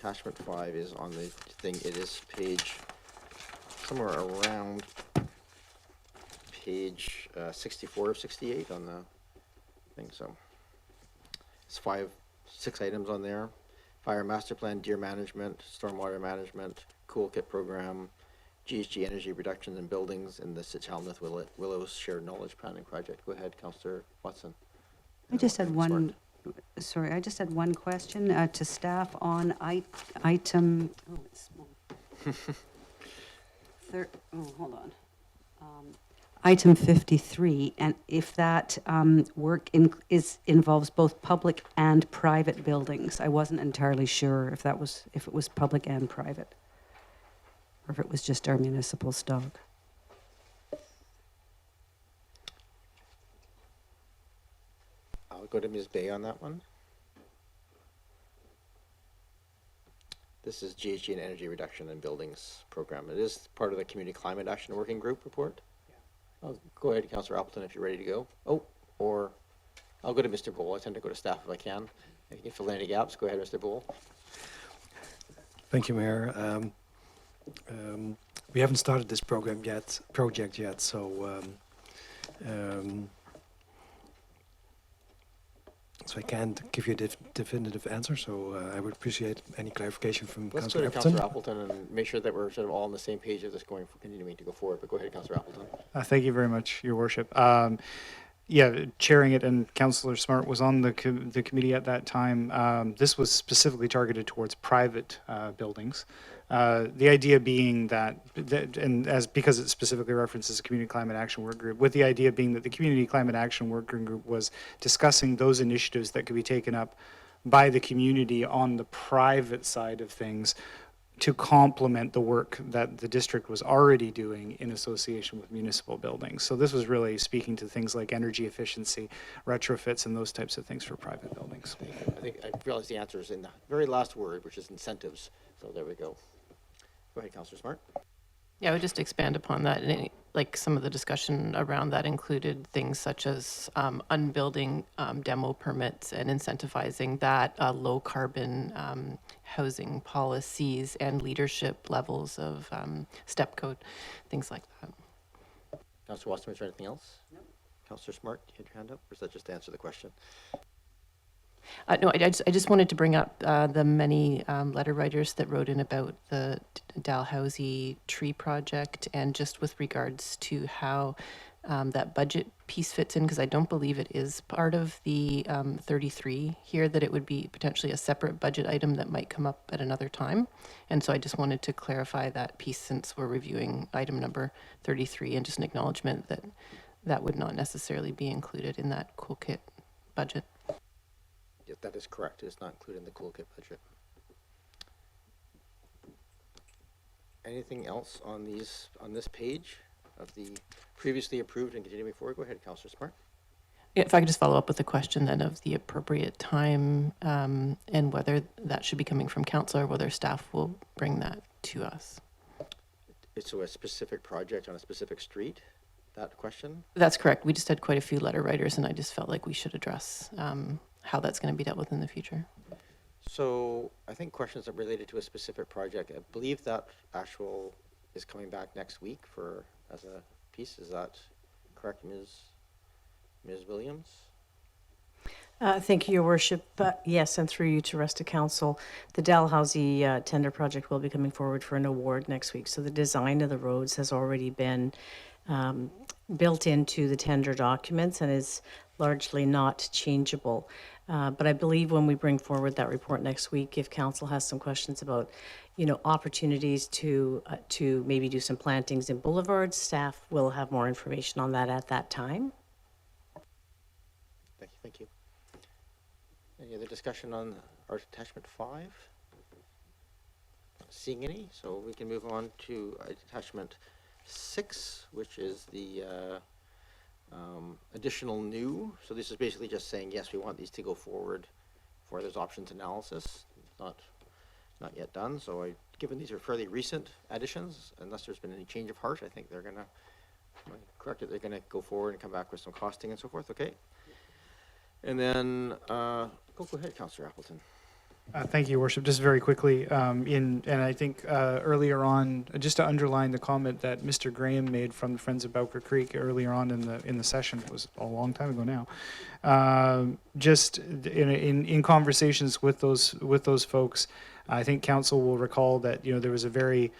Attachment 5 is on the thing. It is page somewhere around page 64 or 68 on the think so. It's 6 items on there. Fire master plan, deer management, stormwater management, cool kit program, GHG energy reductions in buildings, and the Sitchalmouth Willows Shared Knowledge Planning Project. Go ahead, Councillor Watson. I just had one, sorry, I just had one question to staff on item, oh, it's small. Hold on. Item 53, and if that work involves both public and private buildings. I wasn't entirely sure if it was public and private, or if it was just our municipal stock. I'll go to Ms. Bay on that one. This is GHG and energy reduction in buildings program. It is part of the Community Climate Action Working Group report. I'll go ahead, Councillor Appleton, if you're ready to go. Oh, or I'll go to Mr. Bowl. I tend to go to staff if I can. If you can fill in any gaps, go ahead, Mr. Bowl. Thank you, Mayor. We haven't started this project yet, so so I can't give you a definitive answer. So I would appreciate any clarification from Councillor Appleton. Councillor Appleton and make sure that we're sort of all on the same page of this continuing to go forward. But go ahead, Councillor Appleton. Thank you very much, Your Worship. Yeah, chairing it, and Councillor Smart was on the committee at that time. This was specifically targeted towards private buildings. The idea being that, because it specifically references a Community Climate Action Work Group, with the idea being that the Community Climate Action Working Group was discussing those initiatives that could be taken up by the community on the private side of things to complement the work that the district was already doing in association with municipal buildings. So this was really speaking to things like energy efficiency, retrofits, and those types of things for private buildings. I think I realize the answer is in the very last word, which is incentives. So there we go. Go ahead, Councillor Smart. Yeah, I would just expand upon that. And like some of the discussion around that included things such as unbuilding demo permits and incentivizing that, low carbon housing policies and leadership levels of step code, things like that. Councillor Watson, is there anything else? No. Councillor Smart, you had your hand up, or is that just to answer the question? No, I just wanted to bring up the many letter writers that wrote in about the Dalhousie tree project, and just with regards to how that budget piece fits in, because I don't believe it is part of the 33 here, that it would be potentially a separate budget item that might come up at another time. And so I just wanted to clarify that piece since we're reviewing item number 33, and just an acknowledgement that that would not necessarily be included in that cool kit budget. Yes, that is correct. It is not included in the cool kit budget. Anything else on this page of the previously approved and continuing forward? Go ahead, Councillor Smart. Yeah, if I could just follow up with the question then of the appropriate time and whether that should be coming from council or whether staff will bring that to us. So a specific project on a specific street, that question? That's correct. We just had quite a few letter writers, and I just felt like we should address how that's going to be dealt with in the future. So I think questions that related to a specific project, I believe that actual is coming back next week as a piece. Is that correct, Ms. Williams? Thank you, Your Worship. Yes, and through you to rest of council, the Dalhousie tender project will be coming forward for an award next week. So the design of the roads has already been built into the tender documents and is largely not changeable. But I believe when we bring forward that report next week, if council has some questions about, opportunities to maybe do some plantings in boulevards, staff will have more information on that at that time. Thank you. Any other discussion on our attachment 5? Not seeing any, so we can move on to attachment 6, which is the additional new. So this is basically just saying, yes, we want these to go forward for this options analysis. It's not yet done. So given these are fairly recent additions, unless there's been any change of heart, I think they're going to, correct it, they're going to go forward and come back with some costing and so forth, okay? And then, go ahead, Councillor Appleton. Thank you, Your Worship. Just very quickly, and I think earlier on, just to underline the comment that Mr. Graham made from the Friends of Bowker Creek earlier on in the session, it was a long time ago now. Just in conversations with those folks, I think council will recall that there was a very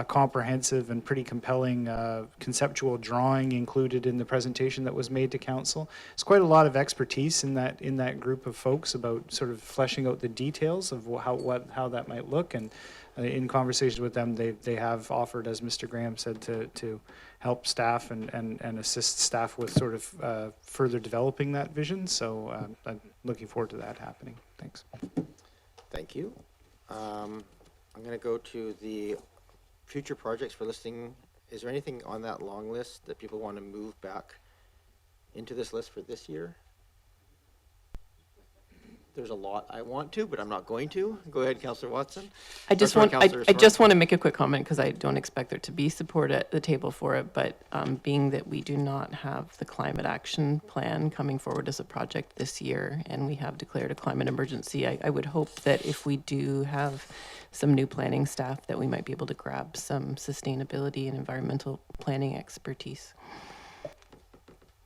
comprehensive and pretty compelling conceptual drawing included in the presentation that was made to council. It's quite a lot of expertise in that group of folks about sort of fleshing out the details of how that might look. And in conversations with them, they have offered, as Mr. Graham said, to help staff and assist staff with sort of further developing that vision. So I'm looking forward to that happening. Thanks. Thank you. I'm going to go to the future projects for listing. Is there anything on that long list that people want to move back into this list for this year? There's a lot I want to, but I'm not going to. Go ahead, Councillor Watson. I just want to make a quick comment because I don't expect there to be support at the table for it, but being that we do not have the climate action plan coming forward as a project this year, and we have declared a climate emergency, I would hope that if we do have some new planning staff, that we might be able to grab some sustainability and environmental planning expertise.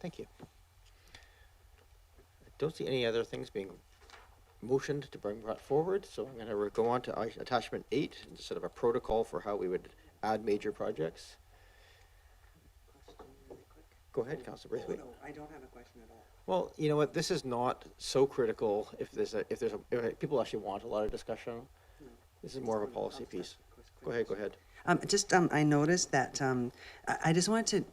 Thank you. I don't see any other things being motioned to bring brought forward, so I'm going to go on to attachment 8, sort of a protocol for how we would add major projects. Go ahead, Councillor Braithwaite. No, I don't have a question at all. Well, you know what? This is not so critical if if people actually want a lot of discussion. This is more of a policy piece. Go ahead. I noticed that I just wanted to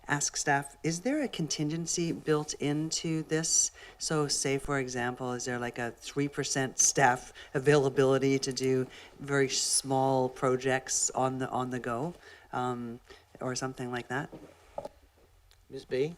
ask staff, is there a contingency built into this? So say, for example, is there like a 3% staff availability to do very small projects on the go, or something like that? Ms. Bay?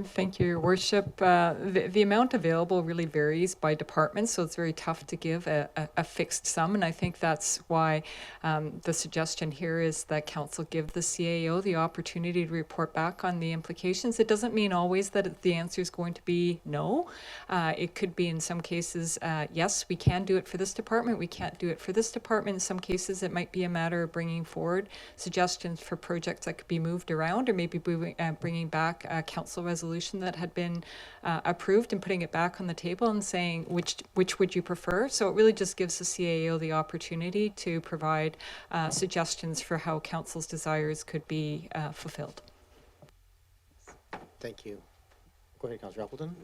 Thank you, Your Worship. The amount available really varies by department, so it's very tough to give a fixed sum, and I think that's why the suggestion here is that council give the CAO the opportunity to report back on the implications. It doesn't mean always that the answer is going to be no. It could be in some cases, yes, we can do it for this department, we can't do it for this department. In some cases, it might be a matter of bringing forward suggestions for projects that could be moved around, or maybe bringing back council resolution that had been approved and putting it back on the table and saying which would you prefer. So it really just gives the CAO the opportunity to provide suggestions for how council's desires could be fulfilled. Thank you. Go ahead, Councillor Appleton.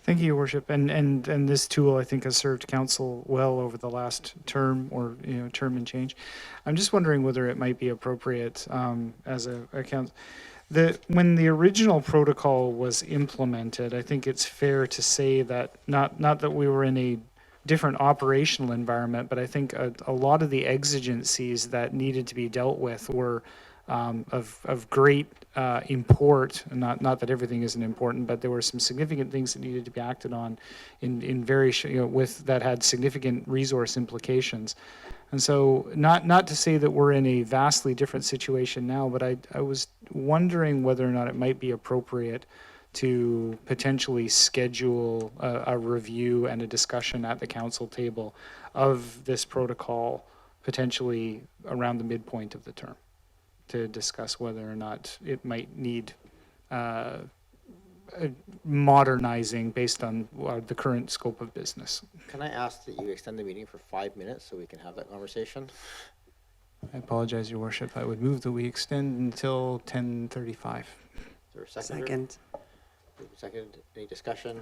Thank you, Your Worship. And this tool, I think, has served council well over the last term, or term and change. I'm just wondering whether it might be appropriate as a council. When the original protocol was implemented, I think it's fair to say that not that we were in a different operational environment, but I think a lot of the exigencies that needed to be dealt with were of great import. Not that everything isn't important, but there were some significant things that needed to be acted on in very that had significant resource implications. And so not to say that we're in a vastly different situation now, but I was wondering whether or not it might be appropriate to potentially schedule a review and a discussion at the council table of this protocol, potentially around the midpoint of the term, to discuss whether or not it might need modernizing based on the current scope of business. Can I ask that you extend the meeting for 5 minutes so we can have that conversation? I apologize, Your Worship. I would move that we extend until 10:35. Is there a second? Second. Any discussion?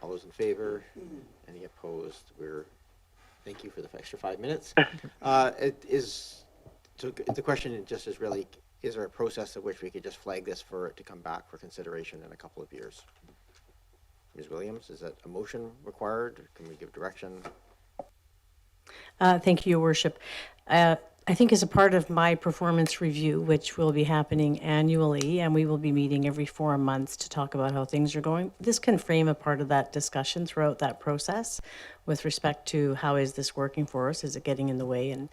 All those in favor? Any opposed? Thank you for the extra 5 minutes. The question just is really, is there a process of which we could just flag this for it to come back for consideration in a couple of years? Ms. Williams, is that a motion required? Can we give direction? Thank you, Your Worship. I think as a part of my performance review, which will be happening annually, and we will be meeting every 4 months to talk about how things are going, this can frame a part of that discussion throughout that process with respect to how is this working for us? Is it getting in the way? And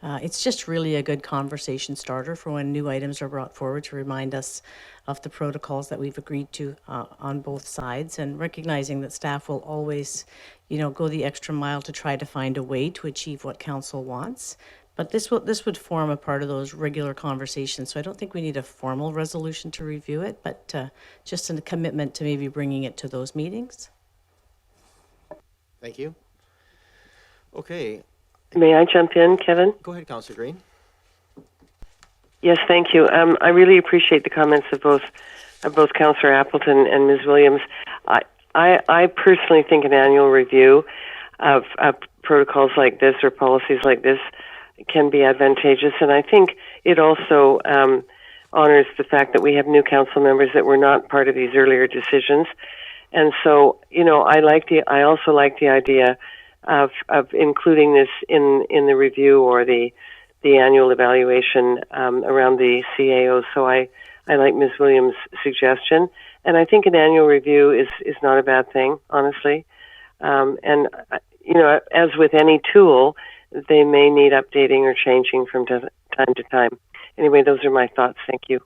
It's just really a good conversation starter for when new items are brought forward to remind us of the protocols that we've agreed to on both sides, and recognizing that staff will always, go the extra mile to try to find a way to achieve what council wants. But this would form a part of those regular conversations. So I don't think we need a formal resolution to review it, but just a commitment to maybe bringing it to those meetings. Thank you. Okay, May I jump in, Kevin? go ahead, Councillor Green. Yes, thank you. I really appreciate the comments of both Councillor Appleton and Ms. Williams. I personally think an annual review of protocols like this or policies like this can be advantageous, and I think it also honors the fact that we have new council members that were not part of these earlier decisions. And so, I also like the idea of including this in the review or the annual evaluation around the CAO. So I like Ms. Williams' suggestion, and I think an annual review is not a bad thing, honestly. As with any tool, they may need updating or changing from time to time. Anyway, those are my thoughts. Thank you.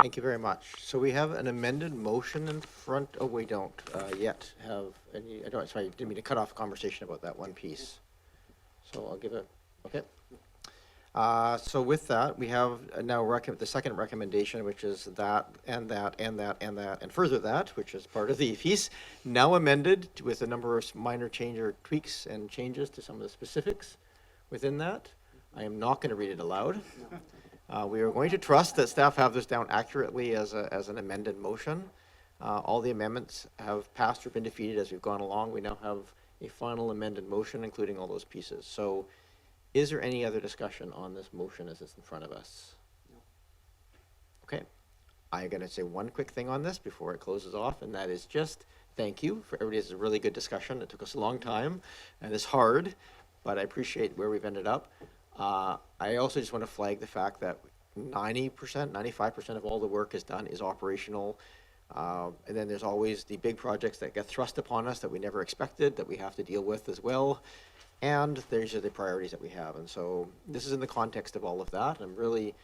Thank you very much. So we have an amended motion in front. Oh, we don't yet have any. Sorry, I didn't mean to cut off conversation about that one piece. So I'll give it. Okay. So with that, we have now the second recommendation, which is that and that and that and that and further that, which is part of the piece, now amended with a number of minor change or tweaks and changes to some of the specifics within that. I am not going to read it aloud. We are going to trust that staff have this down accurately as an amended motion. All the amendments have passed or been defeated as we've gone along. We now have a final amended motion, including all those pieces. So is there any other discussion on this motion as it's in front of us? No. Okay. I'm going to say one quick thing on this before it closes off, and that is just thank you for everybody. It's a really good discussion. It took us a long time, and it's hard, but I appreciate where we've ended up. I also just want to flag the fact that 90%, 95% of all the work is done is operational. And then there's always the big projects that get thrust upon us that we never expected that we have to deal with as well. And these are the priorities that we have. And so this is in the context of all of that. I'm really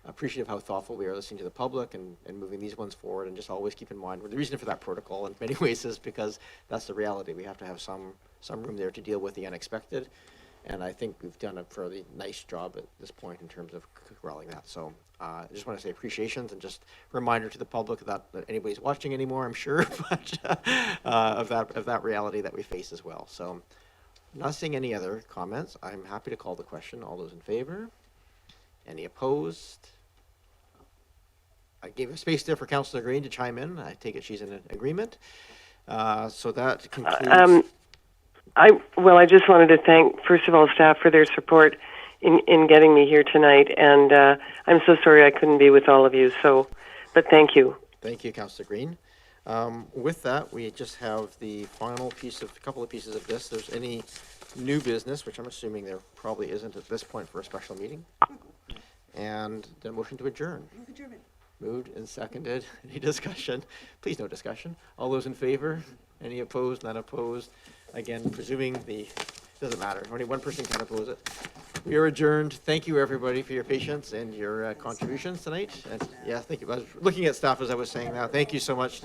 appreciative how thoughtful we are listening to the public and moving these ones forward, and just always keep in mind the reason for that protocol in many ways is because that's the reality. We have to have some room there to deal with the unexpected. And I think we've done a fairly nice job at this point in terms of corralling that. So I just want to say appreciations and just reminder to the public that anybody's watching anymore, I'm sure, but of that reality that we face as well. So not seeing any other comments, I'm happy to call the question. All those in favor? Any opposed? I gave a space there for Councillor Green to chime in. I take it she's in agreement. So that concludes. I just wanted to thank, first of all, staff for their support in getting me here tonight, and I'm so sorry I couldn't be with all of you. But thank you. Thank you, Councillor Green. With that, we just have the final couple of pieces of this. There's any new business, which I'm assuming there probably isn't at this point for a special meeting, and the motion to adjourn. Moved and seconded. Any discussion? Please, no discussion. All those in favor? Any opposed? None opposed? Again, presuming doesn't matter. Only one person can oppose it. We are adjourned. Thank you, everybody, for your patience and your contributions tonight. And yeah, thank you. I was looking at staff as I was saying that. Thank you so much.